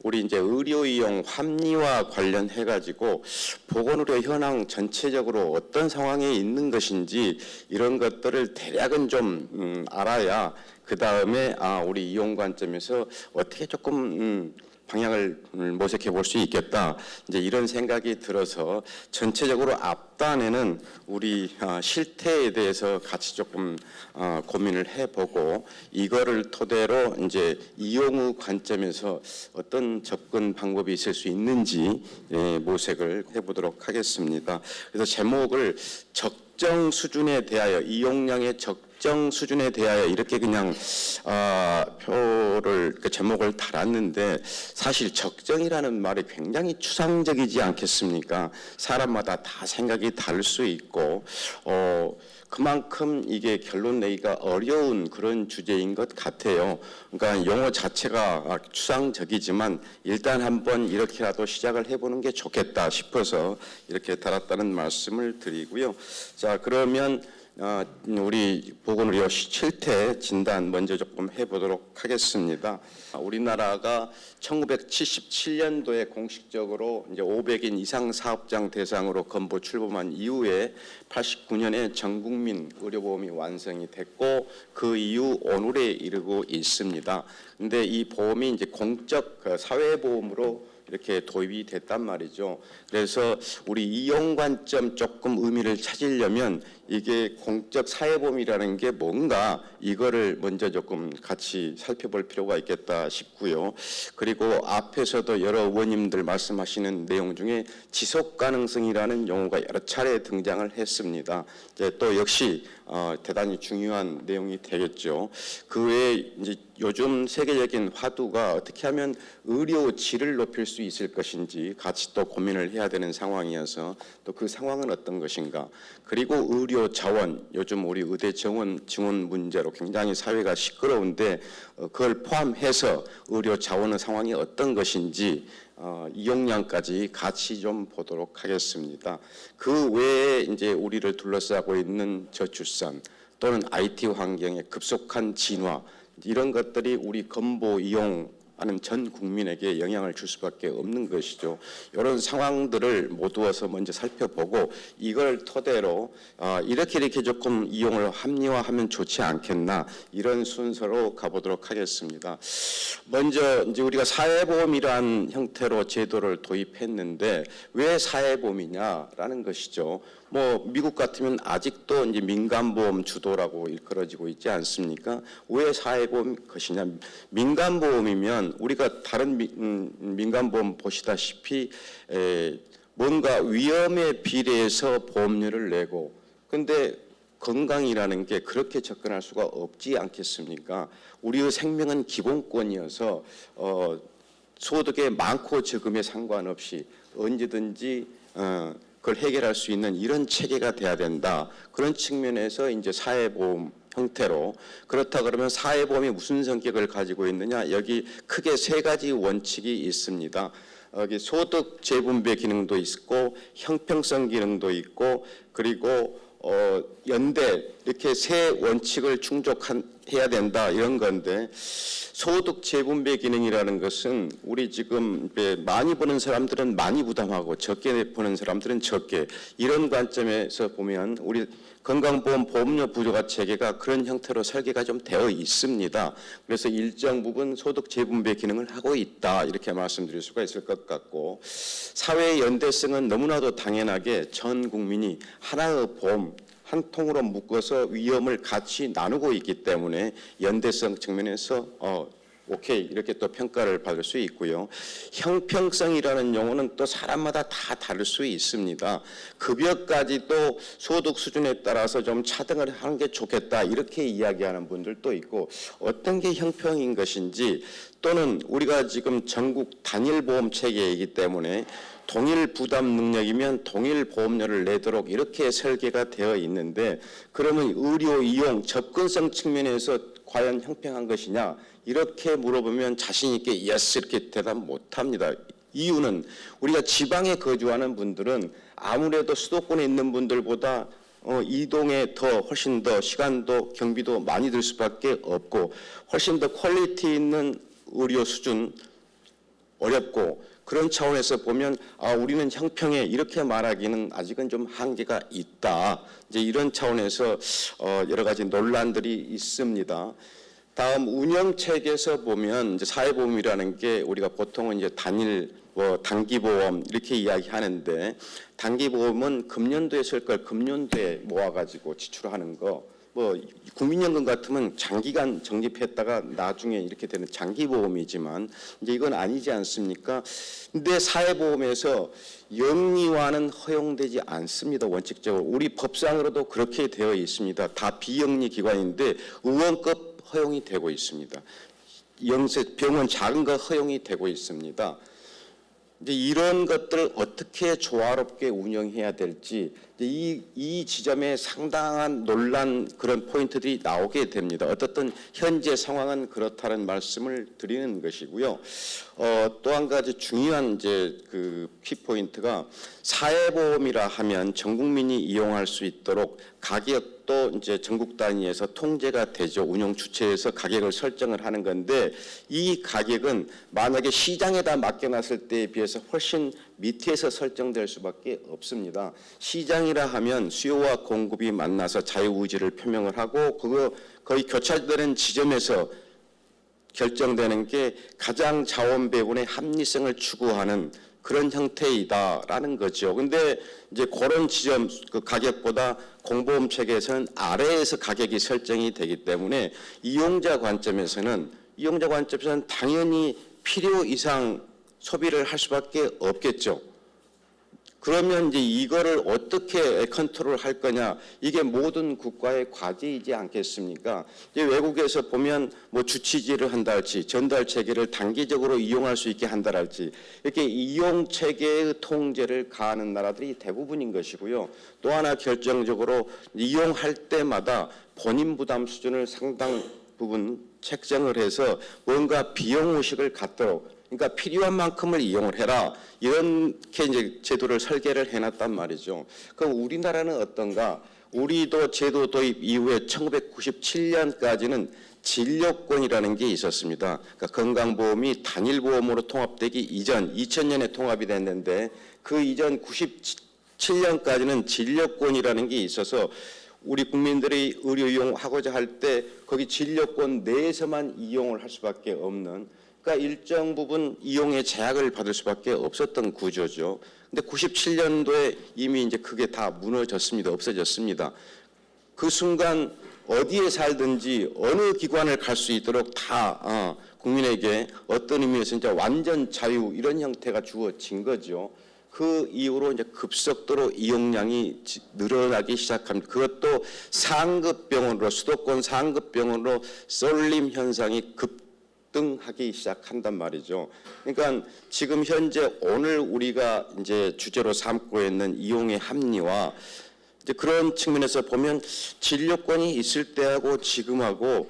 우리 이제 의료 이용 합리화 관련해 가지고 보건의료 현황 전체적으로 어떤 상황에 있는 것인지 이런 것들을 대략은 좀 알아야 그 다음에 우리 이용 관점에서 어떻게 조금 방향을 모색해 볼 수 있겠다. 이제 이런 생각이 들어서 전체적으로 앞단에는 우리 실태에 대해서 같이 조금 고민을 해보고 이거를 토대로 이제 이용 후 관점에서 어떤 접근 방법이 있을 수 있는지 모색을 해보도록 하겠습니다. 그래서 제목을 적정 수준에 대하여 이용량의 적정 수준에 대하여 이렇게 그냥 표를 제목을 달았는데 사실 적정이라는 말이 굉장히 추상적이지 않겠습니까? 사람마다 다 생각이 다를 수 있고 그만큼 이게 결론 내기가 어려운 그런 주제인 것 같아요. 그러니까 용어 자체가 추상적이지만 일단 한번 이렇게라도 시작을 해보는 게 좋겠다 싶어서 이렇게 달았다는 말씀을 드리고요. 자, 그러면 우리 보건의료 실태 진단 먼저 조금 해보도록 하겠습니다. 우리나라가 1977년도에 공식적으로 이제 500인 이상 사업장 대상으로 건보 출범한 이후에 89년에 전국민 의료보험이 완성이 됐고 그 이후 오늘에 이르고 있습니다. 근데 이 보험이 이제 공적 사회보험으로 이렇게 도입이 됐단 말이죠. 그래서 우리 이용 관점 조금 의미를 찾으려면 이게 공적 사회보험이라는 게 뭔가 이거를 먼저 조금 같이 살펴볼 필요가 있겠다 싶고요. 그리고 앞에서도 여러 의원님들 말씀하시는 내용 중에 지속 가능성이라는 용어가 여러 차례 등장을 했습니다. 이제 또 역시 대단히 중요한 내용이 되겠죠. 그 외에 이제 요즘 세계적인 화두가 어떻게 하면 의료 질을 높일 수 있을 것인지 같이 또 고민을 해야 되는 상황이어서 또 그 상황은 어떤 것인가. 그리고 의료 자원, 요즘 우리 의대 증원 문제로 굉장히 사회가 시끄러운데 그걸 포함해서 의료 자원의 상황이 어떤 것인지 이용량까지 같이 좀 보도록 하겠습니다. 그 외에 이제 우리를 둘러싸고 있는 저출산 또는 IT 환경의 급속한 진화 이런 것들이 우리 건보 이용하는 전 국민에게 영향을 줄 수밖에 없는 것이죠. 이런 상황들을 모두어서 먼저 살펴보고 이걸 토대로 이렇게 조금 이용을 합리화하면 좋지 않겠나 이런 순서로 가보도록 하겠습니다. 먼저 이제 우리가 사회보험이란 형태로 제도를 도입했는데 왜 사회보험이냐라는 것이죠. 뭐 미국 같으면 아직도 이제 민간보험 주도라고 일컬어지고 있지 않습니까? 왜 사회보험 것이냐? 민간보험이면 우리가 다른 민간보험 보시다시피 뭔가 위험에 비례해서 보험료를 내고 근데 건강이라는 게 그렇게 접근할 수가 없지 않겠습니까? 우리의 생명은 기본권이어서 소득의 많고 적음에 상관없이 언제든지 그걸 해결할 수 있는 이런 체계가 돼야 된다. 그런 측면에서 이제 사회보험 형태로 그렇다 그러면 사회보험이 무슨 성격을 가지고 있느냐? 여기 크게 세 가지 원칙이 있습니다. 여기 소득 재분배 기능도 있고 형평성 기능도 있고 그리고 연대 이렇게 세 원칙을 충족해야 된다 이런 건데 소득 재분배 기능이라는 것은 우리 지금 많이 버는 사람들은 많이 부담하고 적게 버는 사람들은 적게 이런 관점에서 보면 우리 건강보험 보험료 부조화 체계가 그런 형태로 설계가 좀 되어 있습니다. 그래서 일정 부분 소득 재분배 기능을 하고 있다 이렇게 말씀드릴 수가 있을 것 같고 사회의 연대성은 너무나도 당연하게 전 국민이 하나의 보험 한 통으로 묶어서 위험을 같이 나누고 있기 때문에 연대성 측면에서 오케이 이렇게 또 평가를 받을 수 있고요. 형평성이라는 용어는 또 사람마다 다 다를 수 있습니다. 급여까지도 소득 수준에 따라서 좀 차등을 하는 게 좋겠다 이렇게 이야기하는 분들도 있고 어떤 게 형평인 것인지 또는 우리가 지금 전국 단일 보험 체계이기 때문에 동일 부담 능력이면 동일 보험료를 내도록 이렇게 설계가 되어 있는데 그러면 의료 이용 접근성 측면에서 과연 형평한 것이냐 이렇게 물어보면 자신 있게 예스 이렇게 대답 못합니다. 이유는 우리가 지방에 거주하는 분들은 아무래도 수도권에 있는 분들보다 이동에 더 훨씬 더 시간도 경비도 많이 들 수밖에 없고 훨씬 더 퀄리티 있는 의료 수준 어렵고 그런 차원에서 보면 우리는 형평에 이렇게 말하기는 아직은 좀 한계가 있다. 이제 이런 차원에서 여러 가지 논란들이 있습니다. 다음 운영 체계에서 보면 이제 사회보험이라는 게 우리가 보통은 이제 단기보험 이렇게 이야기하는데 단기보험은 금년도에 쓸 걸 금년도에 모아가지고 지출하는 거. 국민연금 같으면 장기간 적립했다가 나중에 이렇게 되는 장기보험이지만 이제 이건 아니지 않습니까? 근데 사회보험에서 영리화는 허용되지 않습니다. 원칙적으로 우리 법상으로도 그렇게 되어 있습니다. 다 비영리 기관인데 의원급 허용이 되고 있습니다. 병원 작은 거 허용이 되고 있습니다. 이제 이런 것들을 어떻게 조화롭게 운영해야 될지 이 지점에 상당한 논란 그런 포인트들이 나오게 됩니다. 어떻든 현재 상황은 그렇다는 말씀을 드리는 것이고요. 또 한 가지 중요한 이제 그 키포인트가 사회보험이라 하면 전 국민이 이용할 수 있도록 가격도 이제 전국 단위에서 통제가 되죠. 운영 주체에서 가격을 설정을 하는 건데 이 가격은 만약에 시장에다 맡겨놨을 때에 비해서 훨씬 밑에서 설정될 수밖에 없습니다. 시장이라 하면 수요와 공급이 만나서 자유의지를 표명을 하고 거의 교차되는 지점에서 결정되는 게 가장 자원배분의 합리성을 추구하는 그런 형태이다라는 거죠. 근데 이제 그런 지점 그 가격보다 공보험 체계에서는 아래에서 가격이 설정이 되기 때문에 이용자 관점에서는 당연히 필요 이상 소비를 할 수밖에 없겠죠. 그러면 이제 이거를 어떻게 컨트롤 할 거냐, 이게 모든 국가의 과제이지 않겠습니까? 이제 외국에서 보면 주치지를 한다 할지, 전달 체계를 단기적으로 이용할 수 있게 한다 할지, 이렇게 이용 체계의 통제를 가하는 나라들이 대부분인 것이고요. 또 하나 결정적으로 이용할 때마다 본인 부담 수준을 상당 부분 책정을 해서 뭔가 비용 의식을 갖도록, 그러니까 필요한 만큼을 이용을 해라, 이렇게 이제 제도를 설계를 해놨단 말이죠. 그럼 우리나라는 어떤가? 우리도 제도 도입 이후에 1997년까지는 진료권이라는 게 있었습니다. 그러니까 건강보험이 단일보험으로 통합되기 이전 2000년에 통합이 됐는데 그 이전 97년까지는 진료권이라는 게 있어서 우리 국민들이 의료 이용하고자 할 때 거기 진료권 내에서만 이용을 할 수밖에 없는, 그러니까 일정 부분 이용에 제약을 받을 수밖에 없었던 구조죠. 근데 97년도에 이미 이제 그게 다 무너졌습니다. 없어졌습니다. 그 순간 어디에 살든지 어느 기관을 갈 수 있도록 다 국민에게 어떤 의미에서 이제 완전 자유 이런 형태가 주어진 거죠. 그 이후로 이제 급속도로 이용량이 늘어나기 시작합니다. 그것도 상급 병원으로, 수도권 상급 병원으로 쏠림 현상이 급등하기 시작한단 말이죠. 그러니까 지금 현재 오늘 우리가 이제 주제로 삼고 있는 이용의 합리화, 이제 그런 측면에서 보면 진료권이 있을 때하고 지금하고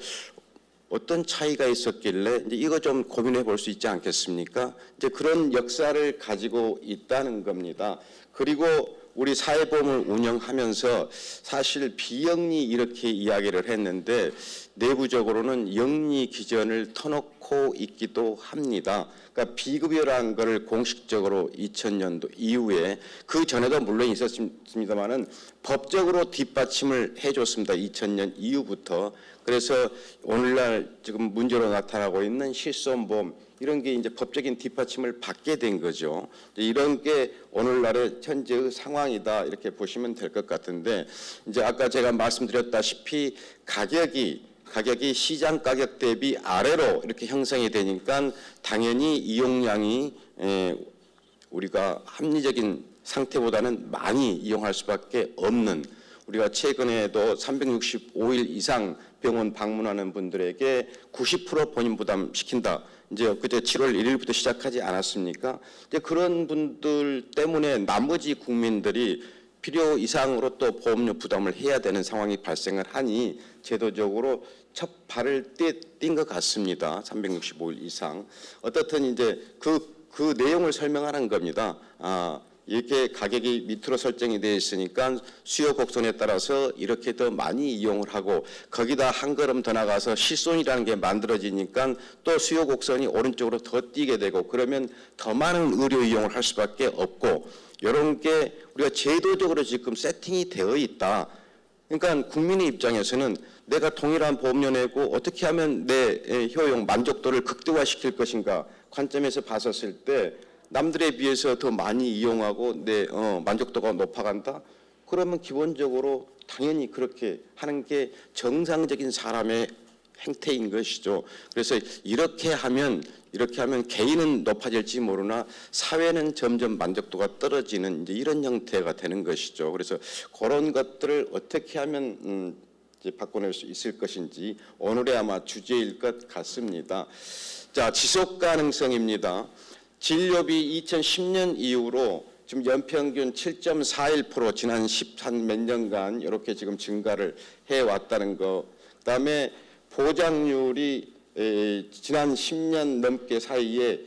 어떤 차이가 있었길래 이제 이거 좀 고민해 볼 수 있지 않겠습니까? 이제 그런 역사를 가지고 있다는 겁니다. 그리고 우리 사회보험을 운영하면서 사실 비영리 이렇게 이야기를 했는데 내부적으로는 영리 기전을 터놓고 있기도 합니다. 그러니까 비급여라는 것을 공식적으로 2000년도 이후에, 그 전에도 물론 있었습니다만은 법적으로 뒷받침을 해줬습니다. 2000년 이후부터. 그래서 오늘날 지금 문제로 나타나고 있는 실손보험 이런 게 이제 법적인 뒷받침을 받게 된 거죠. 이런 게 오늘날의 현재의 상황이다 이렇게 보시면 될 것 같은데, 이제 아까 제가 말씀드렸다시피 가격이 시장 가격 대비 아래로 이렇게 형성이 되니까 당연히 이용량이 우리가 합리적인 상태보다는 많이 이용할 수밖에 없는, 우리가 최근에도 365일 이상 병원 방문하는 분들에게 90% 본인 부담 시킨다. 이제 그때 7월 1일부터 시작하지 않았습니까? 이제 그런 분들 때문에 나머지 국민들이 필요 이상으로 또 보험료 부담을 해야 되는 상황이 발생을 하니 제도적으로 첫 발을 뗀 것 같습니다. 365일 이상. 어떻든 이제 그 내용을 설명하는 겁니다. 이렇게 가격이 밑으로 설정이 되어 있으니까 수요 곡선에 따라서 이렇게 더 많이 이용을 하고 거기다 한 걸음 더 나가서 실손이라는 게 만들어지니까 또 수요 곡선이 오른쪽으로 더 뛰게 되고 그러면 더 많은 의료 이용을 할 수밖에 없고 이런 게 우리가 제도적으로 지금 세팅이 되어 있다. 그러니까 국민의 입장에서는 내가 동일한 보험료 내고 어떻게 하면 내 효용 만족도를 극대화시킬 것인가 관점에서 봤었을 때 남들에 비해서 더 많이 이용하고 내 만족도가 높아간다. 그러면 기본적으로 당연히 그렇게 하는 게 정상적인 사람의 행태인 것이죠. 그래서 이렇게 하면 개인은 높아질지 모르나 사회는 점점 만족도가 떨어지는 이제 이런 형태가 되는 것이죠. 그래서 그런 것들을 어떻게 하면 이제 바꿔낼 수 있을 것인지 오늘의 아마 주제일 것 같습니다. 자, 지속 가능성입니다. 진료비 2010년 이후로 지금 연평균 7.41% 지난 10한 몇 년간 이렇게 지금 증가를 해왔다는 거. 그다음에 보장률이 지난 10년 넘게 사이에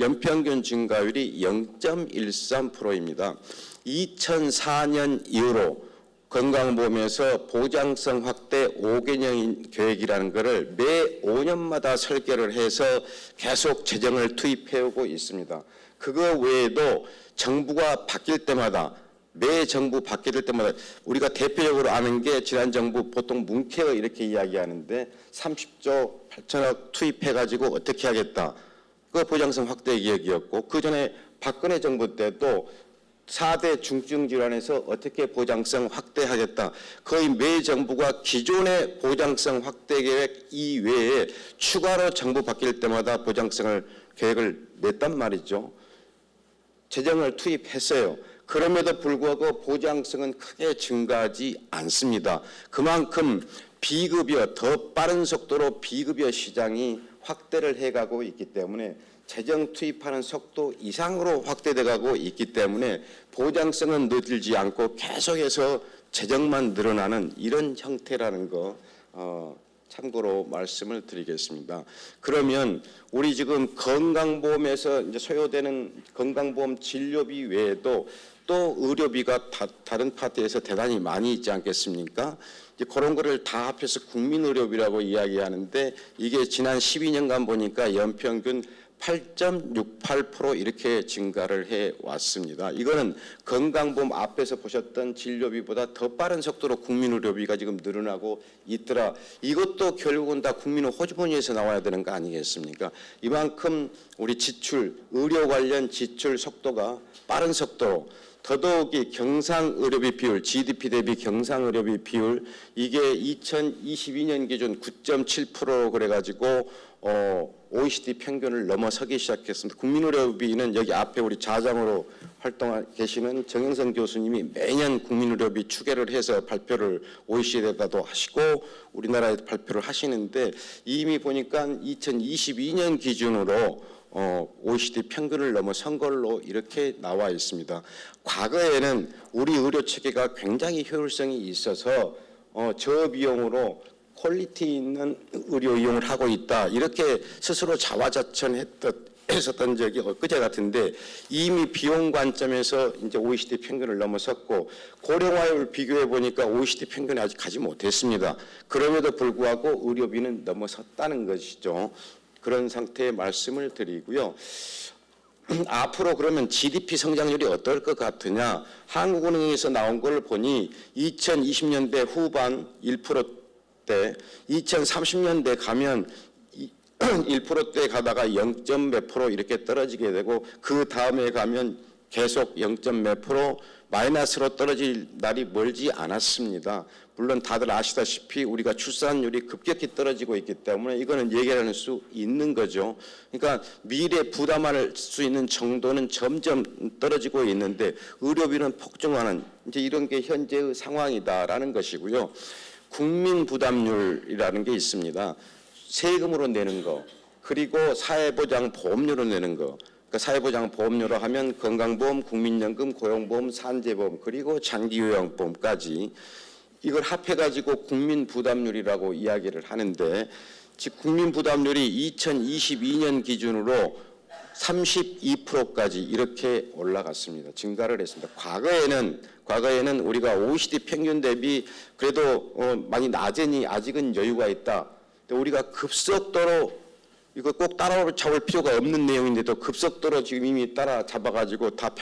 연평균 증가율이 0.13%입니다. 2004년 이후로 건강보험에서 보장성 확대 5개년 계획이라는 것을 매 5년마다 설계를 해서 계속 재정을 투입해오고 있습니다. 그거 외에도 정부가 바뀔 때마다 매 정부 바뀔 때마다 우리가 대표적으로 아는 게 지난 정부 보통 문케어 이렇게 이야기하는데 30조 8천억 투입해가지고 어떻게 하겠다. 그 보장성 확대 계획이었고 그 전에 박근혜 정부 때도 4대 중증 질환에서 어떻게 보장성 확대하겠다. 거의 매 정부가 기존의 보장성 확대 계획 이외에 추가로 정부 바뀔 때마다 보장성을 계획을 냈단 말이죠. 재정을 투입했어요. 그럼에도 불구하고 보장성은 크게 증가하지 않습니다. 그만큼 비급여 더 빠른 속도로 비급여 시장이 확대를 해가고 있기 때문에 재정 투입하는 속도 이상으로 확대돼 가고 있기 때문에 보장성은 늘지 않고 계속해서 재정만 늘어나는 이런 형태라는 거 참고로 말씀을 드리겠습니다. 그러면 우리 지금 건강보험에서 이제 소요되는 건강보험 진료비 외에도 또 의료비가 다른 파트에서 대단히 많이 있지 않겠습니까? 이제 그런 거를 다 합해서 국민의료비라고 이야기하는데 이게 지난 12년간 보니까 연평균 8.68% 이렇게 증가를 해 왔습니다. 이거는 건강보험 앞에서 보셨던 진료비보다 더 빠른 속도로 국민의료비가 지금 늘어나고 있더라. 이것도 결국은 다 국민의 호주머니에서 나와야 되는 거 아니겠습니까? 이만큼 우리 지출, 의료 관련 지출 속도가 빠른 속도로 더더욱이 경상의료비 비율, GDP 대비 경상의료비 비율 이게 2022년 기준 9.7% 그래가지고 OECD 평균을 넘어서기 시작했습니다. 국민의료비는 여기 앞에 우리 좌장으로 활동하고 계시는 정영선 교수님이 매년 국민의료비 추계를 해서 발표를 OECD에다도 하시고 우리나라에 발표를 하시는데 이미 보니까 2022년 기준으로 OECD 평균을 넘어선 걸로 이렇게 나와 있습니다. 과거에는 우리 의료 체계가 굉장히 효율성이 있어서 저비용으로 퀄리티 있는 의료 이용을 하고 있다. 이렇게 스스로 자화자찬했었던 적이 엊그제 같은데 이미 비용 관점에서 이제 OECD 평균을 넘어섰고 고령화율 비교해 보니까 OECD 평균에 아직 가지 못했습니다. 그럼에도 불구하고 의료비는 넘어섰다는 것이죠. 그런 상태의 말씀을 드리고요. 앞으로 그러면 GDP 성장률이 어떨 것 같으냐? 한국은행에서 나온 걸 보니 2020년대 후반 1%대, 2030년대 가면 1%대 가다가 0.몇 % 이렇게 떨어지게 되고 그 다음에 가면 계속 0.몇 % 마이너스로 떨어질 날이 멀지 않았습니다. 물론 다들 아시다시피 우리가 출산율이 급격히 떨어지고 있기 때문에 이거는 얘기할 수 있는 거죠. 그러니까 미래 부담할 수 있는 정도는 점점 떨어지고 있는데 의료비는 폭증하는 이제 이런 게 현재의 상황이다라는 것이고요. 국민 부담률이라는 게 있습니다. 세금으로 내는 거 그리고 사회보장 보험료로 내는 거. 그러니까 사회보장 보험료로 하면 건강보험, 국민연금, 고용보험, 산재보험 그리고 장기요양보험까지 이걸 합해가지고 국민부담률이라고 이야기를 하는데 즉 국민부담률이 2022년 기준으로 32%까지 이렇게 올라갔습니다. 증가를 했습니다. 과거에는 우리가 OECD 평균 대비 그래도 많이 낮으니 아직은 여유가 있다. 근데 우리가 급속도로 이거 꼭 따라잡을 필요가 없는 내용인데도 급속도로 지금 이미 따라잡아가지고 다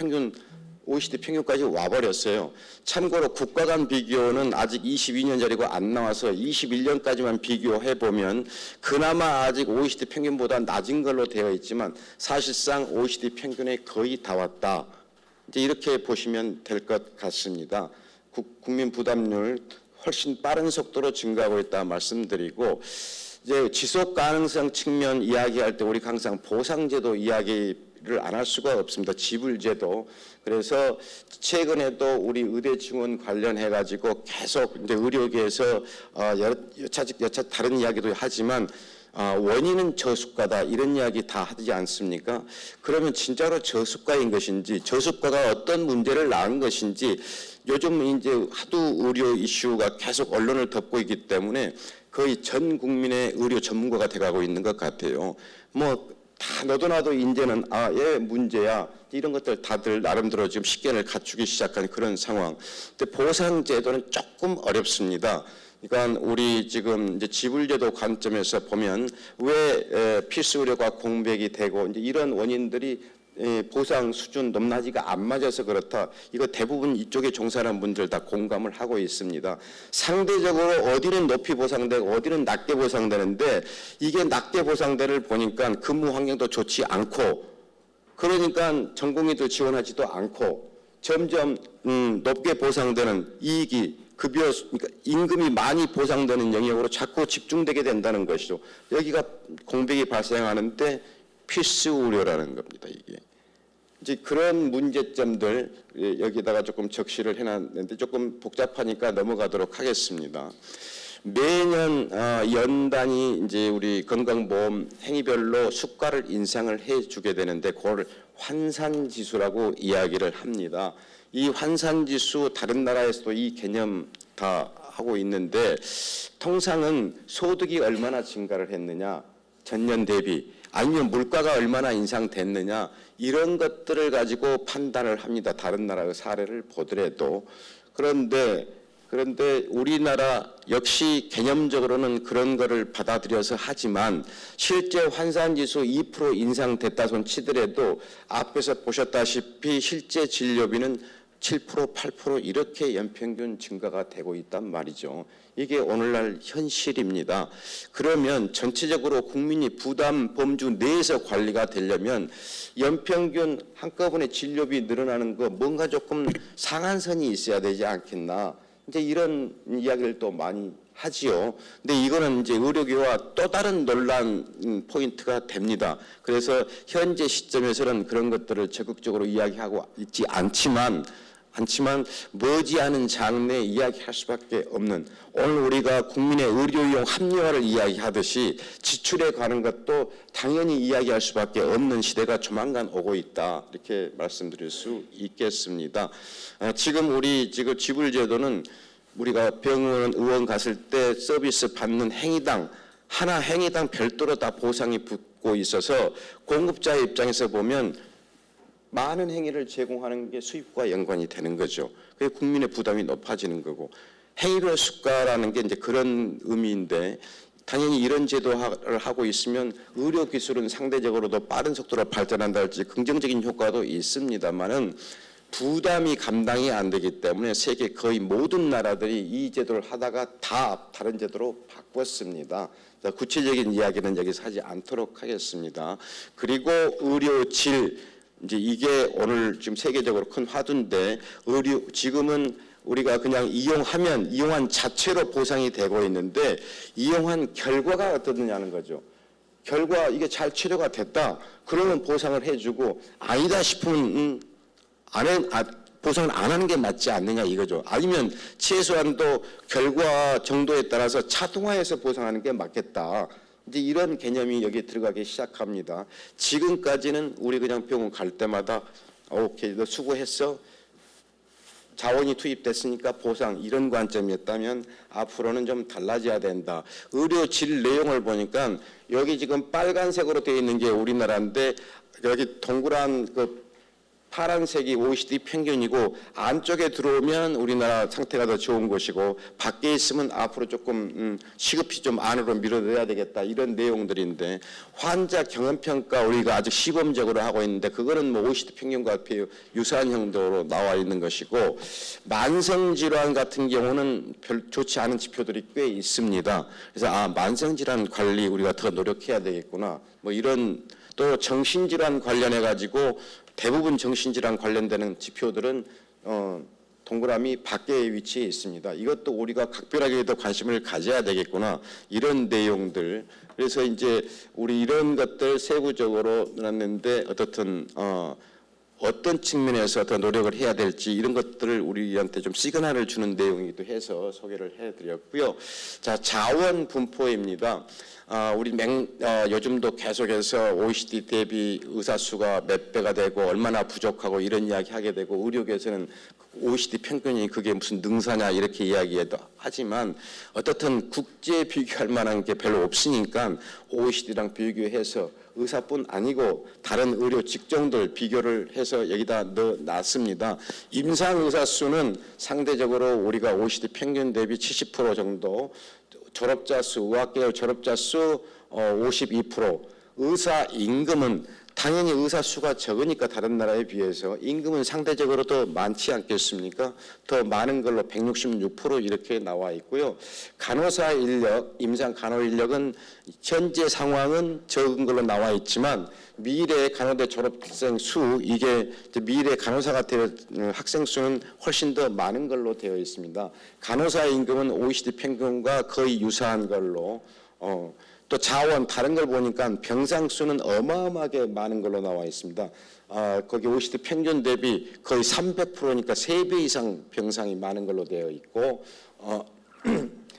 OECD 평균까지 와버렸어요. 참고로 국가 간 비교는 아직 22년 자리고 안 나와서 21년까지만 비교해보면 그나마 아직 OECD 평균보다 낮은 걸로 되어 있지만 사실상 OECD 평균에 거의 다 왔다. 이제 이렇게 보시면 될 것 같습니다. 국민 부담률 훨씬 빠른 속도로 증가하고 있다 말씀드리고, 이제 지속 가능성 측면 이야기할 때 우리 항상 보상제도 이야기를 안 할 수가 없습니다. 지불제도. 그래서 최근에도 우리 의대 증원 관련해 가지고 계속 이제 의료계에서 여차 다른 이야기도 하지만 원인은 저수가다 이런 이야기 다 하지 않습니까? 그러면 진짜로 저수가인 것인지 저수가가 어떤 문제를 낳은 것인지 요즘 이제 하도 의료 이슈가 계속 언론을 덮고 있기 때문에 거의 전 국민의 의료 전문가가 돼가고 있는 것 같아요. 뭐 다 너도 나도 이제는 얘 문제야 이런 것들 다들 나름대로 지금 식견을 갖추기 시작한 그런 상황. 근데 보상제도는 조금 어렵습니다. 그러니까 우리 지금 이제 지불제도 관점에서 보면 왜 필수 의료가 공백이 되고 이제 이런 원인들이 보상 수준 높낮이가 안 맞아서 그렇다. 이거 대부분 이쪽에 종사하는 분들 다 공감을 하고 있습니다. 상대적으로 어디는 높이 보상되고 어디는 낮게 보상되는데 이게 낮게 보상되를 보니까 근무 환경도 좋지 않고 그러니까 전공의도 지원하지도 않고 점점 높게 보상되는 이익이 급여, 그러니까 임금이 많이 보상되는 영역으로 자꾸 집중되게 된다는 것이죠. 여기가 공백이 발생하는데 필수 의료라는 겁니다. 이게 이제 그런 문제점들 여기다가 조금 적시를 해놨는데 조금 복잡하니까 넘어가도록 하겠습니다. 매년 연단위 이제 우리 건강보험 행위별로 수가를 인상을 해주게 되는데 그걸 환산지수라고 이야기를 합니다. 이 환산지수 다른 나라에서도 이 개념 다 하고 있는데 통상은 소득이 얼마나 증가를 했느냐 전년 대비 아니면 물가가 얼마나 인상됐느냐 이런 것들을 가지고 판단을 합니다. 다른 나라의 사례를 보더라도. 그런데 우리나라 역시 개념적으로는 그런 거를 받아들여서 하지만 실제 환산지수 2% 인상됐다 손 치더라도 앞에서 보셨다시피 실제 진료비는 7%, 8% 이렇게 연평균 증가가 되고 있단 말이죠. 이게 오늘날 현실입니다. 그러면 전체적으로 국민이 부담 범주 내에서 관리가 되려면 연평균 한꺼번에 진료비 늘어나는 거 뭔가 조금 상한선이 있어야 되지 않겠나. 이제 이런 이야기를 또 많이 하지요. 근데 이거는 이제 의료계와 또 다른 논란 포인트가 됩니다. 그래서 현재 시점에서는 그런 것들을 적극적으로 이야기하고 있지 않지만 머지않은 장래에 이야기할 수밖에 없는 오늘 우리가 국민의 의료용 합리화를 이야기하듯이 지출에 관한 것도 당연히 이야기할 수밖에 없는 시대가 조만간 오고 있다 이렇게 말씀드릴 수 있겠습니다. 지금 지불제도는 우리가 병원 의원 갔을 때 서비스 받는 행위당 하나 행위당 별도로 다 보상이 붙고 있어서 공급자 입장에서 보면 많은 행위를 제공하는 게 수입과 연관이 되는 거죠. 그게 국민의 부담이 높아지는 거고 행위별 수가라는 게 이제 그런 의미인데 당연히 이런 제도를 하고 있으면 의료 기술은 상대적으로도 빠른 속도로 발전한다 할지 긍정적인 효과도 있습니다만은 부담이 감당이 안 되기 때문에 세계 거의 모든 나라들이 이 제도를 하다가 다 다른 제도로 바꿨습니다. 구체적인 이야기는 여기서 하지 않도록 하겠습니다. 그리고 의료질 이제 이게 오늘 지금 세계적으로 큰 화두인데 지금은 우리가 그냥 이용한 자체로 보상이 되고 있는데 이용한 결과가 어떠느냐는 거죠. 결과 이게 잘 치료가 됐다. 그러면 보상을 해주고 아니다 싶으면 보상을 안 하는 게 맞지 않느냐 이거죠. 아니면 최소한도 결과 정도에 따라서 차등화해서 보상하는 게 맞겠다. 이제 이런 개념이 여기에 들어가기 시작합니다. 지금까지는 우리 그냥 병원 갈 때마다 오케이 너 수고했어. 자원이 투입됐으니까 보상 이런 관점이었다면 앞으로는 좀 달라져야 된다. 의료 질 내용을 보니까 여기 지금 빨간색으로 되어 있는 게 우리나라인데 여기 동그란 그 파란색이 OECD 평균이고 안쪽에 들어오면 우리나라 상태가 더 좋은 것이고 밖에 있으면 앞으로 조금 시급히 좀 안으로 밀어넣어야 되겠다 이런 내용들인데 환자 경험평가 우리가 아직 시범적으로 하고 있는데 그거는 뭐 OECD 평균과 유사한 정도로 나와 있는 것이고 만성질환 같은 경우는 별 좋지 않은 지표들이 꽤 있습니다. 그래서 만성질환 관리 우리가 더 노력해야 되겠구나 뭐 이런 또 정신질환 관련해 가지고 대부분 정신질환 관련되는 지표들은 동그라미 밖에 위치해 있습니다. 이것도 우리가 각별하게 더 관심을 가져야 되겠구나 이런 내용들. 그래서 이제 우리 이런 것들 세부적으로 놨는데 어떤 측면에서 더 노력을 해야 될지 이런 것들을 우리한테 좀 시그널을 주는 내용이기도 해서 소개를 해드렸고요. 자, 자원 분포입니다. 우리 요즘도 계속해서 OECD 대비 의사 수가 몇 배가 되고 얼마나 부족하고 이런 이야기 하게 되고 의료계에서는 OECD 평균이 그게 무슨 능사냐 이렇게 이야기해도 하지만 어떻든 국제 비교할 만한 게 별로 없으니까 OECD랑 비교해서 의사뿐 아니고 다른 의료 직종들 비교를 해서 여기다 넣어놨습니다. 임상 의사 수는 상대적으로 우리가 OECD 평균 대비 70% 정도, 졸업자 수, 의학계열 졸업자 수 52%, 의사 임금은 당연히 의사 수가 적으니까 다른 나라에 비해서 임금은 상대적으로 더 많지 않겠습니까? 더 많은 걸로 166% 이렇게 나와 있고요. 간호사 인력, 임상 간호 인력은 현재 상황은 적은 걸로 나와 있지만 미래 간호대 졸업생 수, 이게 미래 간호사가 될 학생 수는 훨씬 더 많은 걸로 되어 있습니다. 간호사 임금은 OECD 평균과 거의 유사한 걸로 또 자원 다른 걸 보니까 병상 수는 어마어마하게 많은 걸로 나와 있습니다. 거기 OECD 평균 대비 거의 300%니까 3배 이상 병상이 많은 걸로 되어 있고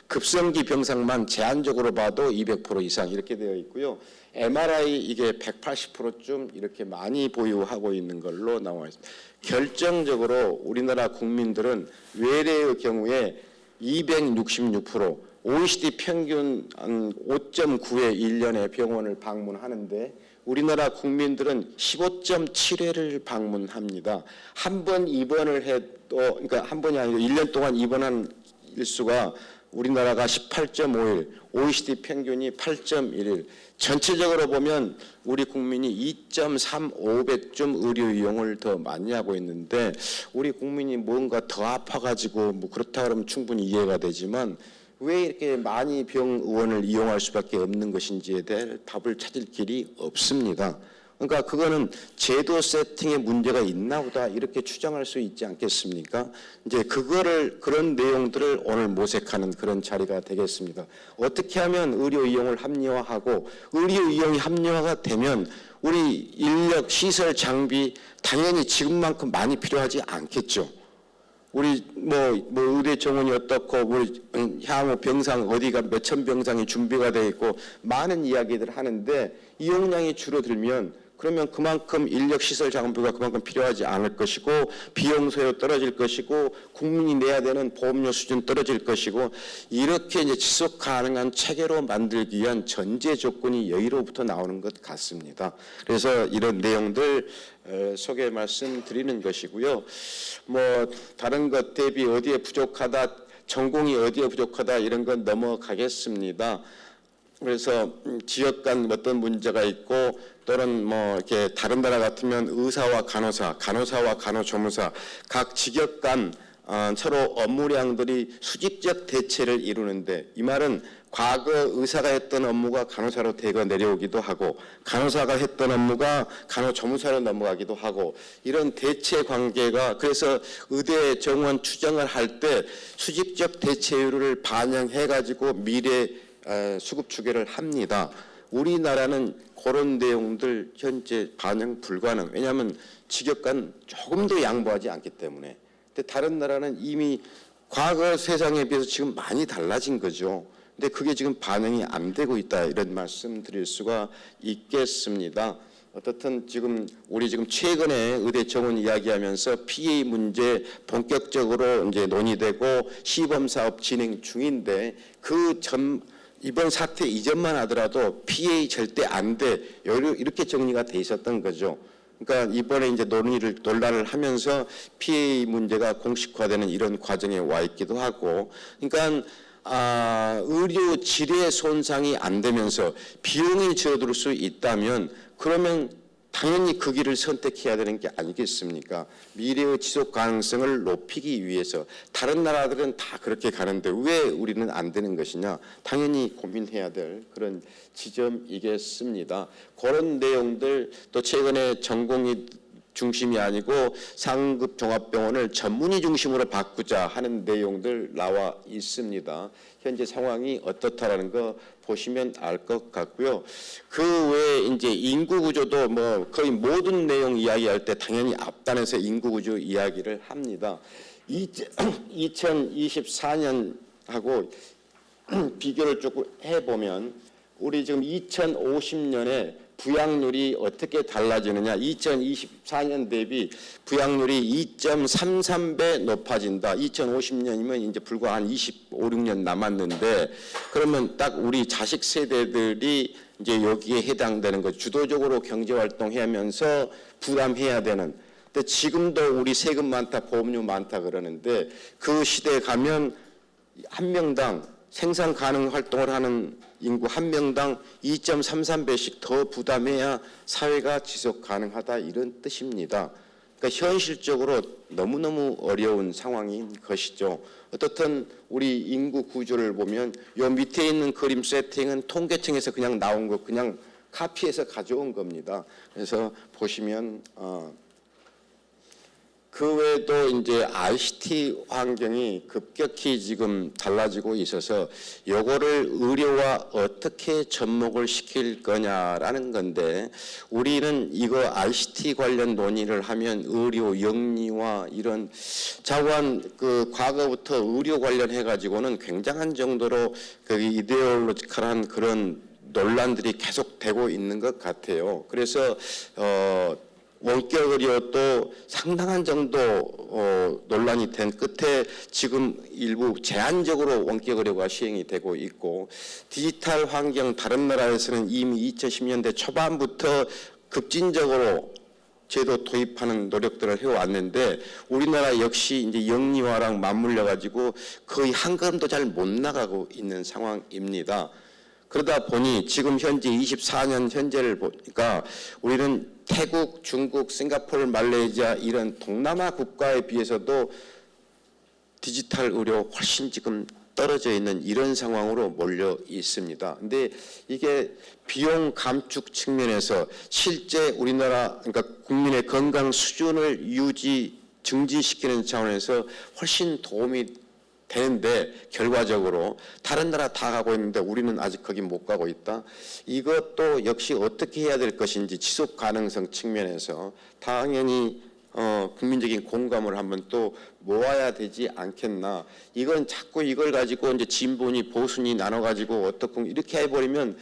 급성기 병상만 제한적으로 봐도 200% 이상 이렇게 되어 있고요. MRI 이게 180%쯤 이렇게 많이 보유하고 있는 걸로 나와 있습니다. 결정적으로 우리나라 국민들은 외래의 경우에 266%, OECD 평균 한 5.9회 1년에 병원을 방문하는데 우리나라 국민들은 15.7회를 방문합니다. 한 번 입원을 해도 그러니까 한 번이 아니고 1년 동안 입원한 일수가 우리나라가 18.5일, OECD 평균이 8.1일. 전체적으로 보면 우리 국민이 2.35배쯤 의료 이용을 더 많이 하고 있는데 우리 국민이 뭔가 더 아파가지고 뭐 그렇다 그러면 충분히 이해가 되지만 왜 이렇게 많이 병의원을 이용할 수밖에 없는 것인지에 대해 답을 찾을 길이 없습니다. 그러니까 그거는 제도 세팅에 문제가 있나 보다 이렇게 추정할 수 있지 않겠습니까? 이제 그런 내용들을 오늘 모색하는 그런 자리가 되겠습니다. 어떻게 하면 의료 이용을 합리화하고 의료 이용이 합리화가 되면 우리 인력, 시설, 장비 당연히 지금만큼 많이 필요하지 않겠죠. 우리 뭐 의대 정원이 어떻고 우리 향후 병상 어디가 몇천 병상이 준비가 돼 있고 많은 이야기들 하는데 이용량이 줄어들면 그러면 그만큼 인력 시설 장비가 그만큼 필요하지 않을 것이고 비용 소요 떨어질 것이고 국민이 내야 되는 보험료 수준 떨어질 것이고 이렇게 이제 지속 가능한 체계로 만들기 위한 전제 조건이 여기로부터 나오는 것 같습니다. 그래서 이런 내용들 소개 말씀드리는 것이고요. 뭐 다른 것 대비 어디에 부족하다, 전공이 어디에 부족하다 이런 건 넘어가겠습니다. 그래서 지역 간 어떤 문제가 있고 또는 뭐 이렇게 다른 나라 같으면 의사와 간호사, 간호사와 간호조무사 각 직역 간 서로 업무량들이 수직적 대체를 이루는데 이 말은 과거 의사가 했던 업무가 간호사로 대거 내려오기도 하고 간호사가 했던 업무가 간호조무사로 넘어가기도 하고 이런 대체 관계가 그래서 의대 정원 추정을 할 때 수직적 대체율을 반영해 가지고 미래 수급 추계를 합니다. 우리나라는 그런 내용들 현재 반영 불가능. 왜냐하면 직역 간 조금 더 양보하지 않기 때문에. 근데 다른 나라는 이미 과거 세상에 비해서 지금 많이 달라진 거죠. 근데 그게 지금 반영이 안 되고 있다 이런 말씀 드릴 수가 있겠습니다. 어떻든 우리 지금 최근에 의대 정원 이야기하면서 PA 문제 본격적으로 이제 논의되고 시범 사업 진행 중인데 이번 사태 이전만 하더라도 PA 절대 안 돼. 이렇게 정리가 돼 있었던 거죠. 그러니까 이번에 이제 논란을 하면서 PA 문제가 공식화되는 이런 과정에 와 있기도 하고, 그러니까 의료 질의 손상이 안 되면서 비용이 줄어들 수 있다면 그러면 당연히 그 길을 선택해야 되는 게 아니겠습니까? 미래의 지속 가능성을 높이기 위해서 다른 나라들은 다 그렇게 가는데 왜 우리는 안 되는 것이냐? 당연히 고민해야 될 그런 지점이겠습니다. 그런 내용들 또 최근에 전공의 중심이 아니고 상급 종합병원을 전문의 중심으로 바꾸자 하는 내용들 나와 있습니다. 현재 상황이 어떻다라는 거 보시면 알 것 같고요. 그 외에 이제 인구 구조도 뭐 거의 모든 내용 이야기할 때 당연히 앞단에서 인구 구조 이야기를 합니다. 2024년하고 비교를 조금 해보면 우리 지금 2050년에 부양률이 어떻게 달라지느냐. 2024년 대비 부양률이 2.33배 높아진다. 2050년이면 이제 불과 한 25, 6년 남았는데 그러면 딱 우리 자식 세대들이 이제 여기에 해당되는 거 주도적으로 경제활동하면서 부담해야 되는. 근데 지금도 우리 세금 많다, 보험료 많다 그러는데 그 시대에 가면 한 명당 생산 가능 활동을 하는 인구 한 명당 2.33배씩 더 부담해야 사회가 지속 가능하다 이런 뜻입니다. 그러니까 현실적으로 너무너무 어려운 상황인 것이죠. 어떻든 우리 인구 구조를 보면 요 밑에 있는 그림 세팅은 통계청에서 그냥 나온 거 그냥 카피해서 가져온 겁니다. 그래서 보시면 그 외에도 이제 ICT 환경이 급격히 지금 달라지고 있어서 요거를 의료와 어떻게 접목을 시킬 거냐라는 건데 우리는 이거 ICT 관련 논의를 하면 의료 영리와 이런 자관 그 과거부터 의료 관련해 가지고는 굉장한 정도로 그 이데올로지컬한 그런 논란들이 계속되고 있는 것 같아요. 그래서 원격 의료도 상당한 정도 논란이 된 끝에 지금 일부 제한적으로 원격 의료가 시행이 되고 있고 디지털 환경 다른 나라에서는 이미 2010년대 초반부터 급진적으로 제도 도입하는 노력들을 해왔는데 우리나라 역시 이제 영리화랑 맞물려 가지고 거의 한 걸음도 잘 못 나가고 있는 상황입니다. 그러다 보니 지금 현재 24년 현재를 보니까 우리는 태국, 중국, 싱가포르, 말레이시아 이런 동남아 국가에 비해서도 디지털 의료 훨씬 지금 떨어져 있는 이런 상황으로 몰려 있습니다. 근데 이게 비용 감축 측면에서 실제 우리나라 그러니까 국민의 건강 수준을 증진시키는 차원에서 훨씬 도움이 되는데 결과적으로 다른 나라 다 가고 있는데 우리는 아직 거기 못 가고 있다. 이것도 역시 어떻게 해야 될 것인지 지속 가능성 측면에서 당연히 국민적인 공감을 한번 또 모아야 되지 않겠나. 이건 자꾸 이걸 가지고 이제 진보니 보수니 나눠 가지고 어떻게 이렇게 해버리면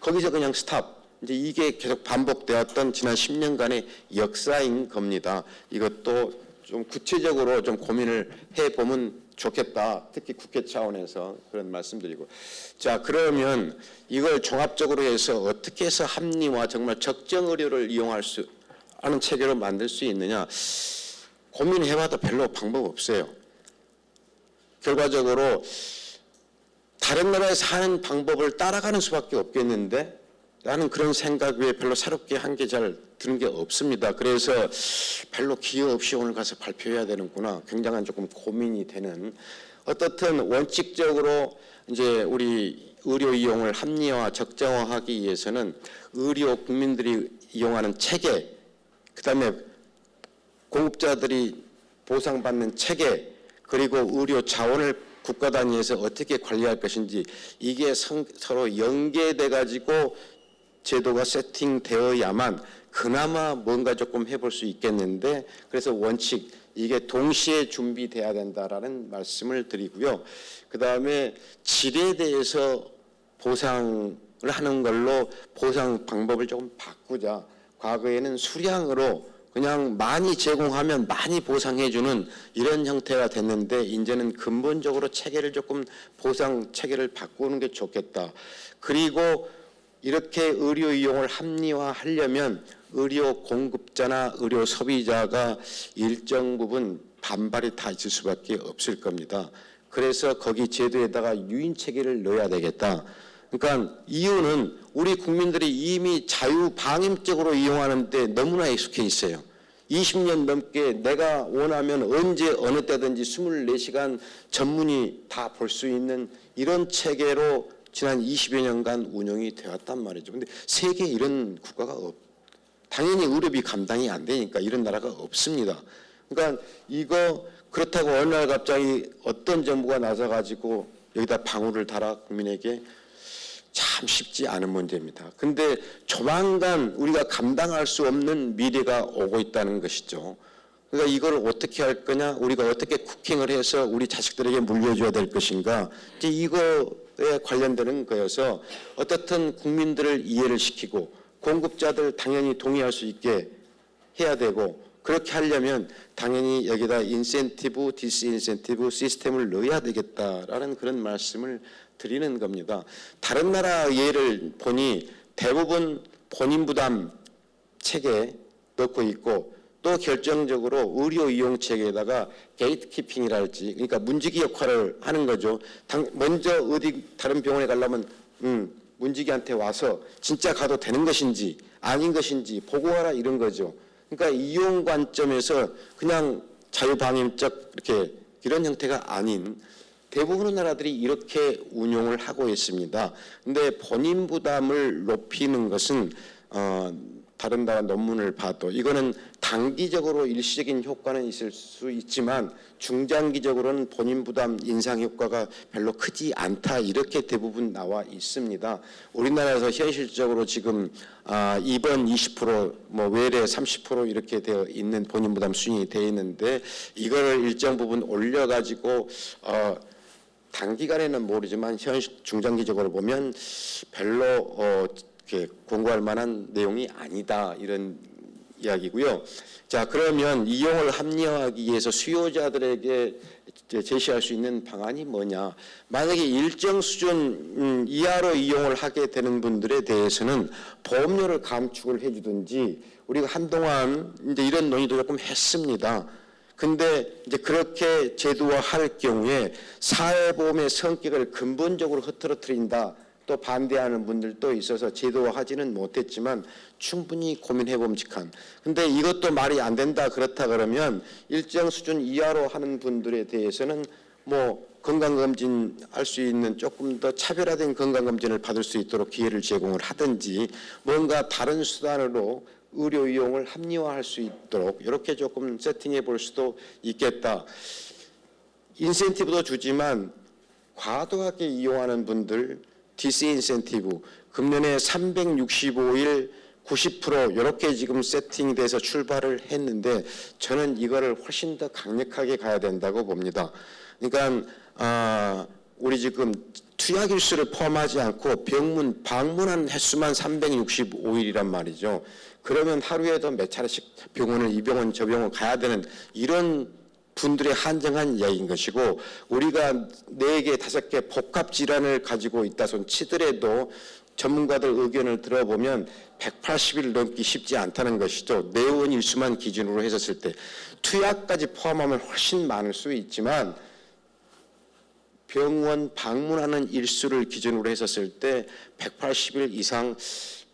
거기서 그냥 스탑. 이제 이게 계속 반복되었던 지난 10년간의 역사인 겁니다. 이것도 좀 구체적으로 좀 고민을 해보면 좋겠다. 특히 국회 차원에서 그런 말씀드리고. 자, 그러면 이걸 종합적으로 해서 어떻게 해서 합리화 정말 적정 의료를 이용할 수 하는 체계로 만들 수 있느냐. 고민해봐도 별로 방법 없어요. 결과적으로 다른 나라에서 하는 방법을 따라가는 수밖에 없겠는데 라는 그런 생각 외에 별로 새롭게 한 게 잘 드는 게 없습니다. 그래서 별로 기여 없이 오늘 가서 발표해야 되는구나. 굉장한 조금 고민이 되는. 어떻든 원칙적으로 이제 우리 의료 이용을 합리화, 적정화하기 위해서는 의료 국민들이 이용하는 체계, 그다음에 공급자들이 보상받는 체계, 그리고 의료 자원을 국가 단위에서 어떻게 관리할 것인지 이게 서로 연계돼 가지고 제도가 세팅되어야만 그나마 뭔가 조금 해볼 수 있겠는데 그래서 원칙 이게 동시에 준비돼야 된다라는 말씀을 드리고요. 그다음에 질에 대해서 보상을 하는 걸로 보상 방법을 조금 바꾸자. 과거에는 수량으로 그냥 많이 제공하면 많이 보상해주는 이런 형태가 됐는데, 이제는 근본적으로 체계를 조금 보상 체계를 바꾸는 게 좋겠다. 그리고 이렇게 의료 이용을 합리화하려면 의료 공급자나 의료 소비자가 일정 부분 반발이 다 있을 수밖에 없을 겁니다. 그래서 거기 제도에다가 유인 체계를 넣어야 되겠다. 그러니까 이유는 우리 국민들이 이미 자유방임적으로 이용하는데 너무나 익숙해 있어요. 20년 넘게 내가 원하면 언제 어느 때든지 24시간 전문의 다 볼 수 있는 이런 체계로 지난 20여 년간 운영이 되었단 말이죠. 근데 세계에 이런 국가가 당연히 의료비 감당이 안 되니까 이런 나라가 없습니다. 그러니까 이거 그렇다고 어느 날 갑자기 어떤 정부가 나서가지고 여기다 방울을 달아 국민에게 참 쉽지 않은 문제입니다. 근데 조만간 우리가 감당할 수 없는 미래가 오고 있다는 것이죠. 그러니까 이걸 어떻게 할 거냐, 우리가 어떻게 쿠킹을 해서 우리 자식들에게 물려줘야 될 것인가, 이제 이거에 관련되는 거여서 어떻든 국민들을 이해를 시키고 공급자들 당연히 동의할 수 있게 해야 되고, 그렇게 하려면 당연히 여기다 인센티브, 디스인센티브 시스템을 넣어야 되겠다라는 그런 말씀을 드리는 겁니다. 다른 나라 예를 보니 대부분 본인 부담 체계 넣고 있고, 또 결정적으로 의료 이용 체계에다가 게이트키핑이랄지, 그러니까 문지기 역할을 하는 거죠. 먼저 어디 다른 병원에 가려면 문지기한테 와서 진짜 가도 되는 것인지 아닌 것인지 보고하라, 이런 거죠. 그러니까 이용 관점에서 그냥 자유방임적 이렇게 이런 형태가 아닌 대부분의 나라들이 이렇게 운용을 하고 있습니다. 근데 본인 부담을 높이는 것은 다른 나라 논문을 봐도 이거는 단기적으로 일시적인 효과는 있을 수 있지만 중장기적으로는 본인 부담 인상 효과가 별로 크지 않다, 이렇게 대부분 나와 있습니다. 우리나라에서 현실적으로 지금 입원 20%, 뭐 외래 30% 이렇게 되어 있는 본인 부담 수준이 되어 있는데, 이거를 일정 부분 올려가지고 단기간에는 모르지만 중장기적으로 보면 별로 이렇게 공부할 만한 내용이 아니다, 이런 이야기고요. 자, 그러면 이용을 합리화하기 위해서 수요자들에게 제시할 수 있는 방안이 뭐냐? 만약에 일정 수준 이하로 이용을 하게 되는 분들에 대해서는 보험료를 감축을 해주든지, 우리가 한동안 이제 이런 논의도 조금 했습니다. 근데 이제 그렇게 제도화할 경우에 사회보험의 성격을 근본적으로 흐트러뜨린다, 또 반대하는 분들도 있어서 제도화하지는 못했지만 충분히 고민해 봄직한. 근데 이것도 말이 안 된다, 그렇다 그러면 일정 수준 이하로 하는 분들에 대해서는 뭐 건강검진 할 수 있는 조금 더 차별화된 건강검진을 받을 수 있도록 기회를 제공을 하든지, 뭔가 다른 수단으로 의료 이용을 합리화할 수 있도록 이렇게 조금 세팅해 볼 수도 있겠다. 인센티브도 주지만 과도하게 이용하는 분들 디스인센티브, 금년에 365일 90% 이렇게 지금 세팅돼서 출발을 했는데, 저는 이거를 훨씬 더 강력하게 가야 된다고 봅니다. 그러니까 우리 지금 투약 일수를 포함하지 않고 병문 방문한 횟수만 365일이란 말이죠. 그러면 하루에도 몇 차례씩 병원을 이 병원 저 병원 가야 되는 이런 분들의 한정한 이야기인 것이고, 우리가 4개, 5개 복합 질환을 가지고 있다 손 치더라도 전문가들 의견을 들어보면 180일 넘기 쉽지 않다는 것이죠. 내원 일수만 기준으로 했었을 때. 투약까지 포함하면 훨씬 많을 수 있지만 병원 방문하는 일수를 기준으로 했었을 때 180일 이상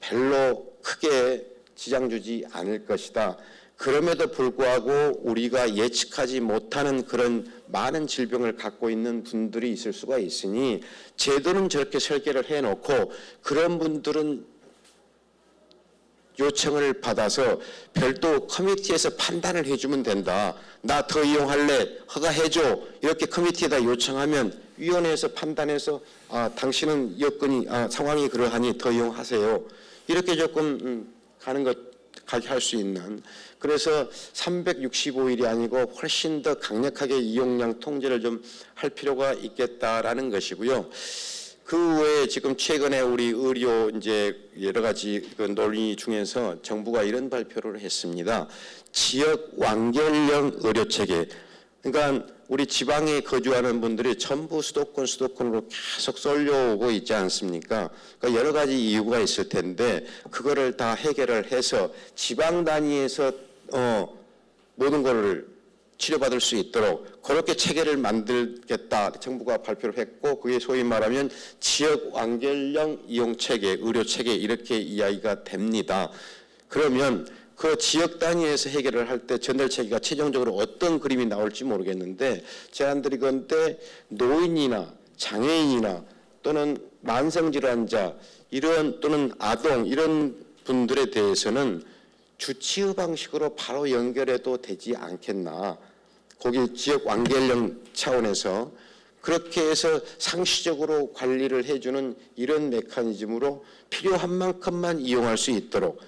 별로 크게 지장 주지 않을 것이다. 그럼에도 불구하고 우리가 예측하지 못하는 그런 많은 질병을 갖고 있는 분들이 있을 수가 있으니, 제도는 저렇게 설계를 해놓고 그런 분들은 요청을 받아서 별도 커미티에서 판단을 해주면 된다. 나 더 이용할래, 허가해줘, 이렇게 커미티에다 요청하면 위원회에서 판단해서 당신은 여건이 상황이 그러하니 더 이용하세요, 이렇게 조금 가는 것 가게 할 수 있는. 그래서 365일이 아니고 훨씬 더 강력하게 이용량 통제를 좀 할 필요가 있겠다라는 것이고요. 그 외에 지금 최근에 우리 의료 이제 여러 가지 그 논의 중에서 정부가 이런 발표를 했습니다. 지역 완결형 의료 체계. 그러니까 우리 지방에 거주하는 분들이 전부 수도권으로 계속 쏠려오고 있지 않습니까? 그러니까 여러 가지 이유가 있을 텐데 그거를 다 해결을 해서 지방 단위에서 모든 거를 치료받을 수 있도록 그렇게 체계를 만들겠다 정부가 발표를 했고, 그게 소위 말하면 지역 완결형 이용 체계, 의료 체계 이렇게 이야기가 됩니다. 그러면 그 지역 단위에서 해결을 할 때 전달 체계가 최종적으로 어떤 그림이 나올지 모르겠는데, 제안드리건대 노인이나 장애인이나 또는 만성질환자 이런 또는 아동 이런 분들에 대해서는 주치의 방식으로 바로 연결해도 되지 않겠나. 거기 지역 완결형 차원에서 그렇게 해서 상시적으로 관리를 해주는 이런 메커니즘으로 필요한 만큼만 이용할 수 있도록.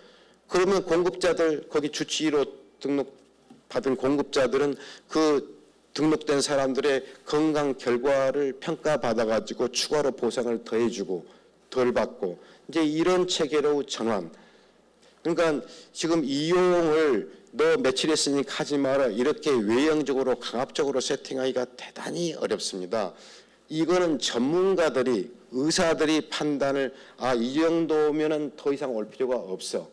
그러면 공급자들, 거기 주치의로 등록받은 공급자들은 그 등록된 사람들의 건강 결과를 평가받아가지고 추가로 보상을 더해주고 덜 받고 이제 이런 체계로 전환. 그러니까 지금 이용을 너 며칠 했으니까 하지 마라 이렇게 외형적으로 강압적으로 세팅하기가 대단히 어렵습니다. 이거는 전문가들이 의사들이 판단을 이 정도면은 더 이상 올 필요가 없어.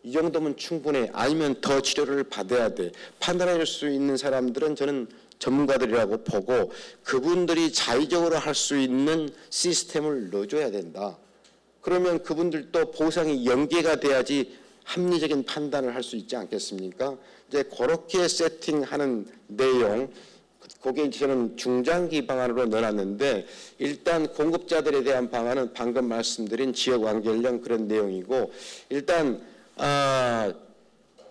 이 정도면 충분해. 아니면 더 치료를 받아야 돼. 판단할 수 있는 사람들은 저는 전문가들이라고 보고 그분들이 자의적으로 할 수 있는 시스템을 넣어줘야 된다. 그러면 그분들도 보상이 연계가 돼야지 합리적인 판단을 할 수 있지 않겠습니까? 이제 그렇게 세팅하는 내용, 거기에 저는 중장기 방안으로 넣어놨는데, 일단 공급자들에 대한 방안은 방금 말씀드린 지역 완결형 그런 내용이고, 일단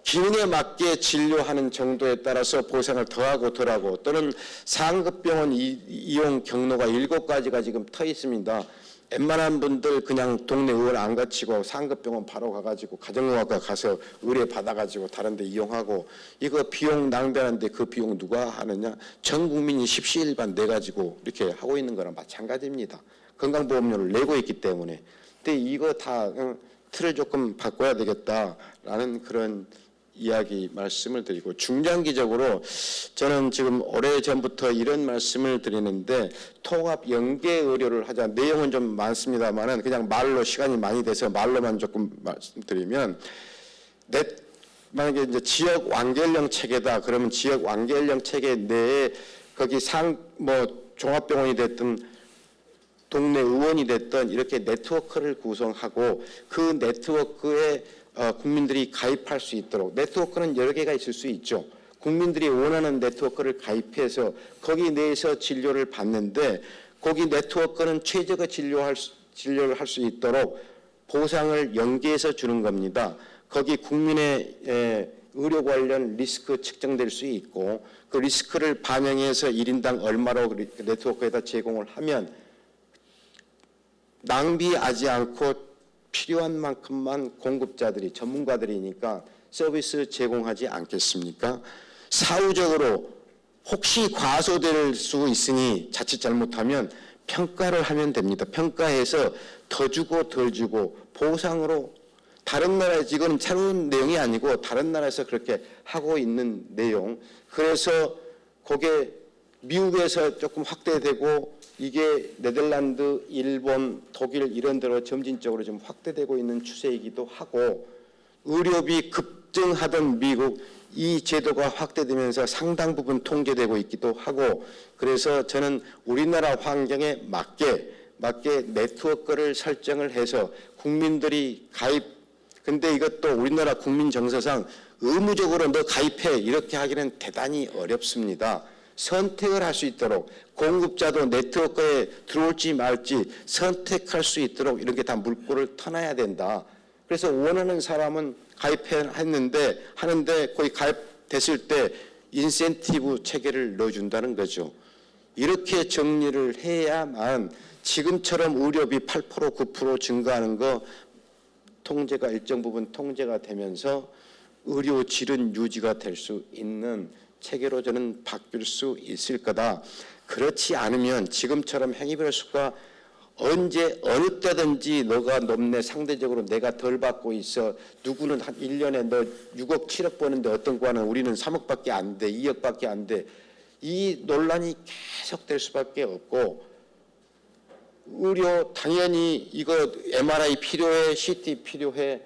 기능에 맞게 진료하는 정도에 따라서 보상을 더하고 덜하고, 또는 상급병원 이용 경로가 7가지가 지금 터 있습니다. 웬만한 분들 그냥 동네 의원 안 거치고 상급병원 바로 가가지고 가정의학과 가서 의뢰 받아가지고 다른 데 이용하고, 이거 비용 낭비하는데 그 비용 누가 하느냐? 전 국민이 십시일반 내가지고 이렇게 하고 있는 거랑 마찬가지입니다. 건강보험료를 내고 있기 때문에. 근데 이거 다 틀을 조금 바꿔야 되겠다라는 그런 이야기 말씀을 드리고, 중장기적으로 저는 지금 오래전부터 이런 말씀을 드리는데, 통합 연계 의료를 하자. 내용은 좀 많습니다만은 그냥 말로 시간이 많이 돼서 말로만 조금 말씀드리면, 만약에 이제 지역 완결형 체계다 그러면 지역 완결형 체계 내에 거기 종합병원이 됐든 동네 의원이 됐든 이렇게 네트워크를 구성하고 그 네트워크에 국민들이 가입할 수 있도록. 네트워크는 여러 개가 있을 수 있죠. 국민들이 원하는 네트워크를 가입해서 거기 내에서 진료를 받는데, 거기 네트워크는 최적의 진료를 할 수 있도록 보상을 연계해서 주는 겁니다. 거기 국민의 의료 관련 리스크 측정될 수 있고, 그 리스크를 반영해서 1인당 얼마로 네트워크에다 제공을 하면 낭비하지 않고 필요한 만큼만 공급자들이, 전문가들이니까 서비스 제공하지 않겠습니까? 사후적으로 혹시 과소될 수 있으니 자칫 잘못하면 평가를 하면 됩니다. 평가해서 더 주고 덜 주고 보상으로. 다른 나라에서, 이건 새로운 내용이 아니고 다른 나라에서 그렇게 하고 있는 내용. 그래서 그게 미국에서 조금 확대되고 이게 네덜란드, 일본, 독일 이런 데로 점진적으로 좀 확대되고 있는 추세이기도 하고, 의료비 급증하던 미국, 이 제도가 확대되면서 상당 부분 통제되고 있기도 하고, 그래서 저는 우리나라 환경에 맞게 네트워크를 설정을 해서 국민들이 가입, 근데 이것도 우리나라 국민 정서상 의무적으로 너 가입해 이렇게 하기는 대단히 어렵습니다. 선택을 할 수 있도록, 공급자도 네트워크에 들어올지 말지 선택할 수 있도록 이렇게 다 물꼬를 터놔야 된다. 그래서 원하는 사람은 가입했는데 하는데 거기 가입됐을 때 인센티브 체계를 넣어준다는 거죠. 이렇게 정리를 해야만 지금처럼 의료비 8% 9% 증가하는 거 통제가 일정 부분 통제가 되면서 의료 질은 유지가 될 수 있는 체계로 저는 바뀔 수 있을 거다. 그렇지 않으면 지금처럼 행위별 수가 언제 어느 때든지 너가 높네, 상대적으로 내가 덜 받고 있어, 누구는 한 1년에 너 6억 7억 버는데 어떤 과는 우리는 3억밖에 안 돼, 2억밖에 안 돼, 이 논란이 계속될 수밖에 없고, 의료 당연히 이거 MRI 필요해, CT 필요해,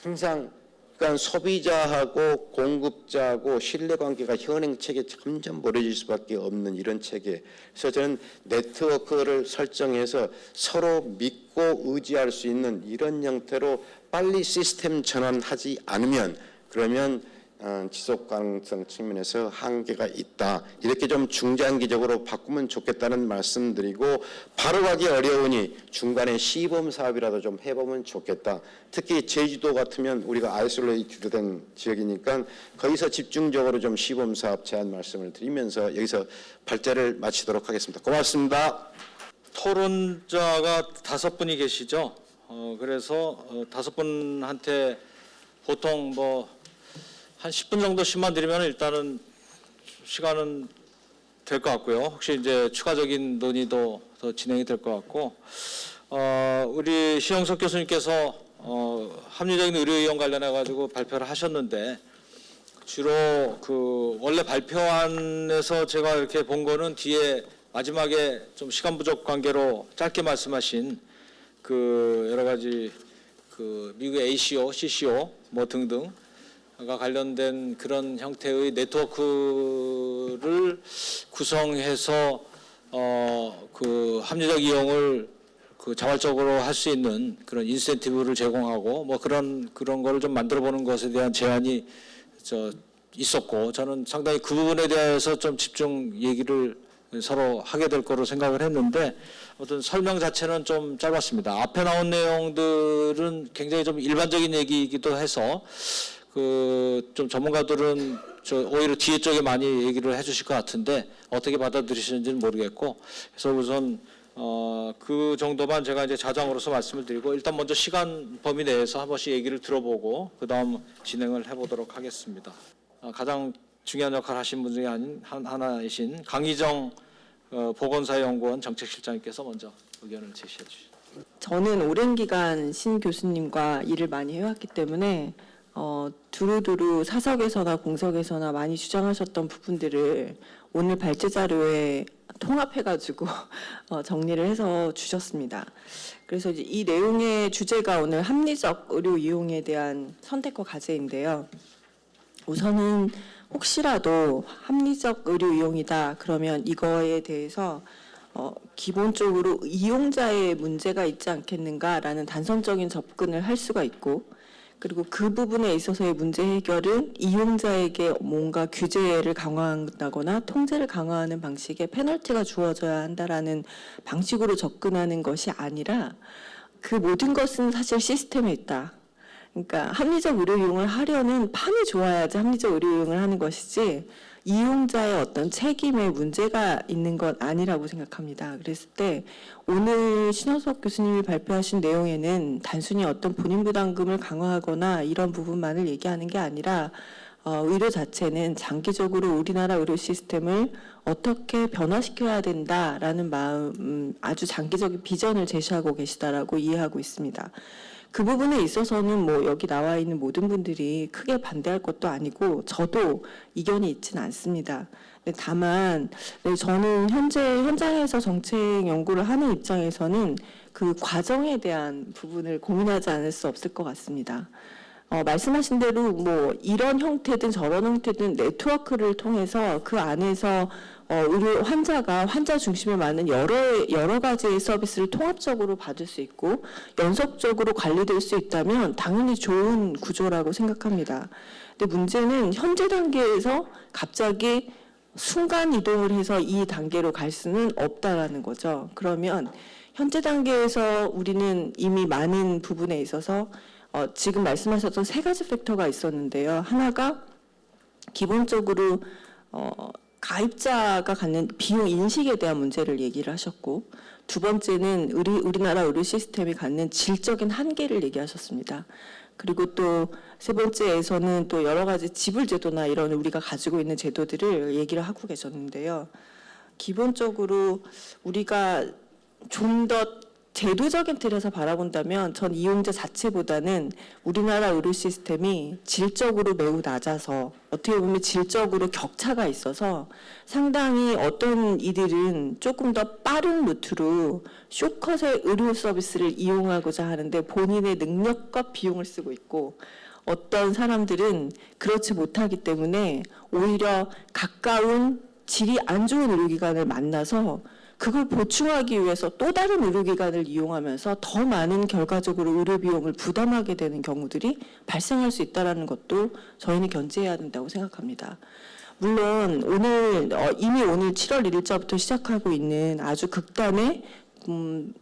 항상 그러니까 소비자하고 공급자하고 신뢰관계가 현행 체계 점점 멀어질 수밖에 없는 이런 체계. 그래서 저는 네트워크를 설정해서 서로 믿고 의지할 수 있는 이런 형태로 빨리 시스템 전환하지 않으면 그러면 지속 가능성 측면에서 한계가 있다. 이렇게 좀 중장기적으로 바꾸면 좋겠다는 말씀드리고, 바로 가기 어려우니 중간에 시범 사업이라도 좀 해보면 좋겠다. 특히 제주도 같으면 우리가 아이솔레이트된 지역이니까 거기서 집중적으로 좀 시범 사업 제안 말씀을 드리면서 여기서 발제를 마치도록 하겠습니다. 고맙습니다. 토론자가 5분이 계시죠. 그래서 5분한테 보통 한 10분 정도씩만 드리면 일단은 시간은 될 것 같고요. 혹시 이제 추가적인 논의도 더 진행이 될 것 같고, 우리 시영석 교수님께서 합리적인 의료 이용 관련해 가지고 발표를 하셨는데, 주로 그 원래 발표안에서 제가 이렇게 본 거는 뒤에 마지막에 좀 시간 부족 관계로 짧게 말씀하신 그 여러 가지 그 미국의 ACO, CCO 등등 가 관련된 그런 형태의 네트워크를 구성해서 그 합리적 이용을 그 자발적으로 할 수 있는 그런 인센티브를 제공하고 그런 거를 좀 만들어 보는 것에 대한 제안이 있었고, 저는 상당히 그 부분에 대해서 좀 집중 얘기를 서로 하게 될 거로 생각을 했는데, 어떤 설명 자체는 좀 짧았습니다. 앞에 나온 내용들은 굉장히 좀 일반적인 얘기이기도 해서 좀 전문가들은 오히려 뒤에 쪽에 많이 얘기를 해주실 것 같은데 어떻게 받아들이시는지는 모르겠고, 그래서 우선 그 정도만 제가 이제 자장으로서 말씀을 드리고, 일단 먼저 시간 범위 내에서 한 번씩 얘기를 들어보고 그 다음 진행을 해보도록 하겠습니다. 가장 중요한 역할을 하신 분 중에 하나이신 강희정 보건사연구원 정책실장님께서 먼저 의견을 제시해 주시죠. 저는 오랜 기간 신 교수님과 일을 많이 해왔기 때문에 두루두루 사석에서나 공석에서나 많이 주장하셨던 부분들을 오늘 발제 자료에 통합해가지고 정리를 해서 주셨습니다. 그래서 이제 이 내용의 주제가 오늘 합리적 의료 이용에 대한 선택과 과제인데요. 우선은 혹시라도 합리적 의료 이용이다 그러면 이거에 대해서 기본적으로 이용자의 문제가 있지 않겠는가라는 단선적인 접근을 할 수가 있고, 그리고 그 부분에 있어서의 문제 해결은 이용자에게 뭔가 규제를 강화한다거나 통제를 강화하는 방식의 페널티가 주어져야 한다라는 방식으로 접근하는 것이 아니라, 그 모든 것은 사실 시스템에 있다. 그러니까 합리적 의료 이용을 하려는 판이 좋아야지 합리적 의료 이용을 하는 것이지 이용자의 어떤 책임에 문제가 있는 건 아니라고 생각합니다. 그랬을 때 오늘 신영석 교수님이 발표하신 내용에는 단순히 어떤 본인 부담금을 강화하거나 이런 부분만을 얘기하는 게 아니라 의료 자체는 장기적으로 우리나라 의료 시스템을 어떻게 변화시켜야 된다라는 마음, 아주 장기적인 비전을 제시하고 계시다라고 이해하고 있습니다. 그 부분에 있어서는 여기 나와 있는 모든 분들이 크게 반대할 것도 아니고 저도 이견이 있지는 않습니다. 다만 저는 현재 현장에서 정책 연구를 하는 입장에서는 그 과정에 대한 부분을 고민하지 않을 수 없을 것 같습니다. 말씀하신 대로 이런 형태든 저런 형태든 네트워크를 통해서 그 안에서 의료 환자가 환자 중심에 맞는 여러 가지의 서비스를 통합적으로 받을 수 있고 연속적으로 관리될 수 있다면 당연히 좋은 구조라고 생각합니다. 근데 문제는 현재 단계에서 갑자기 순간 이동을 해서 이 단계로 갈 수는 없다라는 거죠. 그러면 현재 단계에서 우리는 이미 많은 부분에 있어서 지금 말씀하셨던 3가지 팩터가 있었는데요. 하나가 기본적으로 가입자가 갖는 비용 인식에 대한 문제를 얘기를 하셨고, 두 번째는 우리나라 의료 시스템이 갖는 질적인 한계를 얘기하셨습니다. 그리고 또 세 번째에서는 또 여러 가지 지불제도나 이런 우리가 가지고 있는 제도들을 얘기를 하고 계셨는데요. 기본적으로 우리가 좀 더 제도적인 틀에서 바라본다면 전 이용자 자체보다는 우리나라 의료 시스템이 질적으로 매우 낮아서 어떻게 보면 질적으로 격차가 있어서 상당히 어떤 이들은 조금 더 빠른 루트로 쇼컷의 의료 서비스를 이용하고자 하는데 본인의 능력과 비용을 쓰고 있고, 어떤 사람들은 그렇지 못하기 때문에 오히려 가까운 질이 안 좋은 의료기관을 만나서 그걸 보충하기 위해서 또 다른 의료기관을 이용하면서 더 많은 결과적으로 의료비용을 부담하게 되는 경우들이 발생할 수 있다는 것도 저희는 견제해야 된다고 생각합니다. 물론 이미 오늘 7월 1일자부터 시작하고 있는 아주 극단의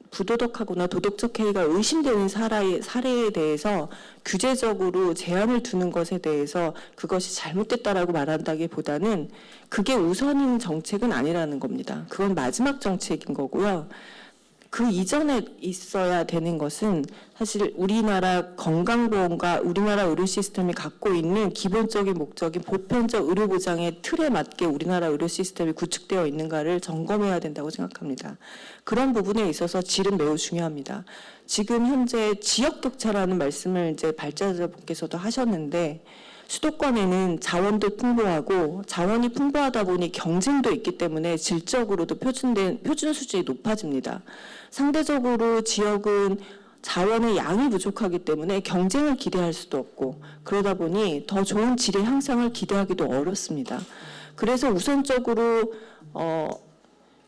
부도덕하거나 도덕적 해이가 의심되는 사례에 대해서 규제적으로 제한을 두는 것에 대해서 그것이 잘못됐다라고 말한다기보다는 그게 우선인 정책은 아니라는 겁니다. 그건 마지막 정책인 거고요. 그 이전에 있어야 되는 것은 사실 우리나라 건강보험과 우리나라 의료 시스템이 갖고 있는 기본적인 목적인 보편적 의료보장의 틀에 맞게 우리나라 의료 시스템이 구축되어 있는가를 점검해야 된다고 생각합니다. 그런 부분에 있어서 질은 매우 중요합니다. 지금 현재 지역격차라는 말씀을 이제 발제자분께서도 하셨는데, 수도권에는 자원도 풍부하고 자원이 풍부하다 보니 경쟁도 있기 때문에 질적으로도 표준 수준이 높아집니다. 상대적으로 지역은 자원의 양이 부족하기 때문에 경쟁을 기대할 수도 없고, 그러다 보니 더 좋은 질의 향상을 기대하기도 어렵습니다. 그래서 우선적으로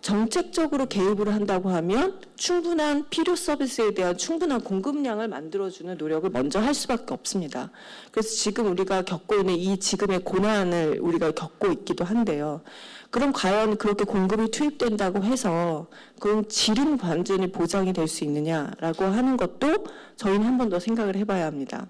정책적으로 개입을 한다고 하면 충분한 필요 서비스에 대한 충분한 공급량을 만들어주는 노력을 먼저 할 수밖에 없습니다. 그래서 지금 우리가 겪고 있는 이 지금의 고난을 우리가 겪고 있기도 한데요. 그럼 과연 그렇게 공급이 투입된다고 해서 그럼 질은 완전히 보장이 될 수 있느냐라고 하는 것도 저희는 한 번 더 생각을 해봐야 합니다.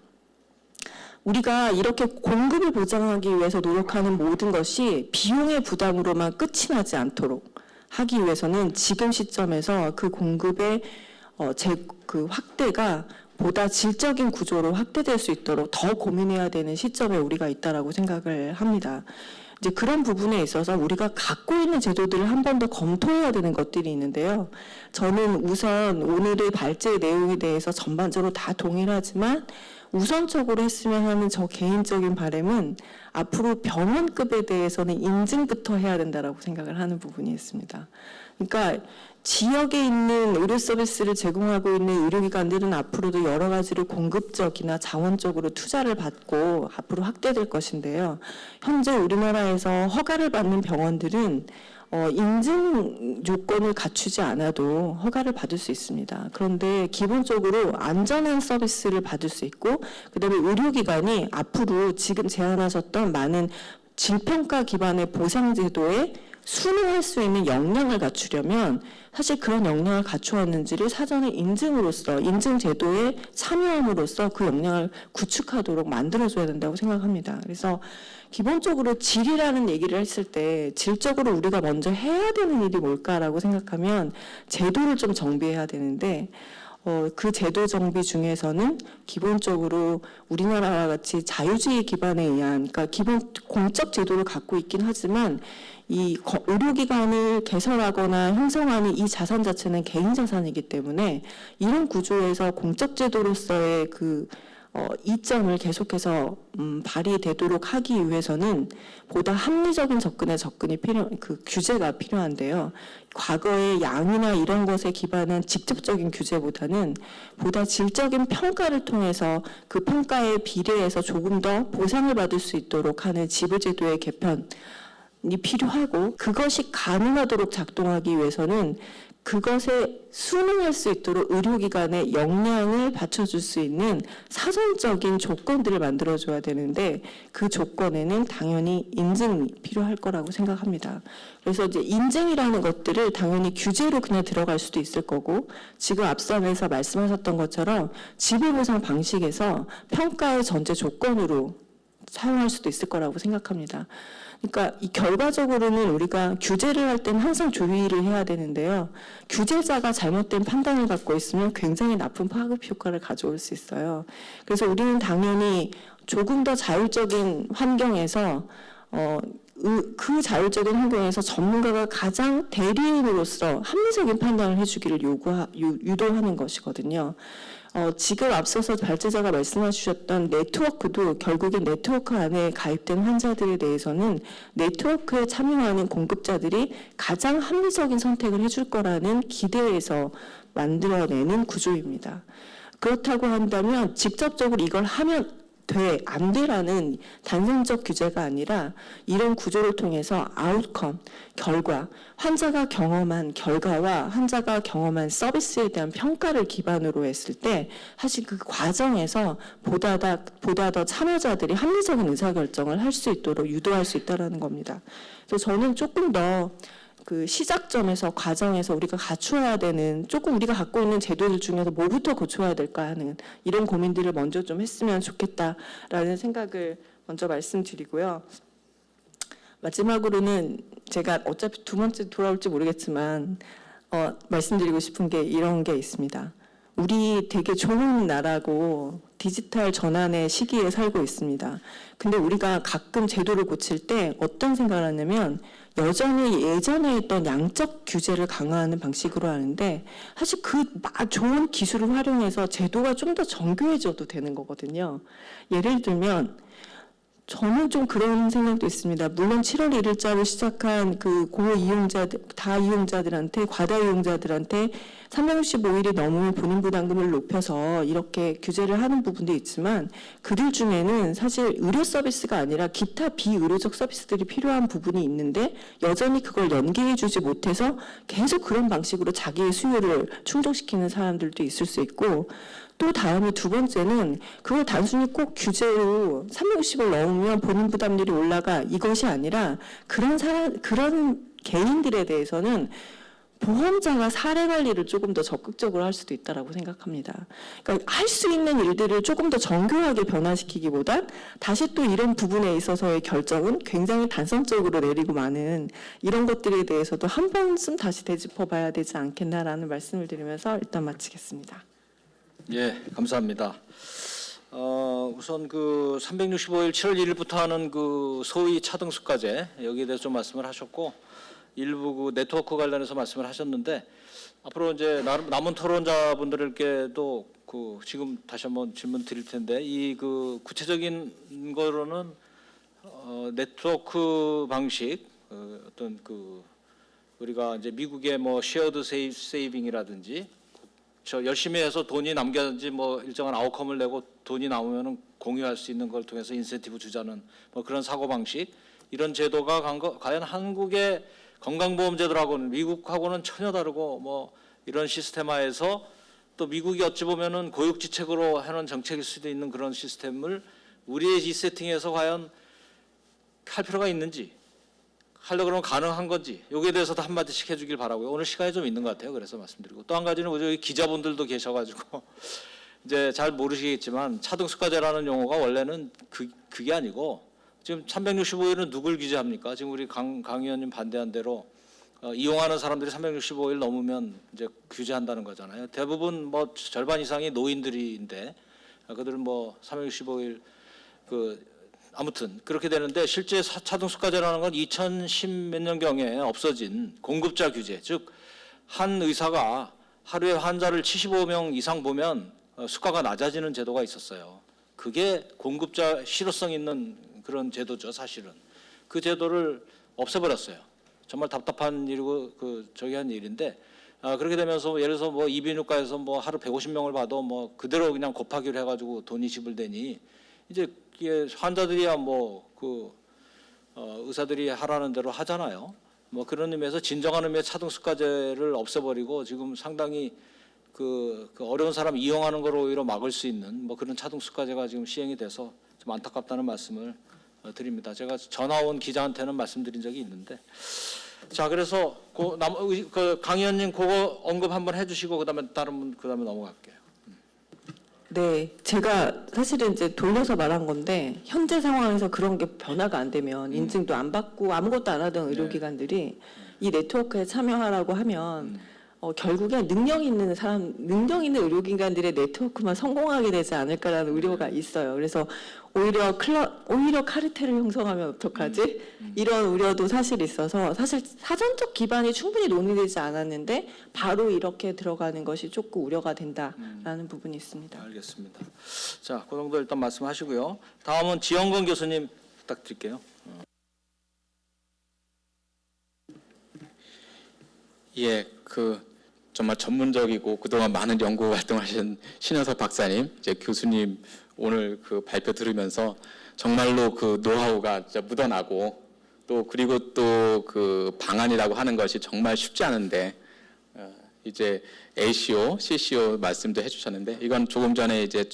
우리가 이렇게 공급을 보장하기 위해서 노력하는 모든 것이 비용의 부담으로만 끝이 나지 않도록 하기 위해서는 지금 시점에서 그 공급의 그 확대가 보다 질적인 구조로 확대될 수 있도록 더 고민해야 되는 시점에 우리가 있다라고 생각을 합니다. 이제 그런 부분에 있어서 우리가 갖고 있는 제도들을 한 번 더 검토해야 되는 것들이 있는데요. 저는 우선 오늘의 발제 내용에 대해서 전반적으로 다 동일하지만 우선적으로 했으면 하는 저 개인적인 바람은 앞으로 병원급에 대해서는 인증부터 해야 된다라고 생각을 하는 부분이 있습니다. 그러니까 지역에 있는 의료 서비스를 제공하고 있는 의료기관들은 앞으로도 여러 가지로 공급적이나 자원적으로 투자를 받고 앞으로 확대될 것인데요. 현재 우리나라에서 허가를 받는 병원들은 인증 요건을 갖추지 않아도 허가를 받을 수 있습니다. 그런데 기본적으로 안전한 서비스를 받을 수 있고, 그다음에 의료기관이 앞으로 지금 제안하셨던 많은 질평가 기반의 보상제도에 순응할 수 있는 역량을 갖추려면 사실 그런 역량을 갖추었는지를 사전에 인증으로써, 인증제도에 참여함으로써 그 역량을 구축하도록 만들어줘야 된다고 생각합니다. 그래서 기본적으로 질이라는 얘기를 했을 때 질적으로 우리가 먼저 해야 되는 일이 뭘까라고 생각하면 제도를 좀 정비해야 되는데, 그 제도 정비 중에서는 기본적으로 우리나라와 같이 자유주의 기반에 의한, 그러니까 기본 공적 제도를 갖고 있긴 하지만 이 의료기관을 개설하거나 형성하는 이 자산 자체는 개인 자산이기 때문에 이런 구조에서 공적 제도로서의 그 이점을 계속해서 발휘되도록 하기 위해서는 보다 합리적인 접근이 그 규제가 필요한데요. 과거의 양이나 이런 것에 기반한 직접적인 규제보다는 보다 질적인 평가를 통해서 그 평가에 비례해서 조금 더 보상을 받을 수 있도록 하는 지불제도의 개편이 필요하고, 그것이 가능하도록 작동하기 위해서는 그것에 순응할 수 있도록 의료기관의 역량을 받쳐줄 수 있는 사전적인 조건들을 만들어줘야 되는데, 그 조건에는 당연히 인증이 필요할 거라고 생각합니다. 그래서 이제 인증이라는 것들을 당연히 규제로 그냥 들어갈 수도 있을 거고, 지금 앞선에서 말씀하셨던 것처럼 지불보상 방식에서 평가의 전제 조건으로 사용할 수도 있을 거라고 생각합니다. 그러니까 이 결과적으로는 우리가 규제를 할 때는 항상 조의를 해야 되는데요. 규제자가 잘못된 판단을 갖고 있으면 굉장히 나쁜 파급 효과를 가져올 수 있어요. 그래서 우리는 당연히 조금 더 자율적인 환경에서 그 자율적인 환경에서 전문가가 가장 대리인으로서 합리적인 판단을 해주기를 유도하는 것이거든요. 지금 앞서서 발제자가 말씀해 주셨던 네트워크도 결국엔 네트워크 안에 가입된 환자들에 대해서는 네트워크에 참여하는 공급자들이 가장 합리적인 선택을 해줄 거라는 기대에서 만들어내는 구조입니다. 그렇다고 한다면 직접적으로 이걸 하면 돼, 안 돼라는 단선적 규제가 아니라 이런 구조를 통해서 아웃컴, 결과, 환자가 경험한 결과와 환자가 경험한 서비스에 대한 평가를 기반으로 했을 때 사실 그 과정에서 보다 더 참여자들이 합리적인 의사결정을 할 수 있도록 유도할 수 있다는 겁니다. 그래서 저는 조금 더 그 시작점에서 과정에서 우리가 갖추어야 되는 조금 우리가 갖고 있는 제도들 중에서 뭐부터 고쳐야 될까 하는 이런 고민들을 먼저 좀 했으면 좋겠다라는 생각을 먼저 말씀드리고요. 마지막으로는 제가 어차피 두 번째 돌아올지 모르겠지만 말씀드리고 싶은 게 이런 게 있습니다. 우리 되게 좋은 나라고 디지털 전환의 시기에 살고 있습니다. 근데 우리가 가끔 제도를 고칠 때 어떤 생각을 하냐면 여전히 예전에 있던 양적 규제를 강화하는 방식으로 하는데 사실 그 좋은 기술을 활용해서 제도가 좀 더 정교해져도 되는 거거든요. 예를 들면 저는 좀 그런 생각도 있습니다. 물론 7월 1일자로 시작한 그 고이용자들, 다이용자들한테, 과다이용자들한테 365일이 넘으면 본인 부담금을 높여서 이렇게 규제를 하는 부분도 있지만 그들 중에는 사실 의료 서비스가 아니라 기타 비의료적 서비스들이 필요한 부분이 있는데 여전히 그걸 연계해주지 못해서 계속 그런 방식으로 자기의 수요를 충족시키는 사람들도 있을 수 있고 또 다음에 두 번째는 그걸 단순히 꼭 규제로 360을 넘으면 본인 부담률이 올라가 이것이 아니라 그런 개인들에 대해서는 보험자가 사례 관리를 조금 더 적극적으로 할 수도 있다라고 생각합니다. 그러니까 할 수 있는 일들을 조금 더 정교하게 변화시키기보다 다시 또 이런 부분에 있어서의 결정은 굉장히 단선적으로 내리고 마는 이런 것들에 대해서도 한 번쯤 다시 되짚어봐야 되지 않겠나라는 말씀을 드리면서 일단 마치겠습니다. 예, 감사합니다. 우선 그 365일 7월 1일부터 하는 그 소위 차등수과제 여기에 대해서 좀 말씀을 하셨고 일부 그 네트워크 관련해서 말씀을 하셨는데 앞으로 이제 남은 토론자분들께도 그 지금 다시 한번 질문 드릴 텐데 이 그 구체적인 거로는 네트워크 방식 어떤 그 우리가 이제 미국의 뭐 쉐어드 세이빙이라든지 저 열심히 해서 돈이 남겨야지 뭐 일정한 아웃컴을 내고 돈이 남으면은 공유할 수 있는 걸 통해서 인센티브 주자는 뭐 그런 사고 방식 이런 제도가 과연 한국의 건강보험제도라고는 미국하고는 전혀 다르고 뭐 이런 시스템화에서 또 미국이 어찌 보면은 고육지책으로 해놓은 정책일 수도 있는 그런 시스템을 우리의 이 세팅에서 과연 할 필요가 있는지 하려고 그러면 가능한 건지 여기에 대해서도 한마디씩 해주길 바라고요. 오늘 시간이 좀 있는 것 같아요. 그래서 말씀드리고 또 한 가지는 여기 기자분들도 계셔가지고 이제 잘 모르시겠지만 차등수과제라는 용어가 원래는 그게 아니고 지금 365일은 누굴 규제합니까? 지금 우리 강 의원님 반대한 대로 이용하는 사람들이 365일 넘으면 이제 규제한다는 거잖아요. 대부분 뭐 절반 이상이 노인들인데 그들은 뭐 365일 아무튼 그렇게 되는데 실제 차등수과제라는 건 2010 몇 년경에 없어진 공급자 규제, 즉 한 의사가 하루에 환자를 75명 이상 보면 수가가 낮아지는 제도가 있었어요. 그게 공급자 실효성 있는 그런 제도죠, 사실은. 그 제도를 없애버렸어요. 정말 답답한 일이고 저기 한 일인데 그렇게 되면서 예를 들어서 뭐 이비인후과에서 뭐 하루 150명을 봐도 뭐 그대로 그냥 곱하기로 해가지고 돈이 지불되니 이제 이게 환자들이야 뭐 의사들이 하라는 대로 하잖아요. 뭐 그런 의미에서 진정한 의미의 차등수과제를 없애버리고 지금 상당히 그 어려운 사람 이용하는 걸 오히려 막을 수 있는 뭐 그런 차등수과제가 지금 시행이 돼서 좀 안타깝다는 말씀을 드립니다. 제가 전화 온 기자한테는 말씀드린 적이 있는데 자 그래서 강 의원님 그거 언급 한번 해주시고 그다음에 다른 분 그다음에 넘어갈게요. 네, 제가 사실은 이제 돌려서 말한 건데 현재 상황에서 그런 게 변화가 안 되면 인증도 안 받고 아무것도 안 하던 의료기관들이 이 네트워크에 참여하라고 하면 결국엔 능력 있는 의료기관들의 네트워크만 성공하게 되지 않을까라는 우려가 있어요. 그래서 오히려 카르텔을 형성하면 어떡하지? 이런 우려도 사실 있어서 사실 사전적 기반이 충분히 논의되지 않았는데 바로 이렇게 들어가는 것이 조금 우려가 된다라는 부분이 있습니다. 알겠습니다. 자, 그 정도 일단 말씀하시고요. 다음은 지영건 교수님 부탁드릴게요. 예, 정말 전문적이고 그동안 많은 연구 활동하신 신현석 박사님, 이제 교수님 오늘 그 발표 들으면서 정말로 그 노하우가 진짜 묻어나고 또 그리고 또 그 방안이라고 하는 것이 정말 쉽지 않은데 이제 ACO, CCO 말씀도 해주셨는데 이건 조금 전에 이제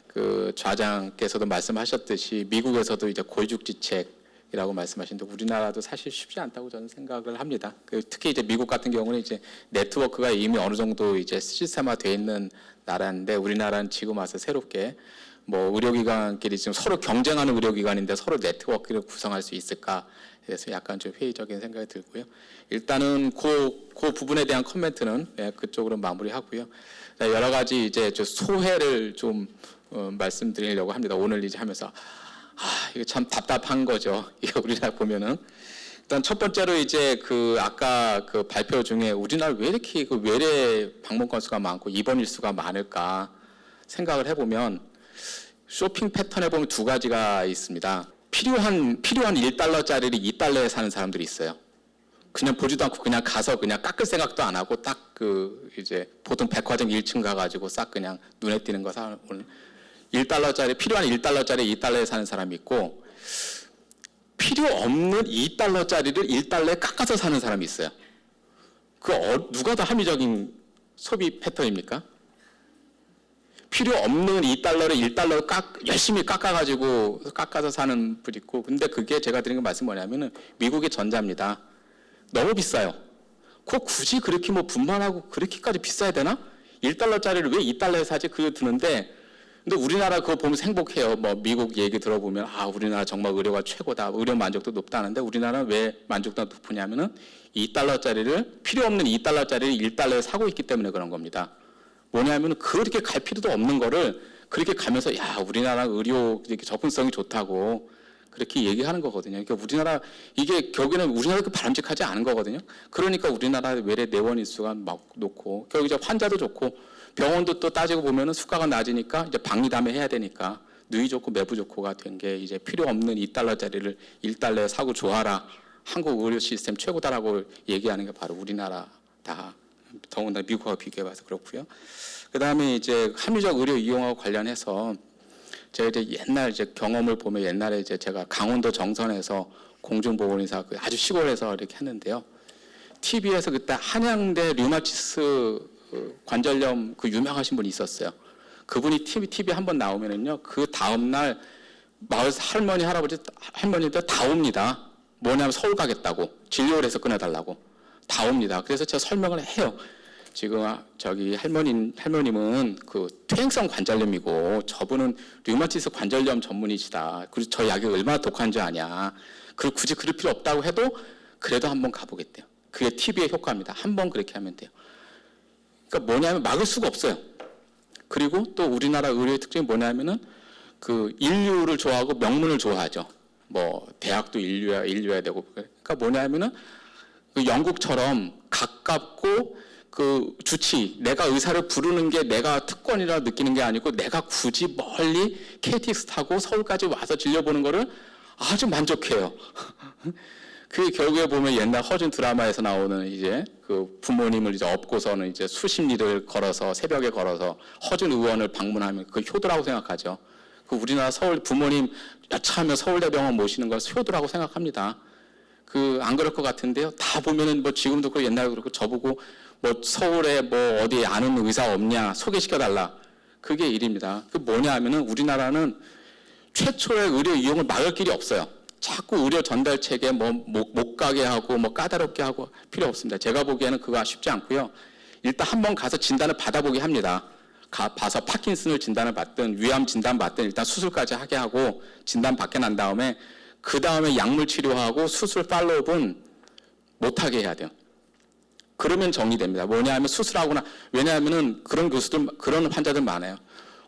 그 좌장께서도 말씀하셨듯이 미국에서도 이제 고위직지책이라고 말씀하시는데 우리나라도 사실 쉽지 않다고 저는 생각을 합니다. 특히 이제 미국 같은 경우는 이제 네트워크가 이미 어느 정도 이제 시스템화되어 있는 나라인데 우리나라는 지금 와서 새롭게 뭐 의료기관끼리 지금 서로 경쟁하는 의료기관인데 서로 네트워크를 구성할 수 있을까? 그래서 약간 좀 회의적인 생각이 들고요. 일단은 그 부분에 대한 코멘트는 그쪽으로 마무리하고요. 여러 가지 이제 소회를 좀 말씀드리려고 합니다. 오늘 이제 하면서 이거 참 답답한 거죠. 이거 우리나라 보면은 일단 첫 번째로 이제 아까 그 발표 중에 우리나라 왜 이렇게 그 외래 방문 건수가 많고 입원 일수가 많을까 생각을 해보면 쇼핑 패턴에 보면 두 가지가 있습니다. 필요한 $1짜리를 $2에 사는 사람들이 있어요. 그냥 보지도 않고 그냥 가서 그냥 깎을 생각도 안 하고 딱 이제 보통 백화점 1층 가가지고 싹 그냥 눈에 띄는 거 사는 $1짜리 필요한 $1짜리 $2에 사는 사람이 있고 필요 없는 $2짜리를 $1에 깎아서 사는 사람이 있어요. 누가 더 합리적인 소비 패턴입니까? 필요 없는 $2를 $1로 열심히 깎아서 사는 분이 있고 근데 그게 제가 드린 거 말씀 뭐냐면은 미국의 전자입니다. 너무 비싸요. 그거 굳이 그렇게 뭐 분만하고 그렇게까지 비싸야 되나? $1짜리를 왜 $2에 사지? 그거 드는데 근데 우리나라 그거 보면서 행복해요. 뭐 미국 얘기 들어보면 우리나라 정말 의료가 최고다. 의료 만족도 높다는데 우리나라는 왜 만족도가 높으냐면은 $2짜리를 필요 없는 $2짜리를 $1에 사고 있기 때문에 그런 겁니다. 뭐냐면 그렇게 갈 필요도 없는 거를 그렇게 가면서 우리나라 의료 이렇게 접근성이 좋다고 그렇게 얘기하는 거거든요. 그러니까 우리나라 이게 결국에는 우리나라가 바람직하지 않은 거거든요. 그러니까 우리나라 외래 내원 인수가 막 높고 결국 이제 환자도 좋고 병원도 또 따지고 보면은 수가가 낮으니까 이제 박리담회 해야 되니까 누이 좋고 매부 좋고가 된 게 이제 필요 없는 $2짜리를 $1에 사고 좋아라. 한국 의료 시스템 최고다라고 얘기하는 게 바로 우리나라다. 더군다나 미국과 비교해봐서 그렇고요. 그 다음에 이제 합리적 의료 이용하고 관련해서 제가 이제 옛날 이제 경험을 보면 옛날에 이제 제가 강원도 정선에서 공중보건의사 아주 시골에서 이렇게 했는데요. TV에서 그때 한양대 류마티스 관절염 유명하신 분이 있었어요. 그분이 TV 한번 나오면은요, 그 다음날 마을 할머니, 할머니들 다 옵니다. 뭐냐면 서울 가겠다고, 진료를 해서 끊어달라고. 다 옵니다. 그래서 제가 설명을 해요. 지금 저기 할머님은 퇴행성 관절염이고 저분은 류마티스 관절염 전문이시다. 그리고 저 약이 얼마나 독한 줄 아냐. 그리고 굳이 그럴 필요 없다고 해도 그래도 한번 가보겠대요. 그게 TV의 효과입니다. 한번 그렇게 하면 돼요. 그러니까 뭐냐면 막을 수가 없어요. 그리고 또 우리나라 의료의 특징이 뭐냐면은 인류를 좋아하고 명문을 좋아하죠. 뭐 대학도 인류해야 되고. 그러니까 뭐냐면은 영국처럼 가깝고 주치, 내가 의사를 부르는 게 내가 특권이라 느끼는 게 아니고 내가 굳이 멀리 KTX 타고 서울까지 와서 진료보는 거를 아주 만족해요. 그게 결국에 보면 옛날 허준 드라마에서 나오는 이제 부모님을 이제 업고서는 이제 수십 리를 걸어서 새벽에 걸어서 허준 의원을 방문하면 효도라고 생각하죠. 우리나라 서울 부모님 여차하면 서울대병원 모시는 걸 효도라고 생각합니다. 안 그럴 것 같은데요. 다 보면은 뭐 지금도 그렇고 옛날에 그렇고 저보고 뭐 서울에 뭐 어디 아는 의사 없냐 소개시켜달라. 그게 일입니다. 뭐냐 하면은 우리나라는 최초의 의료 이용을 막을 길이 없어요. 자꾸 의료 전달 체계 못 가게 하고 까다롭게 하고 필요 없습니다. 제가 보기에는 그거 쉽지 않고요. 일단 한번 가서 진단을 받아보게 합니다. 봐서 파킨슨을 진단을 받든 위암 진단 받든 일단 수술까지 하게 하고 진단 받게 난 다음에 그 다음에 약물 치료하고 수술 팔로업은 못하게 해야 돼요. 그러면 정리됩니다. 뭐냐하면 수술하거나, 왜냐하면은 그런 교수들, 그런 환자들 많아요.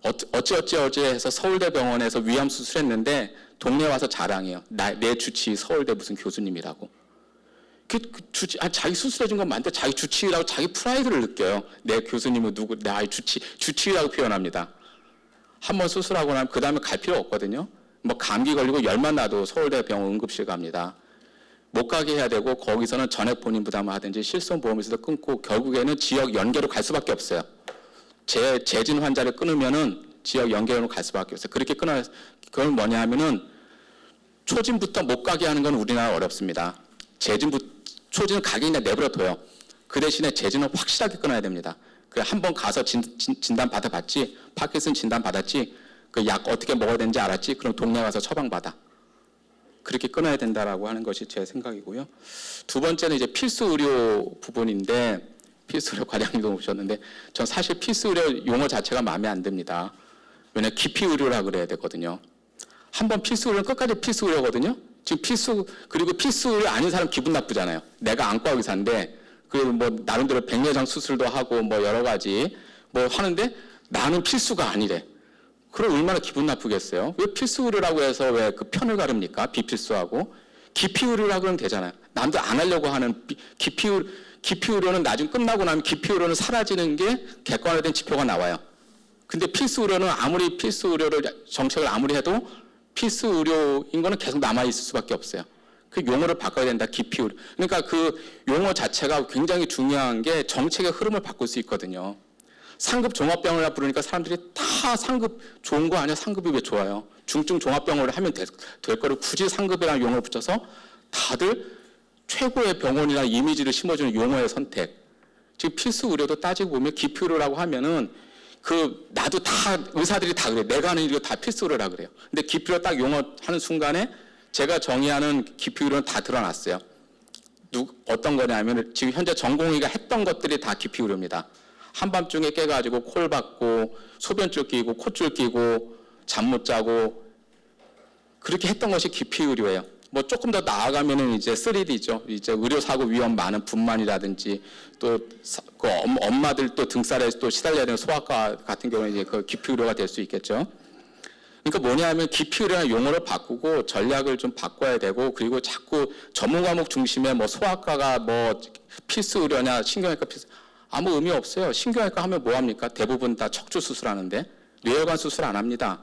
어찌 해서 서울대병원에서 위암 수술했는데 동네 와서 자랑해요. 내 주치의 서울대 무슨 교수님이라고. 자기 수술해준 건 맞는데 자기 주치의라고 자기 프라이드를 느껴요. 내 교수님은 누구, 내 아이 주치의라고 표현합니다. 한번 수술하고 나면 그 다음에 갈 필요 없거든요. 뭐 감기 걸리고 열만 나도 서울대병원 응급실 갑니다. 못 가게 해야 되고 거기서는 전액 본인 부담을 하든지 실손보험에서도 끊고 결국에는 지역 연계로 갈 수밖에 없어요. 재진 환자를 끊으면은 지역 연계로 갈 수밖에 없어요. 그렇게 그건 뭐냐 하면은 초진부터 못 가게 하는 건 우리나라 어렵습니다. 초진은 가게 그냥 내버려둬요. 그 대신에 재진은 확실하게 끊어야 됩니다. 그 한번 가서 진단 받아봤지, 파킨슨 진단 받았지, 그 약 어떻게 먹어야 되는지 알았지, 그럼 동네 가서 처방받아. 그렇게 끊어야 된다라고 하는 것이 제 생각이고요. 두 번째는 이제 필수 의료 부분인데, 필수 의료 과장님도 오셨는데, 전 사실 필수 의료 용어 자체가 마음에 안 듭니다. 왜냐면 기피 의료라 그래야 되거든요. 한번 필수 의료는 끝까지 필수 의료거든요. 지금 그리고 필수 의료 아닌 사람 기분 나쁘잖아요. 내가 안과 의사인데, 그리고 뭐 나름대로 백내장 수술도 하고 뭐 여러 가지 뭐 하는데 나는 필수가 아니래. 그럼 얼마나 기분 나쁘겠어요? 왜 필수 의료라고 해서 왜 그 편을 가릅니까? 비필수하고. 기피 의료라고 하면 되잖아요. 남도 안 하려고 하는 기피 의료는 나중에 끝나고 나면 기피 의료는 사라지는 게 객관화된 지표가 나와요. 근데 필수 의료는 아무리 필수 의료를 정책을 아무리 해도 필수 의료인 거는 계속 남아 있을 수밖에 없어요. 그 용어를 바꿔야 된다. 기피 의료. 그러니까 그 용어 자체가 굉장히 중요한 게 정책의 흐름을 바꿀 수 있거든요. 상급 종합병원이라 부르니까 사람들이 다 상급 좋은 거 아니야? 상급이 왜 좋아요? 중증 종합병원을 하면 될 거를 굳이 상급이라는 용어를 붙여서 다들 최고의 병원이나 이미지를 심어주는 용어의 선택. 지금 필수 의료도 따지고 보면 기피 의료라고 하면은 나도 다 의사들이 다 그래. 내가 하는 일도 다 필수 의료라 그래요. 근데 기피 의료 딱 용어 하는 순간에 제가 정의하는 기피 의료는 다 드러났어요. 어떤 거냐면 지금 현재 전공의가 했던 것들이 다 기피 의료입니다. 한밤중에 깨가지고 콜 받고 소변줄 끼고 콧줄 끼고 잠 못 자고 그렇게 했던 것이 기피 의료예요. 뭐 조금 더 나아가면은 이제 3D죠. 이제 의료사고 위험 많은 분만이라든지 또 그 엄마들 또 등살에 또 시달려야 되는 소아과 같은 경우에 이제 그 기피 의료가 될 수 있겠죠. 그러니까 뭐냐면 기피 의료라는 용어를 바꾸고 전략을 좀 바꿔야 되고 그리고 자꾸 전문 과목 중심에 뭐 소아과가 뭐 필수 의료냐 신경외과 필수 아무 의미 없어요. 신경외과 하면 뭐 합니까? 대부분 다 척추 수술하는데 뇌혈관 수술 안 합니다.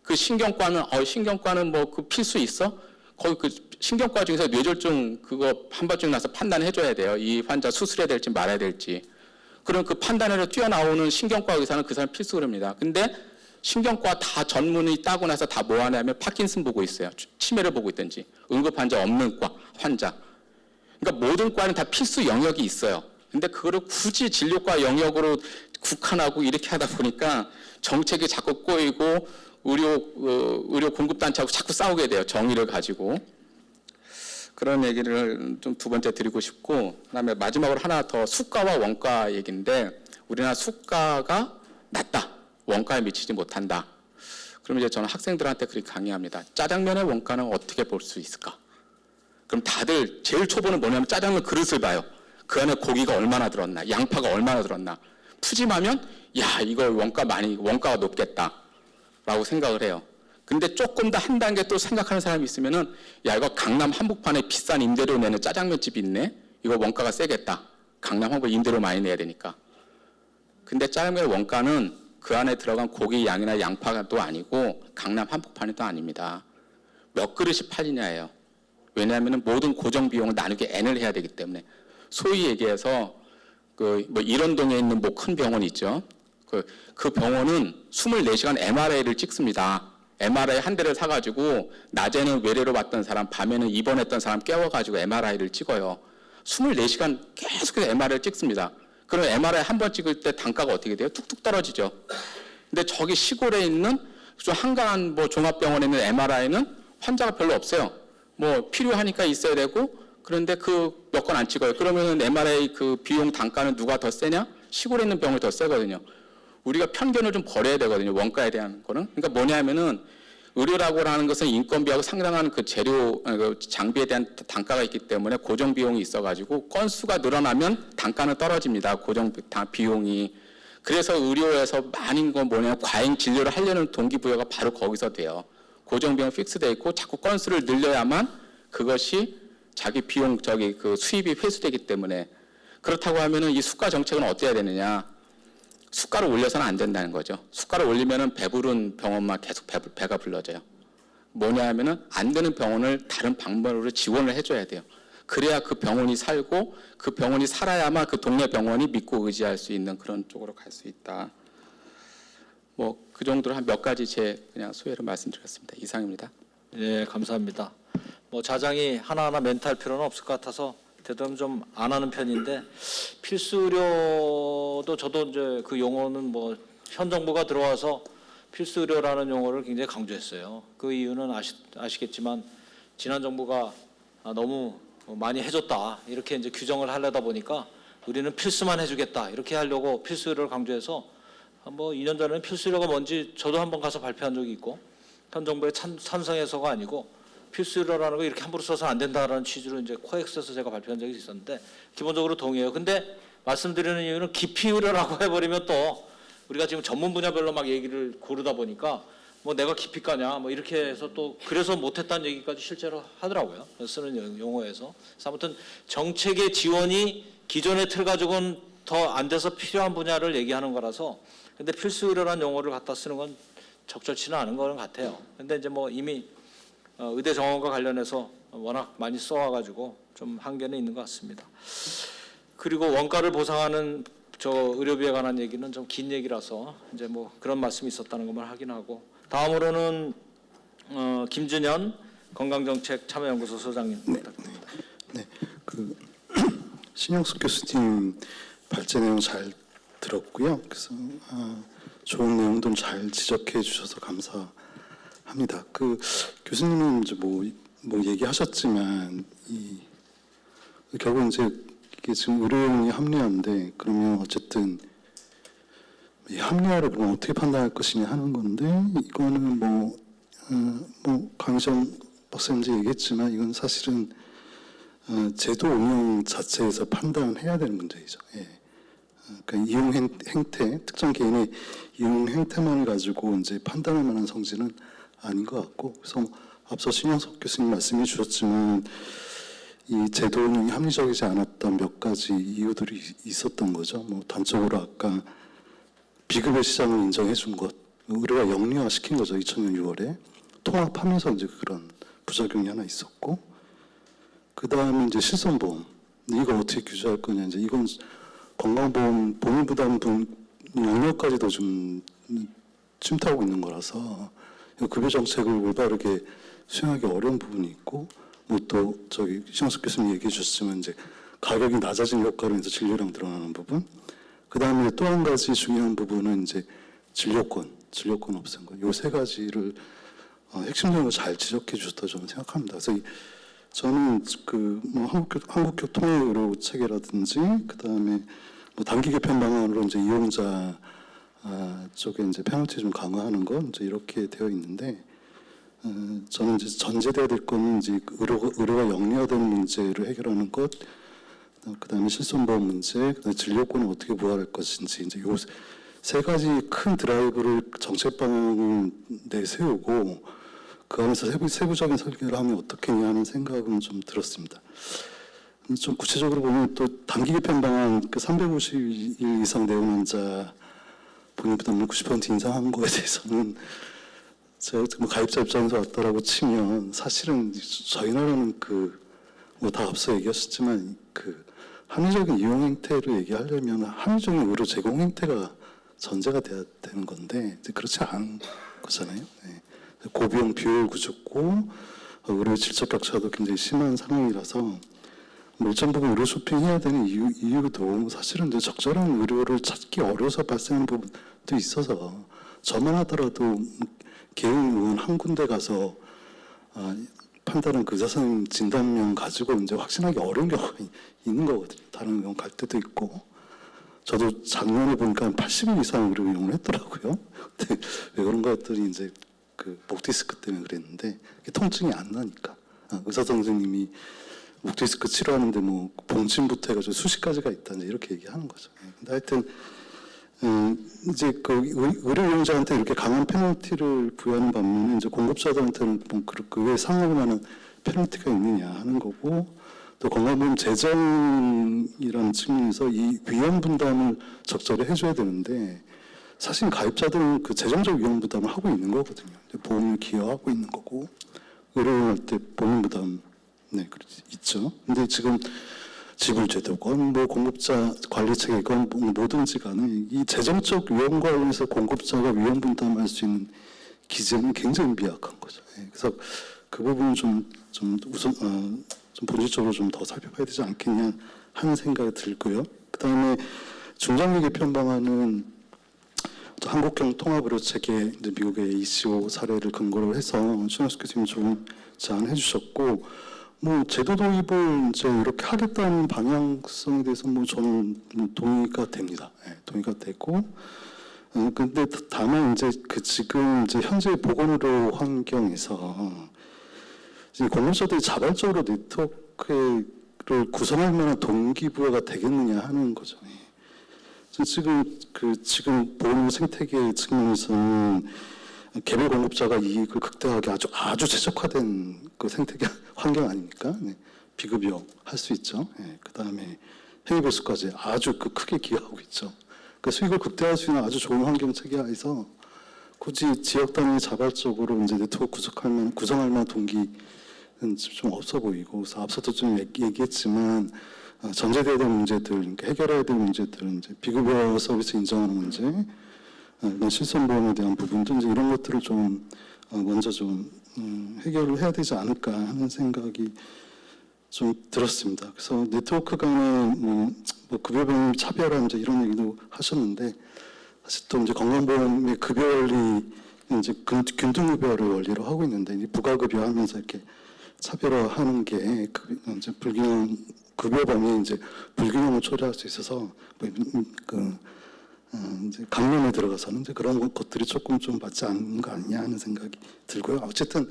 그 신경과는 뭐 그 필수 있어? 거기 그 신경과 중에서 뇌졸중 그거 한밤중 나서 판단해 줘야 돼요. 이 환자 수술해야 될지 말아야 될지. 그럼 그 판단으로 뛰어나오는 신경과 의사는 그 사람 필수 의료입니다. 근데 신경과 다 전문의 따고 나서 다 뭐 하냐면 파킨슨 보고 있어요. 치매를 보고 있든지 응급 환자 없는 과 환자. 그러니까 모든 과는 다 필수 영역이 있어요. 근데 그거를 굳이 진료과 영역으로 국한하고 이렇게 하다 보니까 정책이 자꾸 꼬이고 의료 공급단체하고 자꾸 싸우게 돼요. 정의를 가지고. 그런 얘기를 좀 두 번째 드리고 싶고 그다음에 마지막으로 하나 더 수가와 원가 얘기인데 우리나라 수가가 낮다. 원가에 미치지 못한다. 그럼 이제 저는 학생들한테 그렇게 강의합니다. 짜장면의 원가는 어떻게 볼 수 있을까? 그럼 다들 제일 초보는 뭐냐면 짜장면 그릇을 봐요. 그 안에 고기가 얼마나 들었나, 양파가 얼마나 들었나. 푸짐하면 야 이거 원가가 높겠다라고 생각을 해요. 근데 조금 더 한 단계 또 생각하는 사람이 있으면은 야 이거 강남 한복판에 비싼 임대료 내는 짜장면집이 있네. 이거 원가가 세겠다. 강남 한복 임대료 많이 내야 되니까. 근데 짜장면의 원가는 그 안에 들어간 고기 양이나 양파도 아니고 강남 한복판이 또 아닙니다. 몇 그릇이 팔리냐예요. 왜냐하면 모든 고정 비용을 나누게 N을 해야 되기 때문에 소위 얘기해서 뭐 일원동에 있는 뭐 큰 병원 있죠. 그 병원은 24시간 MRI를 찍습니다. MRI 한 대를 사가지고 낮에는 외래로 봤던 사람, 밤에는 입원했던 사람 깨워가지고 MRI를 찍어요. 24시간 계속해서 MRI를 찍습니다. 그럼 MRI 한 번 찍을 때 단가가 어떻게 돼요? 뚝뚝 떨어지죠. 근데 저기 시골에 있는 좀 한가한 뭐 종합병원에 있는 MRI는 환자가 별로 없어요. 뭐 필요하니까 있어야 되고 그런데 그 몇 건 안 찍어요. 그러면은 MRI 그 비용 단가는 누가 더 세냐? 시골에 있는 병원이 더 세거든요. 우리가 편견을 좀 버려야 되거든요. 원가에 대한 거는. 그러니까 뭐냐면은 의료라고 하는 것은 인건비하고 상당한 그 재료, 그 장비에 대한 단가가 있기 때문에 고정 비용이 있어가지고 건수가 늘어나면 단가는 떨어집니다. 고정 비용이. 그래서 의료에서 많은 건 뭐냐면 과잉 진료를 하려는 동기부여가 바로 거기서 돼요. 고정 비용 픽스되어 있고 자꾸 건수를 늘려야만 그것이 자기 비용 그 수입이 회수되기 때문에. 그렇다고 하면은 이 수가 정책은 어때야 되느냐? 수가를 올려서는 안 된다는 거죠. 수가를 올리면은 배부른 병원만 계속 배가 불러져요. 뭐냐 하면은 안 되는 병원을 다른 방법으로 지원을 해줘야 돼요. 그래야 그 병원이 살고 그 병원이 살아야만 그 동네 병원이 믿고 의지할 수 있는 그런 쪽으로 갈 수 있다. 뭐 그 정도로 한 몇 가지 제 그냥 소회를 말씀드렸습니다. 이상입니다. 네, 감사합니다. 뭐 자장이 하나하나 멘트할 필요는 없을 것 같아서 대답 좀 안 하는 편인데 필수 의료도 저도 이제 그 용어는 뭐 현 정부가 들어와서 필수 의료라는 용어를 굉장히 강조했어요. 그 이유는 아시겠지만 지난 정부가 너무 많이 해줬다 이렇게 이제 규정을 하려다 보니까 우리는 필수만 해주겠다 이렇게 하려고 필수 의료를 강조해서 뭐 2년 전에는 필수 의료가 뭔지 저도 한번 가서 발표한 적이 있고 현 정부의 찬성해서가 아니고 필수 의료라는 거 이렇게 함부로 써서 안 된다라는 취지로 이제 코엑스에서 제가 발표한 적이 있었는데 기본적으로 동의해요. 근데 말씀드리는 이유는 기피 의료라고 해버리면 또 우리가 지금 전문 분야별로 막 얘기를 고르다 보니까 뭐 내가 기피과냐 뭐 이렇게 해서 또 그래서 못했다는 얘기까지 실제로 하더라고요. 쓰는 용어에서. 그래서 아무튼 정책의 지원이 기존의 틀 가지고는 더 안 돼서 필요한 분야를 얘기하는 거라서 근데 필수 의료라는 용어를 갖다 쓰는 건 적절치는 않은 거는 같아요. 근데 이제 뭐 이미 의대 정원과 관련해서 워낙 많이 써와가지고 좀 한계는 있는 것 같습니다. 그리고 원가를 보상하는 저 의료비에 관한 얘기는 좀 긴 얘기라서 이제 뭐 그런 말씀이 있었다는 것만 확인하고 다음으로는 김준현 건강정책 참여연구소 소장님 부탁드립니다. 네, 신영숙 교수님 발제 내용 잘 들었고요. 그래서 좋은 내용들 잘 지적해 주셔서 감사합니다. 교수님은 이제 뭐 얘기하셨지만 결국 이제 이게 지금 의료용이 합리화인데 그러면 어쨌든 이 합리화를 그럼 어떻게 판단할 것이냐 하는 건데 이거는 뭐 강희정 박사님 얘기했지만 이건 사실은 제도 운영 자체에서 판단해야 되는 문제이죠. 예. 그러니까 이용 행태, 특정 개인의 이용 행태만 가지고 이제 판단할 만한 성질은 아닌 것 같고, 그래서 앞서 신영석 교수님 말씀해 주셨지만 이 제도 운영이 합리적이지 않았던 몇 가지 이유들이 있었던 거죠. 뭐 단적으로 아까 비급여 시장을 인정해 준 것, 의료가 영리화 시킨 거죠. 2000년 6월에 통합하면서 이제 그런 부작용이 하나 있었고, 그 다음에 이제 실손보험, 이거 어떻게 규제할 거냐, 이제 이건 건강보험 본인부담 영역까지도 좀 침투하고 있는 거라서 급여 정책을 올바르게 수행하기 어려운 부분이 있고, 뭐 또 신영숙 교수님 얘기해 주셨지만 이제 가격이 낮아진 효과로 인해서 진료량 늘어나는 부분, 그 다음에 또 한 가지 중요한 부분은 이제 진료권 없앤 거, 요 세 가지를 핵심적으로 잘 지적해 주셨다고 저는 생각합니다. 그래서 저는 뭐 한국교통의료 체계라든지 그 다음에 뭐 단기 개편 방안으로 이제 이용자 쪽에 이제 페널티 좀 강화하는 건 이제 이렇게 되어 있는데, 저는 이제 전제돼야 될 거는 이제 의료가 영리화되는 문제를 해결하는 것, 그 다음에 실손보험 문제, 그다음에 진료권을 어떻게 부활할 것인지, 이제 요 세 가지 큰 드라이브를 정책 방향을 내세우고 그 안에서 세부적인 설계를 하면 어떻겠냐 하는 생각은 좀 들었습니다. 좀 구체적으로 보면 또 단기 개편 방안 350일 이상 내원 환자 본인 부담을 90% 인상한 거에 대해서는 제가 뭐 가입자 입장에서 왔다라고 치면 사실은 저희 나라는 뭐 다 앞서 얘기하셨지만 합리적인 이용 행태를 얘기하려면 합리적인 의료 제공 행태가 전제가 돼야 되는 건데 그렇지 않은 거잖아요. 네. 고비용 비효율 구조고 의료 질적 격차도 굉장히 심한 상황이라서 뭐 일정 부분 의료 쇼핑해야 되는 이유도 사실은 이제 적절한 의료를 찾기 어려워서 발생하는 부분도 있어서 저만 하더라도 개인 의원 한 군데 가서 판단한 의사 선생님 진단명 가지고 이제 확신하기 어려운 경우가 있는 거거든요. 다른 병원 갈 때도 있고. 저도 작년에 보니까 80일 이상 의료 이용을 했더라고요. 근데 왜 그런가 했더니 이제 그 목 디스크 때문에 그랬는데 통증이 안 나니까 의사 선생님이 목 디스크 치료하는데 뭐 봉침부터 해가지고 수십 가지가 있다 이제 이렇게 얘기하는 거죠. 근데 하여튼 이제 그 의료 이용자한테 이렇게 강한 페널티를 부여하는 반면에 이제 공급자들한테는 뭐 그 외에 상응할 만한 페널티가 있느냐 하는 거고, 또 건강보험 재정이라는 측면에서 이 위험 분담을 적절히 해줘야 되는데 사실 가입자들은 그 재정적 위험 부담을 하고 있는 거거든요. 보험을 기여하고 있는 거고 의료할 때 보험 부담 있죠. 근데 지금 지불제도건 뭐 공급자 관리체계건 뭐든지 간에 이 재정적 위험과 관련해서 공급자가 위험 분담할 수 있는 기재는 굉장히 미약한 거죠. 그래서 그 부분은 좀 우선 좀 본질적으로 좀 더 살펴봐야 되지 않겠냐 하는 생각이 들고요. 그다음에 중장기 개편 방안은 한국형 통합의료체계 미국의 ECO 사례를 근거로 해서 신학수 교수님 좋은 제안해 주셨고, 뭐 제도 도입을 이제 이렇게 하겠다는 방향성에 대해서 뭐 저는 동의가 됩니다. 동의가 되고, 근데 다만 이제 지금 이제 현재 보건의료 환경에서 이제 공급자들이 자발적으로 네트워크를 구성할 만한 동기부여가 되겠느냐 하는 거죠. 지금 보건 생태계 측면에서는 개별 공급자가 이익을 극대화하기 아주 최적화된 그 생태계 환경 아닙니까? 비급여 할 수 있죠. 그다음에 행위배수까지 아주 크게 기여하고 있죠. 그 수익을 극대화할 수 있는 아주 좋은 환경 체계하에서 굳이 지역 단위 자발적으로 이제 네트워크 구성할 만한 동기는 좀 없어 보이고, 그래서 앞서도 좀 얘기했지만 전제돼야 될 문제들, 그러니까 해결해야 될 문제들은 이제 비급여 서비스 인정하는 문제, 실손보험에 대한 부분도 이제 이런 것들을 좀 먼저 좀 해결을 해야 되지 않을까 하는 생각이 좀 들었습니다. 그래서 네트워크 간의 뭐 급여보험 차별화 이제 이런 얘기도 하셨는데, 사실 또 이제 건강보험의 급여 원리 이제 균등급여를 원리로 하고 있는데 부가급여 하면서 이렇게 차별화하는 게 이제 불균형 급여 범위에 이제 불균형을 초래할 수 있어서 이제 강론에 들어가서는 이제 그런 것들이 조금 좀 맞지 않는 거 아니냐 하는 생각이 들고요. 어쨌든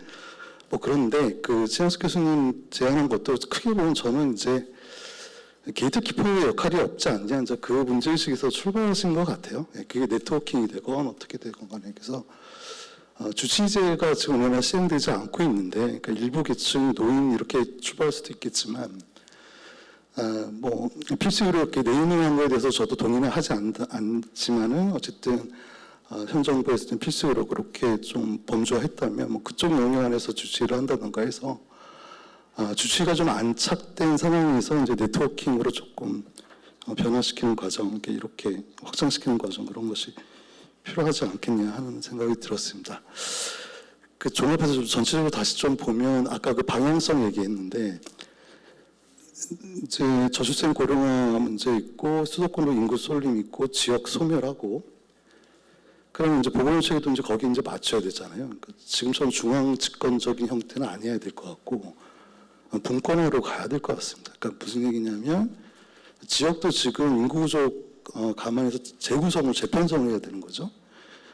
뭐 그런데 그 신학수 교수님 제안한 것도 크게 보면 저는 이제 게이트키퍼의 역할이 없지 않냐, 이제 그 문제의식에서 출발하신 것 같아요. 그게 네트워킹이 되건 어떻게 되건 간에. 그래서 주치의제가 지금 얼마나 시행되지 않고 있는데, 그러니까 일부 계층 노인 이렇게 출발할 수도 있겠지만, 뭐 필수로 이렇게 네이밍한 거에 대해서 저도 동의는 하지 않지만은 어쨌든 현 정부에서 필수로 그렇게 좀 범주화했다면 뭐 그쪽 영역 안에서 주치의를 한다던가 해서 주치의가 좀 안착된 상황에서 이제 네트워킹으로 조금 변화시키는 과정, 이렇게 확장시키는 과정, 그런 것이 필요하지 않겠냐 하는 생각이 들었습니다. 그 종합해서 좀 전체적으로 다시 좀 보면 아까 그 방향성 얘기했는데, 이제 저출생 고령화 문제 있고 수도권으로 인구 쏠림 있고 지역 소멸하고, 그러면 이제 보건의료체계도 이제 거기 이제 맞춰야 되잖아요. 그러니까 지금처럼 중앙 집권적인 형태는 아니어야 될 것 같고 분권화로 가야 될 것 같습니다. 그러니까 무슨 얘기냐면 지역도 지금 인구 구조 감안해서 재구성을 재편성을 해야 되는 거죠.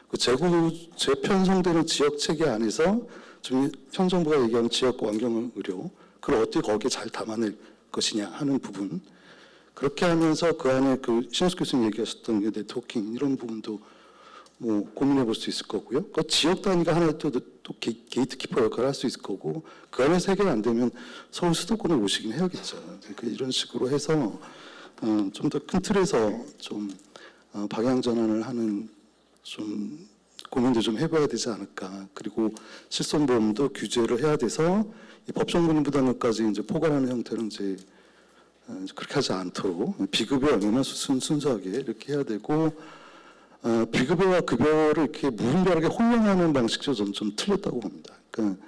그 재편성되는 지역 체계 안에서 좀 현 정부가 얘기하는 지역 환경 의료, 그걸 어떻게 거기에 잘 담아낼 것이냐 하는 부분, 그렇게 하면서 그 안에 그 신학수 교수님 얘기하셨던 게 네트워킹 이런 부분도 뭐 고민해 볼 수 있을 거고요. 그 지역 단위가 하나 또 게이트키퍼 역할을 할 수 있을 거고, 그 안에서 해결 안 되면 서울 수도권을 오시긴 해야겠죠. 그러니까 이런 식으로 해서 좀 더 큰 틀에서 좀 방향 전환을 하는 좀 고민도 좀 해봐야 되지 않을까. 그리고 실손보험도 규제를 해야 돼서 이 법정분인 부담금까지 이제 포괄하는 형태는 이제 그렇게 하지 않도록 비급여 얼마나 순수하게 이렇게 해야 되고, 비급여와 급여를 이렇게 무분별하게 혼용하는 방식도 좀 틀렸다고 봅니다. 그러니까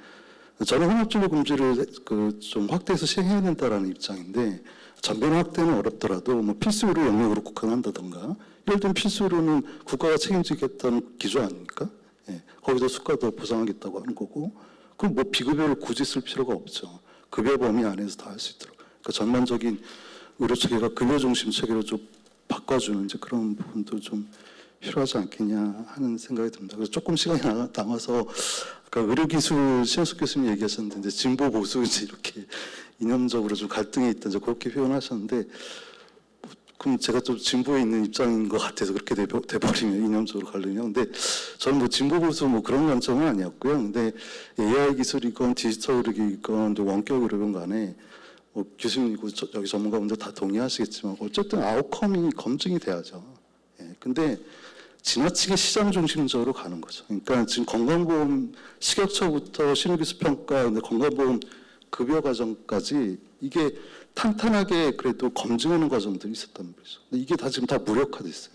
저는 혼합진료 금지를 좀 확대해서 시행해야 된다라는 입장인데, 전면 확대는 어렵더라도 뭐 필수 의료 영역으로 국한한다던가, 예를 들면 필수 의료는 국가가 책임지겠다는 기조 아닙니까? 거기서 수가도 보상하겠다고 하는 거고, 그럼 뭐 비급여를 굳이 쓸 필요가 없죠. 급여 범위 안에서 다 할 수 있도록. 그러니까 전반적인 의료 체계가 급여 중심 체계로 좀 바꿔주는 이제 그런 부분도 좀 필요하지 않겠냐 하는 생각이 듭니다. 그래서 조금 시간이 남아서 아까 의료기술 신현숙 교수님 얘기하셨는데 진보 보수 이제 이렇게 이념적으로 좀 갈등이 있다 이제 그렇게 표현하셨는데 그럼 제가 좀 진보에 있는 입장인 것 같아서 그렇게 돼버리면 이념적으로 갈리면 근데 저는 뭐 진보 보수 뭐 그런 관점은 아니었고요. 근데 AI 기술이건 디지털 의료기건 원격 의료건 간에 뭐 교수님이고 여기 전문가분들 다 동의하시겠지만 어쨌든 아웃컴이 검증이 돼야죠. 예, 근데 지나치게 시장 중심적으로 가는 거죠. 그러니까 지금 건강보험 식약처부터 신규기술 평가, 건강보험 급여 과정까지 이게 탄탄하게 그래도 검증하는 과정들이 있었단 말이죠. 근데 이게 다 지금 다 무력화됐어요.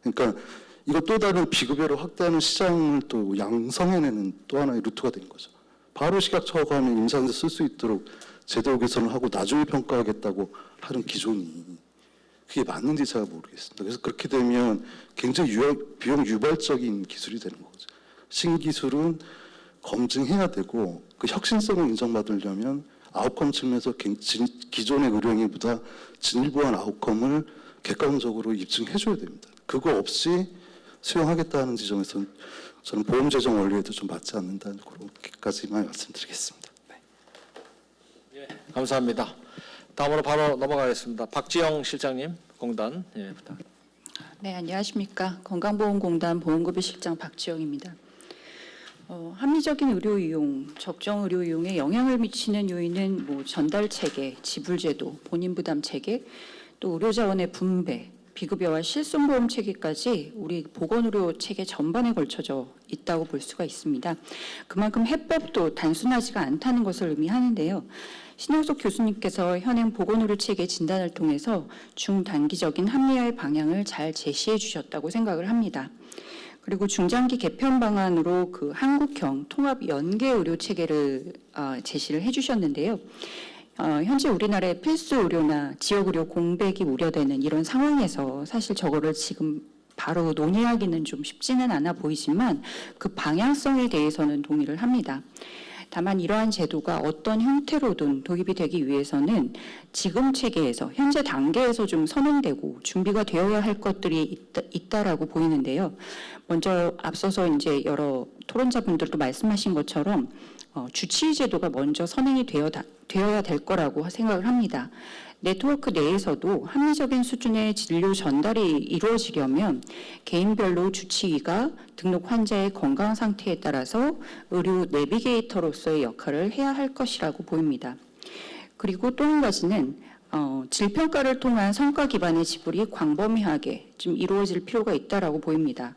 그러니까 이거 또 다른 비급여를 확대하는 시장을 또 양성해내는 또 하나의 루트가 된 거죠. 바로 식약처가 하면 임상에서 쓸 수 있도록 제도 개선을 하고 나중에 평가하겠다고 하는 기존이 그게 맞는지 제가 모르겠습니다. 그래서 그렇게 되면 굉장히 비용 유발적인 기술이 되는 거죠. 신기술은 검증해야 되고 그 혁신성을 인정받으려면 아웃컴 측면에서 기존의 의료행위보다 진일보한 아웃컴을 객관적으로 입증해줘야 됩니다. 그거 없이 수용하겠다는 지점에서는 저는 보험 재정 원리에도 좀 맞지 않는다는 그렇게까지만 말씀드리겠습니다. 네. 감사합니다. 다음으로 바로 넘어가겠습니다. 박지영 실장님, 공단 부탁드립니다. 네, 안녕하십니까. 건강보험공단 보험급여실장 박지영입니다. 합리적인 의료 이용, 적정 의료 이용에 영향을 미치는 요인은 뭐 전달 체계, 지불 제도, 본인 부담 체계, 또 의료 자원의 분배, 비급여와 실손보험 체계까지 우리 보건의료 체계 전반에 걸쳐져 있다고 볼 수가 있습니다. 그만큼 해법도 단순하지가 않다는 것을 의미하는데요. 신영석 교수님께서 현행 보건의료 체계 진단을 통해서 중단기적인 합리화의 방향을 잘 제시해 주셨다고 생각을 합니다. 그리고 중장기 개편 방안으로 그 한국형 통합 연계 의료 체계를 제시를 해주셨는데요. 현재 우리나라의 필수 의료나 지역 의료 공백이 우려되는 이런 상황에서 사실 저거를 지금 바로 논의하기는 좀 쉽지는 않아 보이지만 그 방향성에 대해서는 동의를 합니다. 다만 이러한 제도가 어떤 형태로든 도입이 되기 위해서는 지금 체계에서 현재 단계에서 좀 선행되고 준비가 되어야 할 것들이 있다라고 보이는데요. 먼저 앞서서 이제 여러 토론자분들도 말씀하신 것처럼 주치의 제도가 먼저 선행이 되어야 될 거라고 생각을 합니다. 네트워크 내에서도 합리적인 수준의 진료 전달이 이루어지려면 개인별로 주치의가 등록 환자의 건강 상태에 따라서 의료 내비게이터로서의 역할을 해야 할 것이라고 보입니다. 그리고 또 한 가지는 질평가를 통한 성과 기반의 지불이 광범위하게 좀 이루어질 필요가 있다라고 보입니다.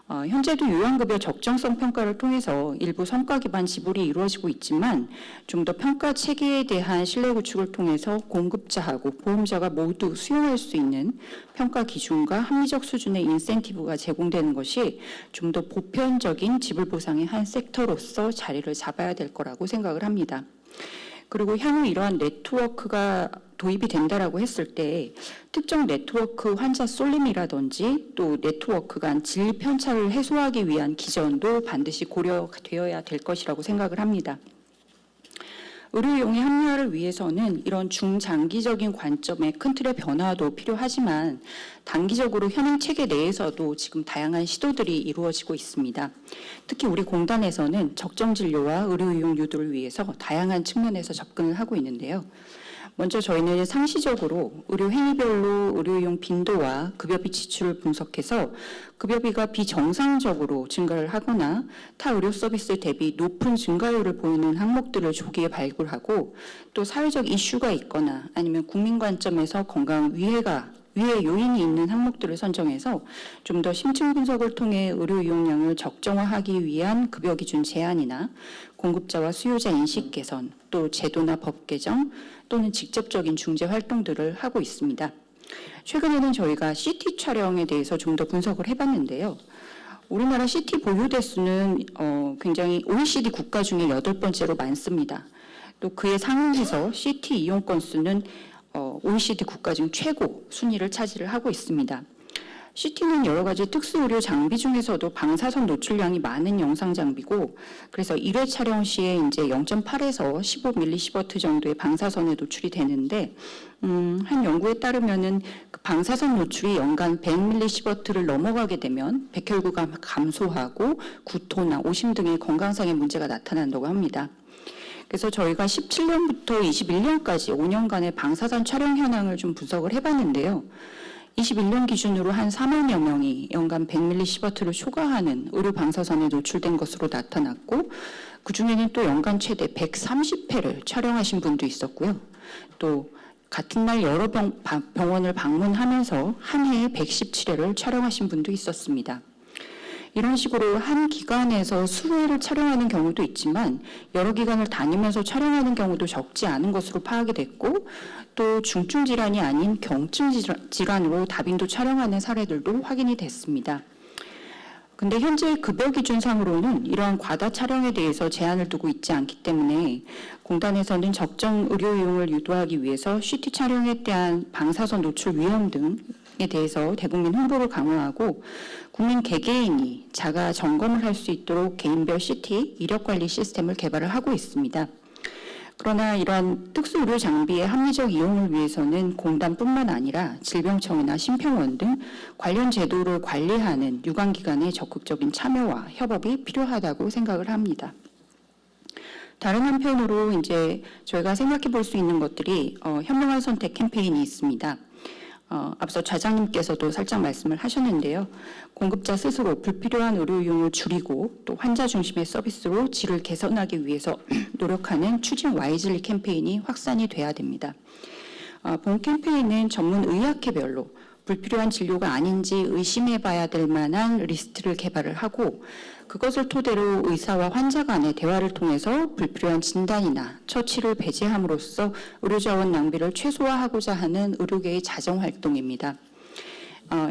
현재도 요양급여 적정성 평가를 통해서 일부 성과 기반 지불이 이루어지고 있지만 좀 더 평가 체계에 대한 신뢰 구축을 통해서 공급자하고 보험자가 모두 수용할 수 있는 평가 기준과 합리적 수준의 인센티브가 제공되는 것이 좀 더 보편적인 지불 보상의 한 섹터로서 자리를 잡아야 될 거라고 생각을 합니다. 그리고 향후 이러한 네트워크가 도입이 된다라고 했을 때 특정 네트워크 환자 쏠림이라든지 또 네트워크 간 질 편차를 해소하기 위한 기전도 반드시 고려되어야 될 것이라고 생각을 합니다. 의료용의 합리화를 위해서는 이런 중장기적인 관점의 큰 틀의 변화도 필요하지만 단기적으로 현행 체계 내에서도 지금 다양한 시도들이 이루어지고 있습니다. 특히 우리 공단에서는 적정 진료와 의료이용 유도를 위해서 다양한 측면에서 접근을 하고 있는데요. 먼저 저희는 상시적으로 의료 행위별로 의료용 빈도와 급여비 지출을 분석해서 급여비가 비정상적으로 증가를 하거나 타 의료 서비스 대비 높은 증가율을 보이는 항목들을 조기에 발굴하고 또 사회적 이슈가 있거나 아니면 국민 관점에서 건강 위해 요인이 있는 항목들을 선정해서 좀 더 심층 분석을 통해 의료 이용량을 적정화하기 위한 급여 기준 제한이나 공급자와 수요자 인식 개선, 또 제도나 법 개정 또는 직접적인 중재 활동들을 하고 있습니다. 최근에는 저희가 CT 촬영에 대해서 좀 더 분석을 해봤는데요. 우리나라 CT 보유 대수는 굉장히 OECD 국가 중에 8번째로 많습니다. 또 그에 상응해서 CT 이용 건수는 OECD 국가 중 최고 순위를 차지를 하고 있습니다. CT는 여러 가지 특수의료 장비 중에서도 방사선 노출량이 많은 영상 장비고, 그래서 1회 촬영 시에 이제 0.8에서 15mSv 정도의 방사선에 노출이 되는데, 한 연구에 따르면은 그 방사선 노출이 연간 100mS를 넘어가게 되면 백혈구가 감소하고 구토나 오심 등의 건강상의 문제가 나타난다고 합니다. 그래서 저희가 17년부터 21년까지 5년간의 방사선 촬영 현황을 좀 분석을 해봤는데요. 21년 기준으로 한 4만여 명이 연간 100mS를 초과하는 의료 방사선에 노출된 것으로 나타났고, 그중에는 또 연간 최대 130회를 촬영하신 분도 있었고요. 또 같은 날 여러 병원을 방문하면서 한 해에 117회를 촬영하신 분도 있었습니다. 이런 식으로 한 기관에서 수회를 촬영하는 경우도 있지만 여러 기관을 다니면서 촬영하는 경우도 적지 않은 것으로 파악이 됐고, 또 중증 질환이 아닌 경증 질환으로 다빈도 촬영하는 사례들도 확인이 됐습니다. 근데 현재 급여 기준상으로는 이러한 과다 촬영에 대해서 제한을 두고 있지 않기 때문에 공단에서는 적정 의료 이용을 유도하기 위해서 CT 촬영에 대한 방사선 노출 위험 등에 대해서 대국민 홍보를 강화하고 국민 개개인이 자가 점검을 할 수 있도록 개인별 CT 이력 관리 시스템을 개발을 하고 있습니다. 그러나 이러한 특수 의료 장비의 합리적 이용을 위해서는 공단뿐만 아니라 질병청이나 심평원 등 관련 제도를 관리하는 유관기관의 적극적인 참여와 협업이 필요하다고 생각을 합니다. 다른 한편으로 이제 저희가 생각해 볼 수 있는 것들이 현명한 선택 캠페인이 있습니다. 앞서 좌장님께서도 살짝 말씀을 하셨는데요. 공급자 스스로 불필요한 의료 이용을 줄이고 또 환자 중심의 서비스로 질을 개선하기 위해서 노력하는 추진 와이즐리 캠페인이 확산이 돼야 됩니다. 본 캠페인은 전문 의학회별로 불필요한 진료가 아닌지 의심해봐야 될 만한 리스트를 개발을 하고, 그것을 토대로 의사와 환자 간의 대화를 통해서 불필요한 진단이나 처치를 배제함으로써 의료자원 낭비를 최소화하고자 하는 의료계의 자정활동입니다.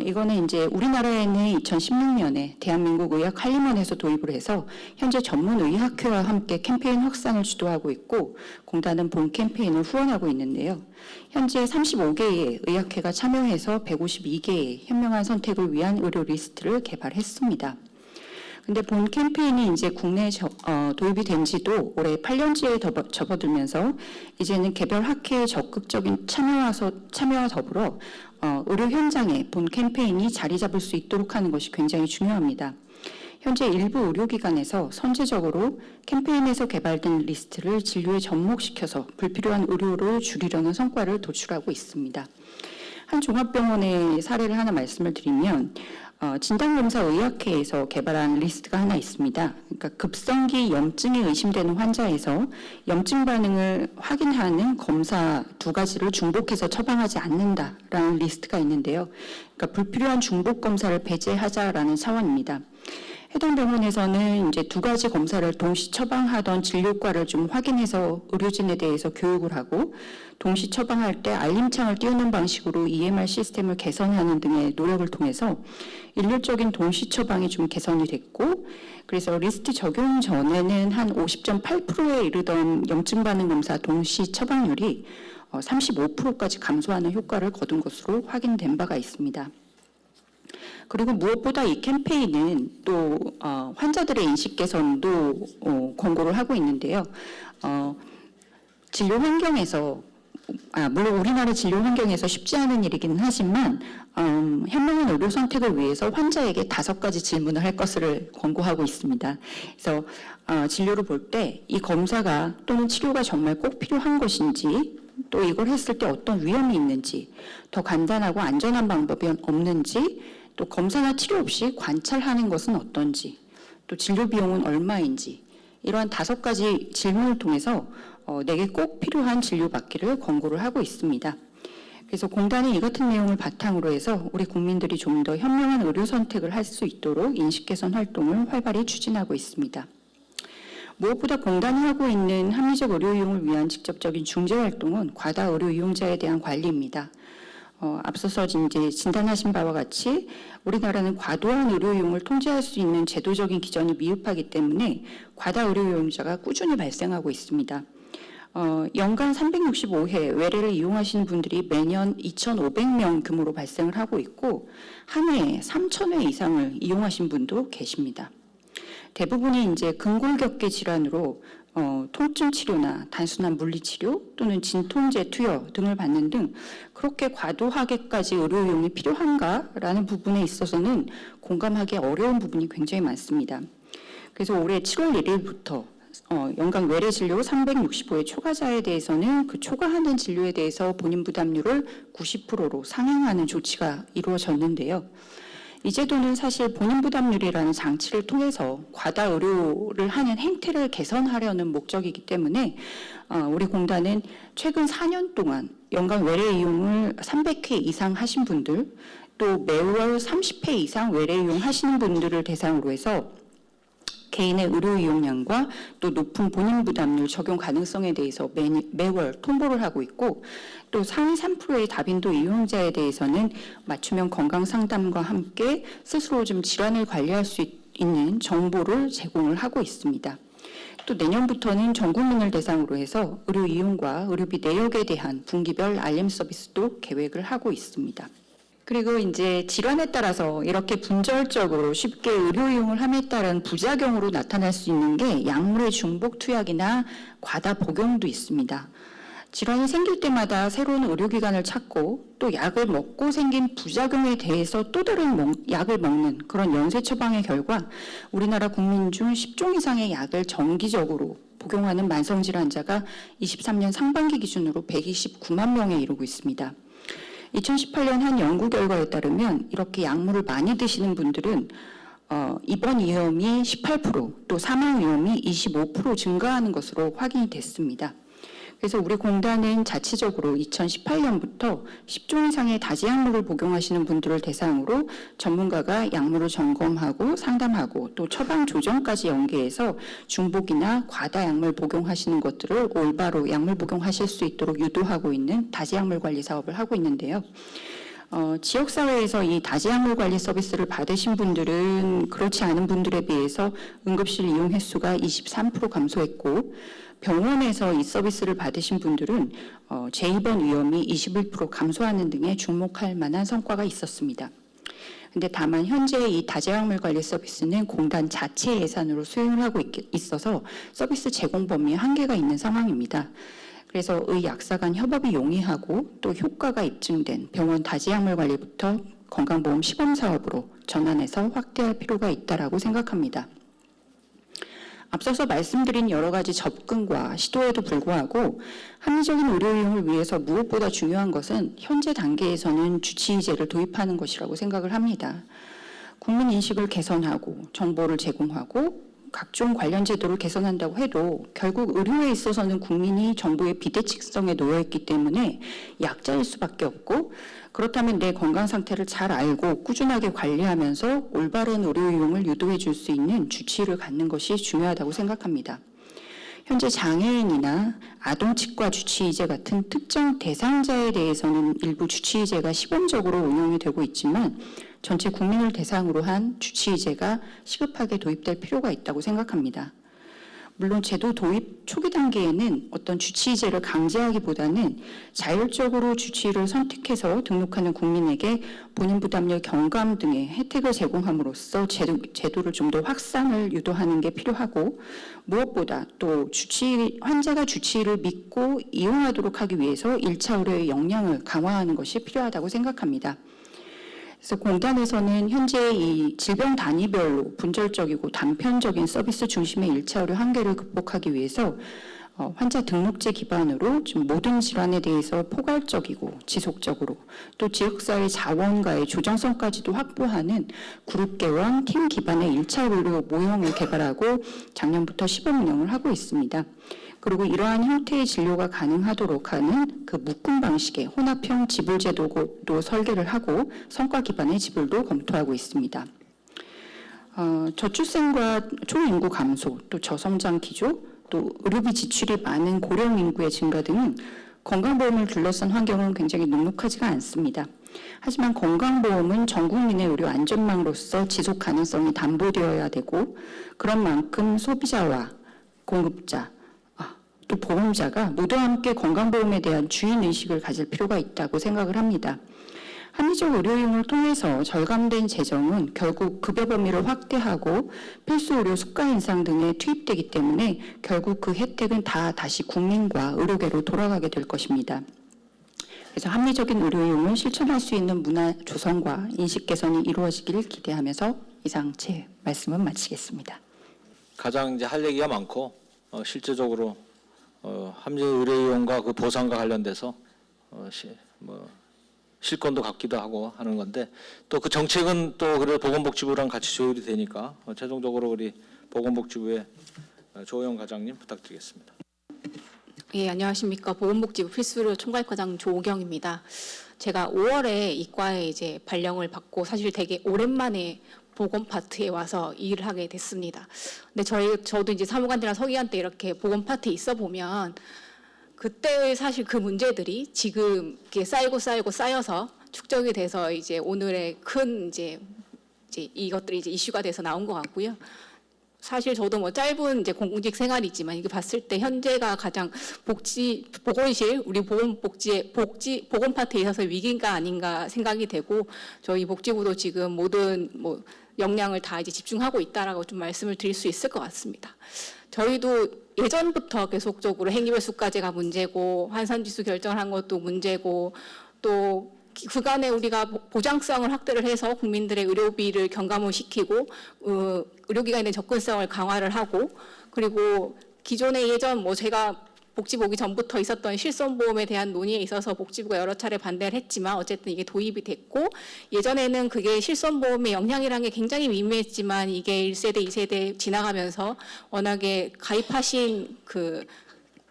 이거는 이제 우리나라에는 2016년에 대한민국 의학칼림원에서 도입을 해서 현재 전문의학회와 함께 캠페인 확산을 주도하고 있고, 공단은 본 캠페인을 후원하고 있는데요. 현재 35개의 의학회가 참여해서 152개의 현명한 선택을 위한 의료 리스트를 개발했습니다. 근데 본 캠페인이 이제 국내에 도입이 된 지도 올해 8년째에 접어들면서 이제는 개별 학회의 적극적인 참여와 더불어 의료 현장에 본 캠페인이 자리 잡을 수 있도록 하는 것이 굉장히 중요합니다. 현재 일부 의료기관에서 선제적으로 캠페인에서 개발된 리스트를 진료에 접목시켜서 불필요한 의료를 줄이려는 성과를 도출하고 있습니다. 한 종합병원의 사례를 하나 말씀을 드리면 진단검사의학회에서 개발한 리스트가 하나 있습니다. 그러니까 급성기 염증이 의심되는 환자에서 염증 반응을 확인하는 검사 2가지를 중복해서 처방하지 않는다라는 리스트가 있는데요. 그러니까 불필요한 중복 검사를 배제하자라는 차원입니다. 해당 병원에서는 이제 2가지 검사를 동시 처방하던 진료과를 좀 확인해서 의료진에 대해서 교육을 하고, 동시 처방할 때 알림창을 띄우는 방식으로 EMR 시스템을 개선하는 등의 노력을 통해서 일률적인 동시 처방이 좀 개선이 됐고, 그래서 리스트 적용 전에는 한 50.8%에 이르던 염증 반응 검사 동시 처방률이 35%까지 감소하는 효과를 거둔 것으로 확인된 바가 있습니다. 그리고 무엇보다 이 캠페인은 또 환자들의 인식 개선도 권고를 하고 있는데요. 진료 환경에서 물론 우리나라 진료 환경에서 쉽지 않은 일이기는 하지만 현명한 의료 선택을 위해서 환자에게 5가지 질문을 할 것을 권고하고 있습니다. 그래서 진료를 볼 때 이 검사가 또는 치료가 정말 꼭 필요한 것인지, 또 이걸 했을 때 어떤 위험이 있는지, 더 간단하고 안전한 방법이 없는지, 또 검사나 치료 없이 관찰하는 것은 어떤지, 또 진료 비용은 얼마인지, 이러한 5가지 질문을 통해서 내게 꼭 필요한 진료 받기를 권고를 하고 있습니다. 그래서 공단이 이 같은 내용을 바탕으로 해서 우리 국민들이 좀 더 현명한 의료 선택을 할 수 있도록 인식 개선 활동을 활발히 추진하고 있습니다. 무엇보다 공단이 하고 있는 합리적 의료 이용을 위한 직접적인 중재 활동은 과다 의료 이용자에 대한 관리입니다. 앞서서 이제 진단하신 바와 같이 우리나라는 과도한 의료 이용을 통제할 수 있는 제도적인 기전이 미흡하기 때문에 과다 의료 이용자가 꾸준히 발생하고 있습니다. 연간 365회 외래를 이용하시는 분들이 매년 2,500명 규모로 발생을 하고 있고, 한 해에 3,000회 이상을 이용하신 분도 계십니다. 대부분이 이제 근골격계 질환으로 통증 치료나 단순한 물리 치료 또는 진통제 투여 등을 받는 등 그렇게 과도하게까지 의료용이 필요한가라는 부분에 있어서는 공감하기 어려운 부분이 굉장히 많습니다. 그래서 올해 7월 1일부터 연간 외래 진료 365회 초과자에 대해서는 그 초과하는 진료에 대해서 본인 부담률을 90%로 상향하는 조치가 이루어졌는데요. 이 제도는 사실 본인 부담률이라는 장치를 통해서 과다 의료를 하는 행태를 개선하려는 목적이기 때문에 우리 공단은 최근 4년 동안 연간 외래 이용을 300회 이상 하신 분들, 또 매월 30회 이상 외래 이용하시는 분들을 대상으로 해서 개인의 의료 이용량과 또 높은 본인 부담률 적용 가능성에 대해서 매월 통보를 하고 있고, 또 상위 3%의 다빈도 이용자에 대해서는 맞춤형 건강 상담과 함께 스스로 좀 질환을 관리할 수 있는 정보를 제공을 하고 있습니다. 또 내년부터는 전 국민을 대상으로 해서 의료 이용과 의료비 내역에 대한 분기별 알림 서비스도 계획을 하고 있습니다. 그리고 이제 질환에 따라서 이렇게 분절적으로 쉽게 의료 이용을 함에 따른 부작용으로 나타날 수 있는 게 약물의 중복 투약이나 과다 복용도 있습니다. 질환이 생길 때마다 새로운 의료기관을 찾고 또 약을 먹고 생긴 부작용에 대해서 또 다른 약을 먹는 그런 연쇄 처방의 결과 우리나라 국민 중 10종 이상의 약을 정기적으로 복용하는 만성질환자가 23년 상반기 기준으로 129만 명에 이르고 있습니다. 2018년 한 연구 결과에 따르면 이렇게 약물을 많이 드시는 분들은 입원 위험이 18%, 또 사망 위험이 25% 증가하는 것으로 확인이 됐습니다. 그래서 우리 공단은 자체적으로 2018년부터 10종 이상의 다지약물을 복용하시는 분들을 대상으로 전문가가 약물을 점검하고 상담하고 또 처방 조정까지 연계해서 중복이나 과다 약물 복용하시는 것들을 올바로 약물 복용하실 수 있도록 유도하고 있는 다지약물 관리 사업을 하고 있는데요. 지역사회에서 이 다지약물 관리 서비스를 받으신 분들은 그렇지 않은 분들에 비해서 응급실 이용 횟수가 23% 감소했고, 병원에서 이 서비스를 받으신 분들은 재입원 위험이 21% 감소하는 등의 주목할 만한 성과가 있었습니다. 근데 다만 현재 이 다지약물 관리 서비스는 공단 자체 예산으로 수행을 하고 있어서 서비스 제공 범위에 한계가 있는 상황입니다. 그래서 의약사 간 협업이 용이하고 또 효과가 입증된 병원 다지약물 관리부터 건강보험 시범 사업으로 전환해서 확대할 필요가 있다라고 생각합니다. 앞서서 말씀드린 여러 가지 접근과 시도에도 불구하고 합리적인 의료 이용을 위해서 무엇보다 중요한 것은 현재 단계에서는 주치의제를 도입하는 것이라고 생각을 합니다. 국민 인식을 개선하고 정보를 제공하고 각종 관련 제도를 개선한다고 해도 결국 의료에 있어서는 국민이 정부의 비대칭성에 놓여 있기 때문에 약자일 수밖에 없고, 그렇다면 내 건강 상태를 잘 알고 꾸준하게 관리하면서 올바른 의료 이용을 유도해 줄 수 있는 주치의를 갖는 것이 중요하다고 생각합니다. 현재 장애인이나 아동치과 주치의제 같은 특정 대상자에 대해서는 일부 주치의제가 시범적으로 운영이 되고 있지만 전체 국민을 대상으로 한 주치의제가 시급하게 도입될 필요가 있다고 생각합니다. 물론 제도 도입 초기 단계에는 어떤 주치의제를 강제하기보다는 자율적으로 주치의를 선택해서 등록하는 국민에게 본인 부담률 경감 등의 혜택을 제공함으로써 제도를 좀 더 확산을 유도하는 게 필요하고, 무엇보다 또 환자가 주치의를 믿고 이용하도록 하기 위해서 1차 의료의 역량을 강화하는 것이 필요하다고 생각합니다. 그래서 공단에서는 현재 이 질병 단위별로 분절적이고 단편적인 서비스 중심의 1차 의료 한계를 극복하기 위해서 환자 등록제 기반으로 좀 모든 질환에 대해서 포괄적이고 지속적으로 또 지역사회 자원과의 조정성까지도 확보하는 그룹 개원 팀 기반의 1차 의료 모형을 개발하고 작년부터 시범 운영을 하고 있습니다. 그리고 이러한 형태의 진료가 가능하도록 하는 그 묶음 방식의 혼합형 지불제도도 설계를 하고 성과 기반의 지불도 검토하고 있습니다. 저출생과 초인구 감소, 또 저성장 기조, 또 의료비 지출이 많은 고령 인구의 증가 등은 건강보험을 둘러싼 환경은 굉장히 녹록하지가 않습니다. 하지만 건강보험은 전 국민의 의료 안전망으로서 지속 가능성이 담보되어야 되고, 그런 만큼 소비자와 공급자, 또 보험자가 모두 함께 건강보험에 대한 주인의식을 가질 필요가 있다고 생각을 합니다. 합리적 의료이용을 통해서 절감된 재정은 결국 급여 범위를 확대하고 필수 의료 수가 인상 등에 투입되기 때문에 결국 그 혜택은 다 다시 국민과 의료계로 돌아가게 될 것입니다. 그래서 합리적인 의료이용을 실천할 수 있는 문화 조성과 인식 개선이 이루어지기를 기대하면서 이상 제 말씀은 마치겠습니다. 가장 이제 할 얘기가 많고 실제적으로 합리적 의료이용과 그 보상과 관련돼서 실권도 갖기도 하고 하는 건데 또 그 정책은 또 그래도 보건복지부랑 같이 조율이 되니까 최종적으로 우리 보건복지부의 조영 과장님 부탁드리겠습니다. 예, 안녕하십니까. 보건복지부 필수의료 총괄과장 조경입니다. 제가 5월에 이과에 이제 발령을 받고 사실 되게 오랜만에 보건 파트에 와서 일을 하게 됐습니다. 근데 저도 이제 사무관들이랑 서기관 때 이렇게 보건 파트에 있어 보면 그때 사실 그 문제들이 지금 이렇게 쌓여서 축적이 돼서 이제 오늘의 큰 이제 이것들이 이제 이슈가 돼서 나온 것 같고요. 사실 저도 뭐 짧은 이제 공직 생활이지만 이게 봤을 때 현재가 가장 보건실 우리 보건 파트에 있어서 위기가 아닌가 생각이 되고 저희 복지부도 지금 모든 뭐 역량을 다 이제 집중하고 있다라고 좀 말씀을 드릴 수 있을 것 같습니다. 저희도 예전부터 계속적으로 행위별 수가제가 문제고 환산지수 결정을 한 것도 문제고 또 그간에 우리가 보장성을 확대를 해서 국민들의 의료비를 경감을 시키고 의료기관에 대한 접근성을 강화를 하고 그리고 기존에 예전 뭐 제가 복지부 오기 전부터 있었던 실손보험에 대한 논의에 있어서 복지부가 여러 차례 반대를 했지만 어쨌든 이게 도입이 됐고 예전에는 그게 실손보험의 영향이라는 게 굉장히 미미했지만 이게 1세대, 2세대 지나가면서 워낙에 가입하신 그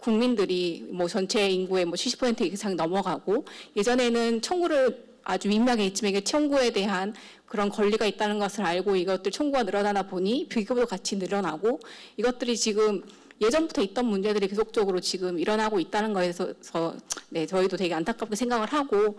국민들이 뭐 전체 인구의 뭐 70% 이상 넘어가고 예전에는 청구를 아주 민감하게 했지만 이게 청구에 대한 그런 권리가 있다는 것을 알고 이것들 청구가 늘어나다 보니 비급여도 같이 늘어나고 이것들이 지금 예전부터 있던 문제들이 계속적으로 지금 일어나고 있다는 거에서 네, 저희도 되게 안타깝게 생각을 하고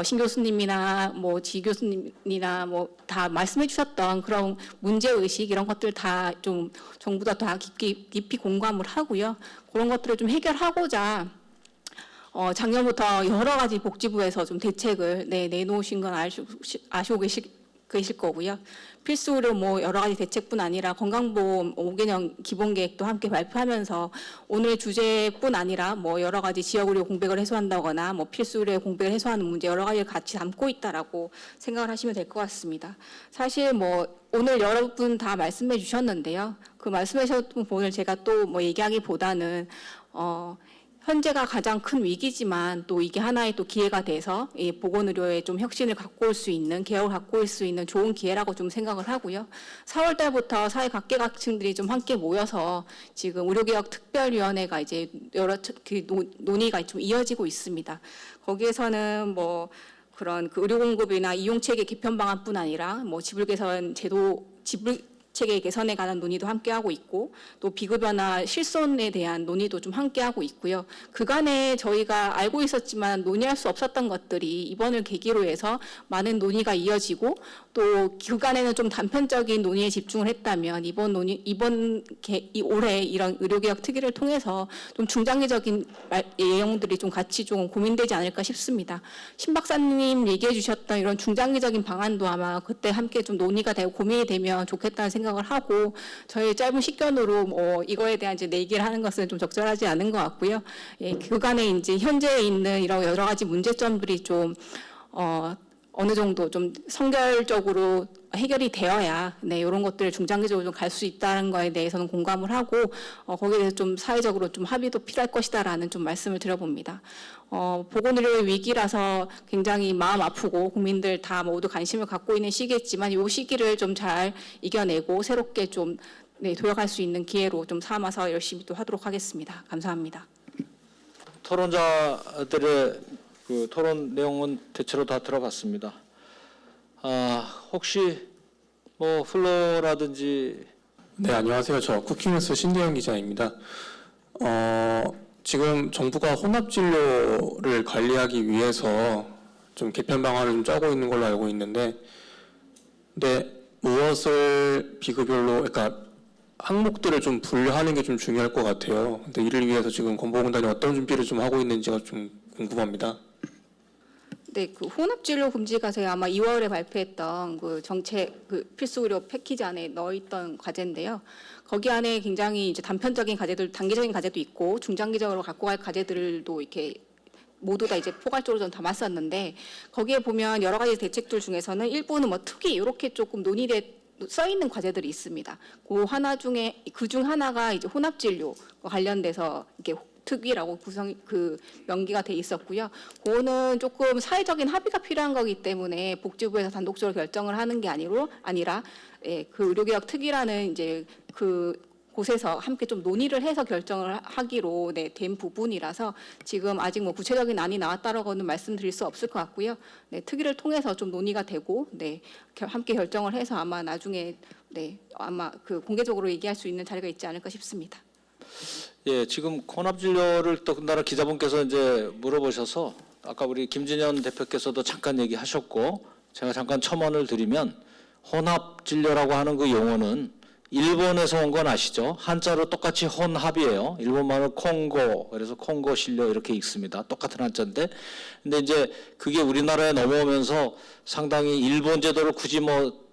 신 교수님이나 뭐 지 교수님이나 뭐 다 말씀해 주셨던 그런 문제 의식 이런 것들 다 좀 정부가 다 깊이 공감을 하고요. 그런 것들을 좀 해결하고자 작년부터 여러 가지 복지부에서 좀 대책을 내놓으신 건 아시고 계실 거고요. 필수 의료 뭐 여러 가지 대책뿐 아니라 건강보험 5개년 기본계획도 함께 발표하면서 오늘 주제뿐 아니라 뭐 여러 가지 지역 의료 공백을 해소한다거나 뭐 필수 의료 공백을 해소하는 문제 여러 가지를 같이 담고 있다라고 생각을 하시면 될 것 같습니다. 사실 뭐 오늘 여러분 다 말씀해 주셨는데요. 그 말씀해 주셨던 부분을 제가 또 뭐 얘기하기보다는 현재가 가장 큰 위기지만 또 이게 하나의 또 기회가 돼서 이 보건의료에 좀 혁신을 갖고 올 수 있는 개혁을 갖고 올 수 있는 좋은 기회라고 좀 생각을 하고요. 4월 달부터 사회 각계각층들이 좀 함께 모여서 지금 의료개혁 특별위원회가 이제 여러 논의가 좀 이어지고 있습니다. 거기에서는 뭐 그런 그 의료 공급이나 이용 체계 개편 방안뿐 아니라 뭐 지불 개선 제도 체계 개선에 관한 논의도 함께 하고 있고 또 비급여나 실손에 대한 논의도 좀 함께 하고 있고요. 그간에 저희가 알고 있었지만 논의할 수 없었던 것들이 이번을 계기로 해서 많은 논의가 이어지고 또 그간에는 좀 단편적인 논의에 집중을 했다면 올해 이런 의료개혁 특위를 통해서 좀 중장기적인 내용들이 좀 같이 좀 고민되지 않을까 싶습니다. 신 박사님 얘기해 주셨던 이런 중장기적인 방안도 아마 그때 함께 좀 논의가 되고 고민이 되면 좋겠다는 생각을 하고 저희 짧은 식견으로 뭐 이거에 대한 이제 내기를 하는 것은 좀 적절하지 않은 것 같고요. 예, 그간에 이제 현재에 있는 이런 여러 가지 문제점들이 좀 어느 정도 좀 선결적으로 해결이 되어야 이런 것들을 중장기적으로 좀 갈 수 있다는 거에 대해서는 공감을 하고 거기에 대해서 좀 사회적으로 좀 합의도 필요할 것이다라는 좀 말씀을 드려봅니다. 보건의료의 위기라서 굉장히 마음 아프고 국민들 다 모두 관심을 갖고 있는 시기였지만 이 시기를 좀 잘 이겨내고 새롭게 좀 도약할 수 있는 기회로 좀 삼아서 열심히 또 하도록 하겠습니다. 감사합니다. 토론자들의 그 토론 내용은 대체로 다 들어봤습니다. 혹시 뭐 플로라든지 네, 안녕하세요. 저 쿠킹뉴스 신대영 기자입니다. 지금 정부가 혼합진료를 관리하기 위해서 좀 개편 방안을 좀 짜고 있는 걸로 알고 있는데, 무엇을 비급여로, 그러니까 항목들을 좀 분류하는 게 좀 중요할 것 같아요. 근데 이를 위해서 지금 건보공단이 어떤 준비를 좀 하고 있는지가 좀 궁금합니다. 네, 그 혼합 진료 금지가 제가 아마 2월에 발표했던 그 정책 그 필수 의료 패키지 안에 넣어 있던 과제인데요. 거기 안에 굉장히 이제 단편적인 과제들, 단기적인 과제도 있고 중장기적으로 갖고 갈 과제들도 이렇게 모두 다 이제 포괄적으로 좀 담았었는데 거기에 보면 여러 가지 대책들 중에서는 일부는 뭐 특위 이렇게 조금 써 있는 과제들이 있습니다. 그 하나 중에 그 중 하나가 이제 혼합 진료 관련돼서 이렇게 특위라고 명기가 돼 있었고요. 그거는 조금 사회적인 합의가 필요한 거기 때문에 복지부에서 단독적으로 결정을 하는 게 아니라 그 의료개혁 특위라는 이제 그 곳에서 함께 좀 논의를 해서 결정을 하기로 된 부분이라서 지금 아직 뭐 구체적인 안이 나왔다라고는 말씀드릴 수 없을 것 같고요. 특위를 통해서 좀 논의가 되고 함께 결정을 해서 아마 나중에 아마 그 공개적으로 얘기할 수 있는 자리가 있지 않을까 싶습니다. 예, 지금 혼합 진료를 또 나라 기자분께서 이제 물어보셔서 아까 우리 김진현 대표께서도 잠깐 얘기하셨고 제가 잠깐 첨언을 드리면 혼합 진료라고 하는 그 용어는 일본에서 온 건 아시죠? 한자로 똑같이 혼합이에요. 일본말은 콩고, 그래서 콩고 진료 이렇게 읽습니다. 똑같은 한자인데, 근데 이제 그게 우리나라에 넘어오면서 상당히 일본 제도를 굳이 뭐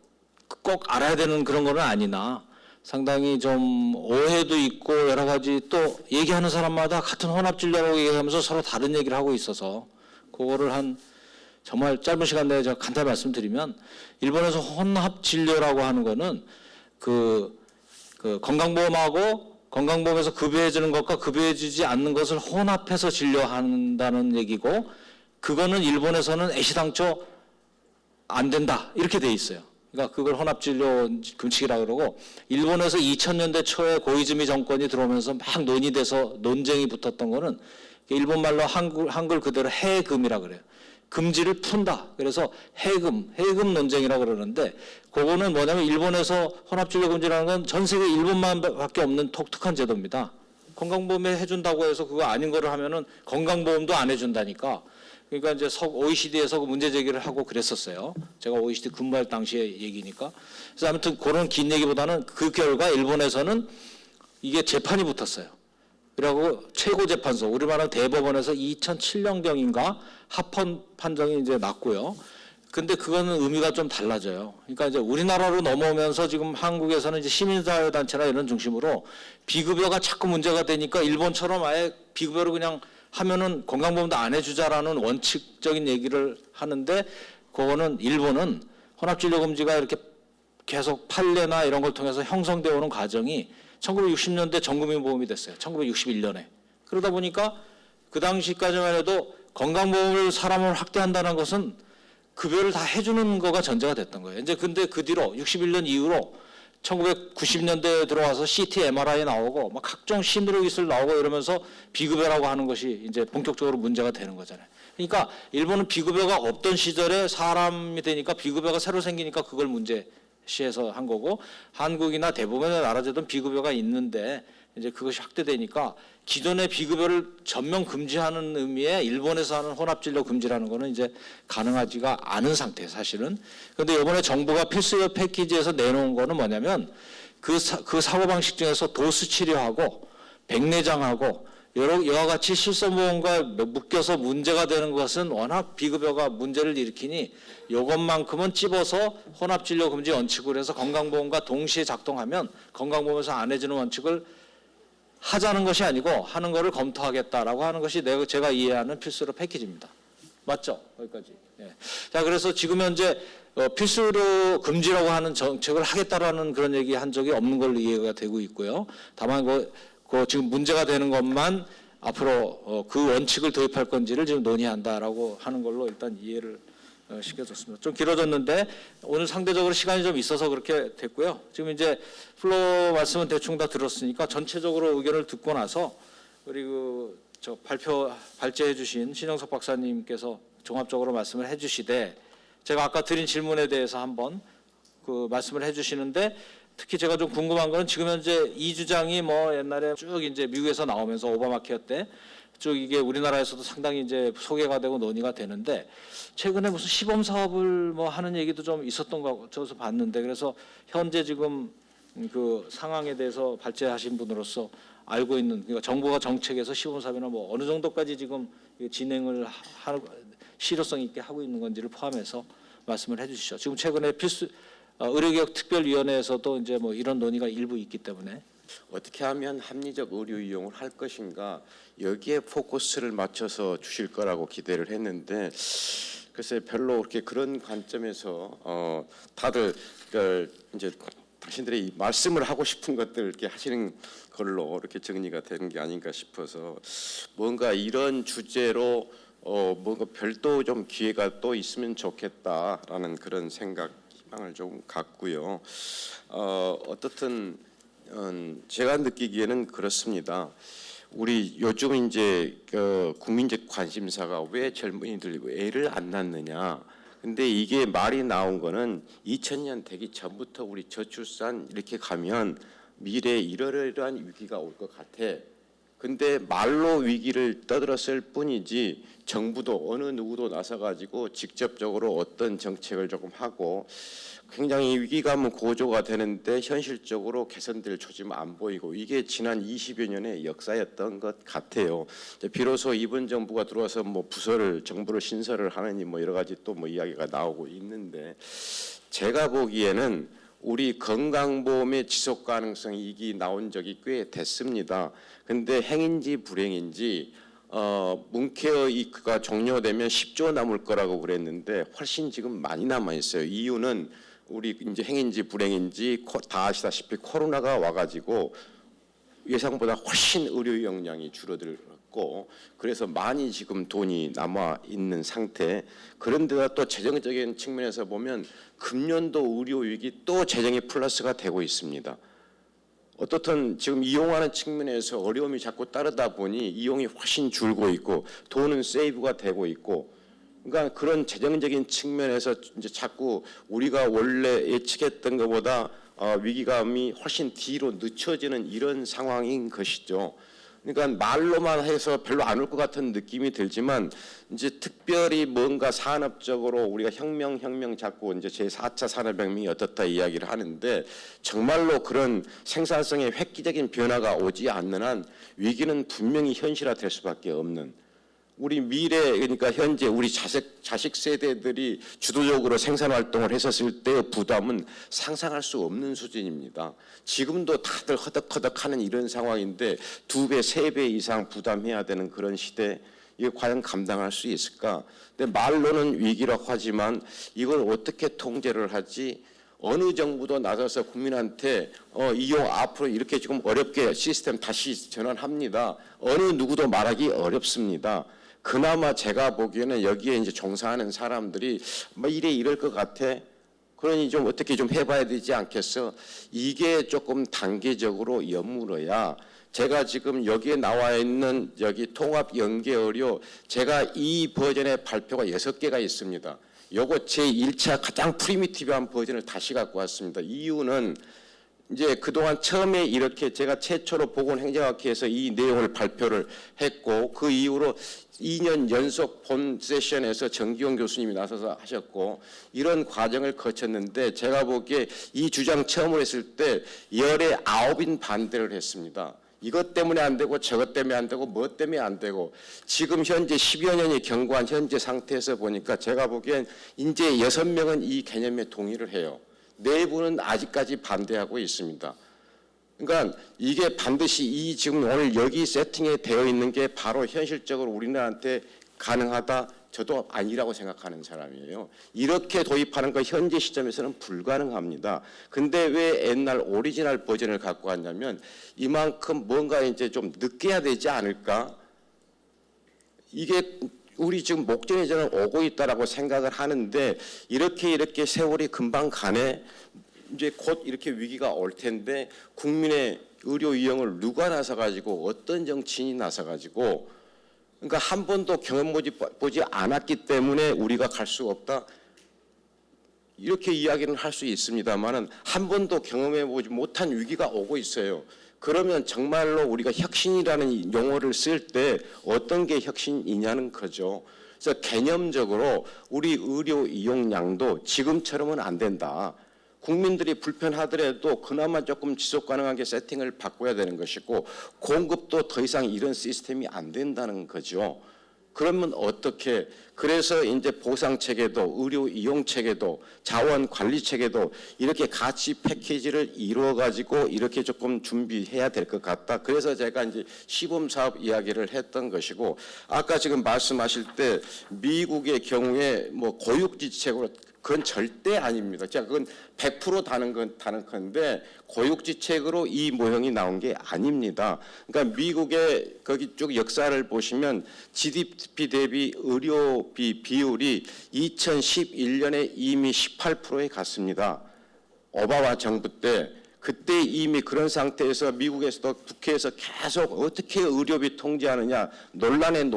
꼭 알아야 되는 그런 거는 아니나 상당히 좀 오해도 있고 여러 가지 또 얘기하는 사람마다 같은 혼합 진료라고 얘기하면서 서로 다른 얘기를 하고 있어서 그거를 한 정말 짧은 시간 내에 제가 간단히 말씀드리면 일본에서 혼합 진료라고 하는 거는 그 건강보험하고 건강보험에서 급여해 주는 것과 급여해 주지 않는 것을 혼합해서 진료한다는 얘기고 그거는 일본에서는 애시당초 안 된다 이렇게 돼 있어요. 그러니까 그걸 혼합진료 금칙이라고 그러고 일본에서 2000년대 초에 고이즈미 정권이 들어오면서 막 논의돼서 논쟁이 붙었던 거는 일본 말로 한글 그대로 해금이라고 그래요. 금지를 푼다. 그래서 해금 논쟁이라고 그러는데 그거는 뭐냐면 일본에서 혼합진료 금지라는 건 전 세계 일본만밖에 없는 독특한 제도입니다. 건강보험에 해준다고 해서 그거 아닌 거를 하면은 건강보험도 안 해준다니까. 그러니까 이제 OECD에서 그 문제 제기를 하고 그랬었어요. 제가 OECD 근무할 당시의 얘기니까. 그래서 아무튼 그런 긴 얘기보다는 그 결과 일본에서는 이게 재판이 붙었어요. 그리고 최고재판소, 우리말은 대법원에서 2007년경인가 합헌 판정이 이제 났고요. 근데 그거는 의미가 좀 달라져요. 그러니까 이제 우리나라로 넘어오면서 지금 한국에서는 이제 시민사회단체나 이런 중심으로 비급여가 자꾸 문제가 되니까 일본처럼 아예 비급여를 그냥 하면은 건강보험도 안 해주자라는 원칙적인 얘기를 하는데 그거는 일본은 혼합진료금지가 이렇게 계속 판례나 이런 걸 통해서 형성되어 오는 과정이 1960년대 전국민보험이 됐어요. 1961년에. 그러다 보니까 그 당시까지만 해도 건강보험을 사람을 확대한다는 것은 급여를 다 해주는 거가 전제가 됐던 거예요. 이제 근데 그 뒤로 61년 이후로 1990년대에 들어와서 CT, MRI 나오고 막 각종 신의료 기술 나오고 이러면서 비급여라고 하는 것이 이제 본격적으로 문제가 되는 거잖아요. 그러니까 일본은 비급여가 없던 시절에 사람이 되니까 비급여가 새로 생기니까 그걸 문제시해서 한 거고 한국이나 대부분의 나라들은 비급여가 있는데 이제 그것이 확대되니까 기존의 비급여를 전면 금지하는 의미의 일본에서 하는 혼합진료 금지라는 거는 이제 가능하지가 않은 상태예요, 사실은. 그런데 이번에 정부가 필수의료 패키지에서 내놓은 거는 뭐냐면 그 사고방식 중에서 도수 치료하고 백내장하고 여러 같이 실손보험과 묶여서 문제가 되는 것은 워낙 비급여가 문제를 일으키니 이것만큼은 찝어서 혼합진료 금지 원칙으로 해서 건강보험과 동시에 작동하면 건강보험에서 안 해주는 원칙을 하자는 것이 아니고 하는 거를 검토하겠다라고 하는 것이 제가 이해하는 필수의료 패키지입니다. 맞죠? 거기까지. 예. 자, 그래서 지금 현재 필수의료 금지라고 하는 정책을 하겠다라는 그런 얘기 한 적이 없는 걸로 이해가 되고 있고요. 다만 그 지금 문제가 되는 것만 앞으로 그 원칙을 도입할 건지를 지금 논의한다라고 하는 걸로 일단 이해를 시켜줬습니다. 좀 길어졌는데 오늘 상대적으로 시간이 좀 있어서 그렇게 됐고요. 지금 이제 플로어 말씀은 대충 다 들었으니까 전체적으로 의견을 듣고 나서 그리고 저 발제해 주신 신영석 박사님께서 종합적으로 말씀을 해 주시되 제가 아까 드린 질문에 대해서 한번 그 말씀을 해 주시는데 특히 제가 좀 궁금한 거는 지금 현재 이 주장이 뭐 옛날에 쭉 이제 미국에서 나오면서 오바마 케어 때 쭉 이게 우리나라에서도 상당히 이제 소개가 되고 논의가 되는데 최근에 무슨 시범 사업을 뭐 하는 얘기도 좀 있었던 거 저서 봤는데 그래서 현재 지금 그 상황에 대해서 발제하신 분으로서 알고 있는 그러니까 정부가 정책에서 시범 사업이나 뭐 어느 정도까지 지금 진행을 실효성 있게 하고 있는 건지를 포함해서 말씀을 해주시죠. 지금 최근에 의료개혁 특별위원회에서도 이제 뭐 이런 논의가 일부 있기 때문에 어떻게 하면 합리적 의료 이용을 할 것인가 여기에 포커스를 맞춰서 주실 거라고 기대를 했는데 글쎄 별로 그렇게 그런 관점에서 다들 이제 당신들이 이 말씀을 하고 싶은 것들 이렇게 하시는 걸로 이렇게 정리가 되는 게 아닌가 싶어서 뭔가 이런 주제로 뭔가 별도 좀 기회가 또 있으면 좋겠다라는 그런 생각 희망을 좀 갖고요. 어떻든 제가 느끼기에는 그렇습니다. 우리 요즘 이제 국민적 관심사가 왜 젊은이들 애를 안 낳느냐. 근데 이게 말이 나온 거는 2000년 되기 전부터 우리 저출산 이렇게 가면 미래에 이러이러한 위기가 올 것 같아. 근데 말로 위기를 떠들었을 뿐이지 정부도 어느 누구도 나서가지고 직접적으로 어떤 정책을 조금 하고 굉장히 위기감은 고조가 되는데 현실적으로 개선될 조짐 안 보이고 이게 지난 20여 년의 역사였던 것 같아요. 비로소 이번 정부가 들어와서 뭐 정부를 신설을 하느니 뭐 여러 가지 또 뭐 이야기가 나오고 있는데 제가 보기에는 우리 건강보험의 지속 가능성 이익이 나온 적이 꽤 됐습니다. 근데 행인지 불행인지 문케어 이익가 종료되면 10조 남을 거라고 그랬는데 훨씬 지금 많이 남아 있어요. 이유는 우리 이제 행인지 불행인지 다 아시다시피 코로나가 와가지고 예상보다 훨씬 의료 역량이 줄어들었고 그래서 많이 지금 돈이 남아 있는 상태. 그런데다 또 재정적인 측면에서 보면 금년도 의료 위기 또 재정이 플러스가 되고 있습니다. 어떻든 지금 이용하는 측면에서 어려움이 자꾸 따르다 보니 이용이 훨씬 줄고 있고 돈은 세이브가 되고 있고 그러니까 그런 재정적인 측면에서 이제 자꾸 우리가 원래 예측했던 것보다 위기감이 훨씬 뒤로 늦춰지는 이런 상황인 것이죠. 그러니까 말로만 해서 별로 안 올 것 같은 느낌이 들지만 이제 특별히 뭔가 산업적으로 우리가 혁명 자꾸 이제 제4차 산업혁명이 어떻다 이야기를 하는데 정말로 그런 생산성의 획기적인 변화가 오지 않는 한 위기는 분명히 현실화될 수밖에 없는 우리 미래 그러니까 현재 우리 자식 세대들이 주도적으로 생산 활동을 했었을 때의 부담은 상상할 수 없는 수준입니다. 지금도 다들 허덕허덕하는 이런 상황인데 2배, 3배 이상 부담해야 되는 그런 시대 이거 과연 감당할 수 있을까? 근데 말로는 위기라고 하지만 이걸 어떻게 통제를 하지? 어느 정부도 나서서 국민한테 이용 앞으로 이렇게 지금 어렵게 시스템 다시 전환합니다. 어느 누구도 말하기 어렵습니다. 그나마 제가 보기에는 여기에 이제 종사하는 사람들이 뭐 이럴 것 같아. 그러니 좀 어떻게 좀 해봐야 되지 않겠어? 이게 조금 단계적으로 여물어야 제가 지금 여기에 나와 있는 여기 통합 연계 의료 제가 이 버전의 발표가 6개가 있습니다. 요거 제 1차 가장 프리미티브한 버전을 다시 갖고 왔습니다. 이유는 이제 그동안 처음에 이렇게 제가 최초로 보건행정학회에서 이 내용을 발표를 했고 그 이후로 2년 연속 본 세션에서 정기용 교수님이 나서서 하셨고 이런 과정을 거쳤는데 제가 보기에 이 주장 처음으로 했을 때 열의 9인 반대를 했습니다. 이것 때문에 안 되고 저것 때문에 안 되고 뭐 때문에 안 되고 지금 현재 10여 년이 경과한 현재 상태에서 보니까 제가 보기엔 이제 6명은 이 개념에 동의를 해요. 4분은 아직까지 반대하고 있습니다. 그러니까 이게 반드시 이 지금 오늘 여기 세팅에 되어 있는 게 바로 현실적으로 우리나라한테 가능하다. 저도 아니라고 생각하는 사람이에요. 이렇게 도입하는 거 현재 시점에서는 불가능합니다. 근데 왜 옛날 오리지널 버전을 갖고 왔냐면 이만큼 뭔가 이제 좀 늦게 해야 되지 않을까? 이게 우리 지금 목전에 저는 오고 있다라고 생각을 하는데 이렇게 세월이 금방 가네. 이제 곧 이렇게 위기가 올 텐데 국민의 의료 이용을 누가 나서 가지고 어떤 정치인이 나서 가지고 그러니까 한 번도 경험보지 않았기 때문에 우리가 갈 수 없다. 이렇게 이야기는 할 수 있습니다만은 한 번도 경험해보지 못한 위기가 오고 있어요. 그러면 정말로 우리가 혁신이라는 용어를 쓸 때 어떤 게 혁신이냐는 거죠. 그래서 개념적으로 우리 의료 이용량도 지금처럼은 안 된다. 국민들이 불편하더라도 그나마 조금 지속 가능하게 세팅을 바꿔야 되는 것이고 공급도 더 이상 이런 시스템이 안 된다는 거죠. 그러면 어떻게? 그래서 이제 보상 체계도 의료 이용 체계도 자원 관리 체계도 이렇게 같이 패키지를 이루어 가지고 이렇게 조금 준비해야 될 것 같다. 그래서 제가 이제 시범 사업 이야기를 했던 것이고, 아까 지금 말씀하실 때 미국의 경우에 뭐 고육지책으로, 그건 절대 아닙니다. 제가 그건 100% 다는 건데 고육지책으로 이 모형이 나온 게 아닙니다. 그러니까 미국의 거기 쪽 역사를 보시면 GDP 대비 의료비 비율이 2011년에 이미 18%에 갔습니다. 오바마 정부 때. 그때 이미 그런 상태에서 미국에서도 국회에서 계속 어떻게 의료비 통제하느냐 논란에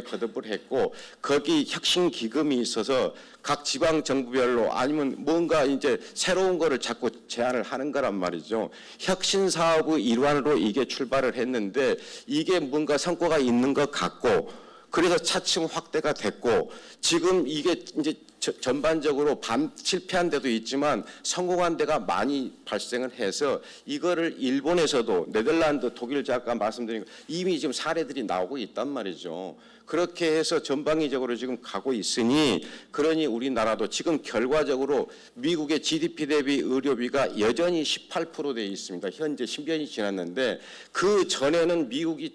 거듭을 했고, 거기 혁신 기금이 있어서 각 지방 정부별로 아니면 뭔가 이제 새로운 거를 자꾸 제안을 하는 거란 말이죠. 혁신 사업의 일환으로 이게 출발을 했는데 이게 뭔가 성과가 있는 것 같고, 그래서 차츰 확대가 됐고, 지금 이게 이제 전반적으로 실패한 데도 있지만 성공한 데가 많이 발생을 해서 이거를 일본에서도 네덜란드, 독일 아까 말씀드린 거 이미 지금 사례들이 나오고 있단 말이죠. 그렇게 해서 전방위적으로 지금 가고 있으니, 그러니 우리나라도 지금 결과적으로 미국의 GDP 대비 의료비가 여전히 18%돼 있습니다. 현재 10년이 지났는데 그 전에는 미국이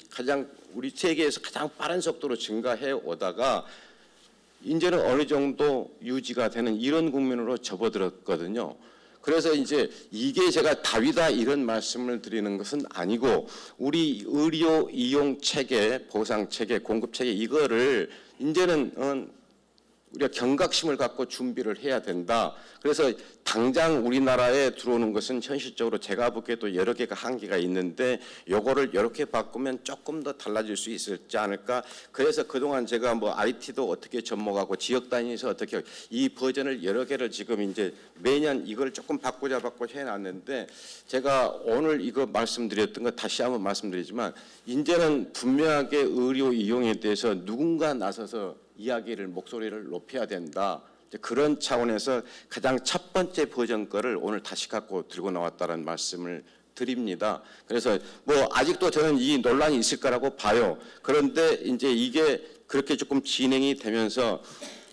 우리 세계에서 가장 빠른 속도로 증가해 오다가 이제는 어느 정도 유지가 되는 이런 국면으로 접어들었거든요. 그래서 이제 이게 제가 답이다 이런 말씀을 드리는 것은 아니고, 우리 의료 이용 체계, 보상 체계, 공급 체계 이거를 이제는 우리가 경각심을 갖고 준비를 해야 된다. 그래서 당장 우리나라에 들어오는 것은 현실적으로 제가 보기에도 여러 개가 한계가 있는데 요거를 이렇게 바꾸면 조금 더 달라질 수 있지 않을까. 그래서 그동안 제가 뭐 IT도 어떻게 접목하고 지역 단위에서 어떻게 이 버전을 여러 개를 지금 이제 매년 이걸 조금 바꾸자 해놨는데, 제가 오늘 이거 말씀드렸던 거 다시 한번 말씀드리지만 이제는 분명하게 의료 이용에 대해서 누군가 나서서 이야기를 목소리를 높여야 된다. 그런 차원에서 가장 첫 번째 버전 거를 오늘 다시 갖고 들고 나왔다는 말씀을 드립니다. 그래서 뭐 아직도 저는 이 논란이 있을 거라고 봐요. 그런데 이제 이게 그렇게 조금 진행이 되면서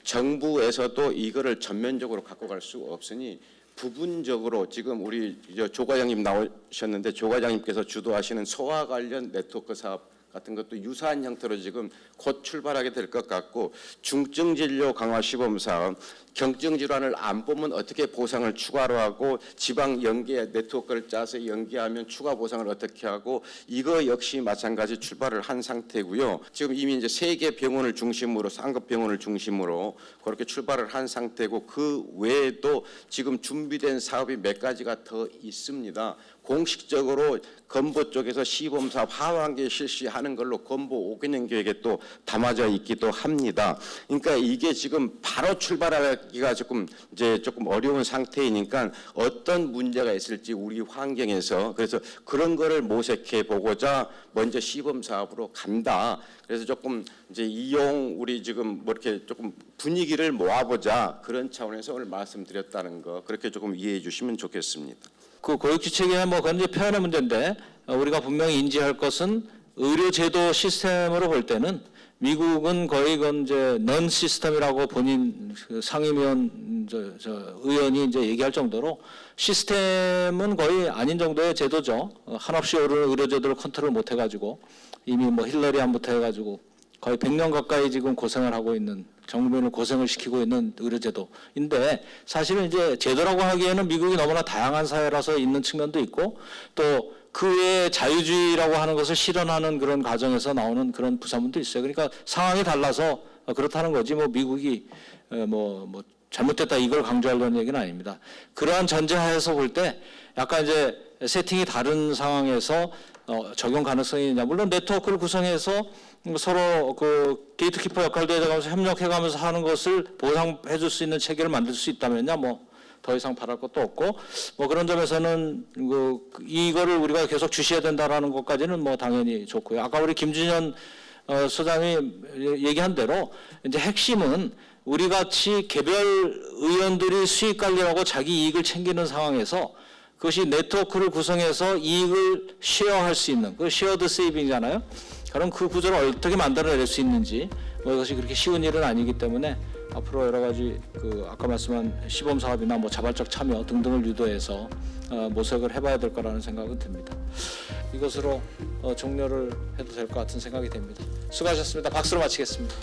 정부에서도 이거를 전면적으로 갖고 갈 수 없으니 부분적으로 지금 우리 조 과장님 나오셨는데 조 과장님께서 주도하시는 소아 관련 네트워크 사업 같은 것도 유사한 형태로 지금 곧 출발하게 될 것 같고, 중증진료 강화 시범 사업, 경증질환을 안 보면 어떻게 보상을 추가로 하고, 지방 연계 네트워크를 짜서 연계하면 추가 보상을 어떻게 하고, 이거 역시 마찬가지 출발을 한 상태고요. 지금 이미 이제 3개 병원을 중심으로, 상급 병원을 중심으로 그렇게 출발을 한 상태고, 그 외에도 지금 준비된 사업이 몇 가지가 더 있습니다. 공식적으로 건보 쪽에서 시범 사업 하반기에 실시하는 걸로 건보 5개년 계획에 또 담아져 있기도 합니다. 그러니까 이게 지금 바로 출발하기가 조금 어려운 상태이니까 어떤 문제가 있을지 우리 환경에서, 그래서 그런 거를 모색해 보고자 먼저 시범 사업으로 간다. 그래서 조금 이제 이용 우리 지금 뭐 이렇게 조금 분위기를 모아보자, 그런 차원에서 오늘 말씀드렸다는 거, 그렇게 조금 이해해 주시면 좋겠습니다. 그 고육지책이나 뭐 그건 이제 표현의 문제인데, 우리가 분명히 인지할 것은 의료제도 시스템으로 볼 때는 미국은 거의 그건 이제 넌 시스템이라고 본인 그 상임위원 의원이 이제 얘기할 정도로 시스템은 거의 아닌 정도의 제도죠. 한없이 오르는 의료제도를 컨트롤 못 해가지고 이미 뭐 힐러리 안부터 해가지고 거의 100년 가까이 지금 고생을 하고 있는, 정부민을 고생을 시키고 있는 의료제도인데, 사실은 이제 제도라고 하기에는 미국이 너무나 다양한 사회라서 있는 측면도 있고, 또 그 외에 자유주의라고 하는 것을 실현하는 그런 과정에서 나오는 그런 부산문도 있어요. 그러니까 상황이 달라서 그렇다는 거지, 뭐 미국이 뭐 잘못됐다 이걸 강조하려는 얘기는 아닙니다. 그러한 전제하에서 볼 때 약간 이제 세팅이 다른 상황에서 적용 가능성이 있냐. 물론 네트워크를 구성해서 서로 그 게이트키퍼 역할도 해가면서 협력해가면서 하는 것을 보상해 줄 수 있는 체계를 만들 수 있다면야 뭐 더 이상 바랄 것도 없고, 뭐 그런 점에서는 이거를 우리가 계속 주시해야 된다라는 것까지는 뭐 당연히 좋고요. 아까 우리 김준현 소장이 얘기한 대로 이제 핵심은 우리 같이 개별 의원들이 수익 관리하고 자기 이익을 챙기는 상황에서 그것이 네트워크를 구성해서 이익을 쉐어할 수 있는 그 쉐어드 세이빙이잖아요. 그럼 그 구조를 어떻게 만들어낼 수 있는지 뭐 이것이 그렇게 쉬운 일은 아니기 때문에 앞으로 여러 가지 그 아까 말씀한 시범 사업이나 뭐 자발적 참여 등등을 유도해서 모색을 해봐야 될 거라는 생각은 듭니다. 이것으로 종료를 해도 될 것 같은 생각이 됩니다. 수고하셨습니다. 박수로 마치겠습니다.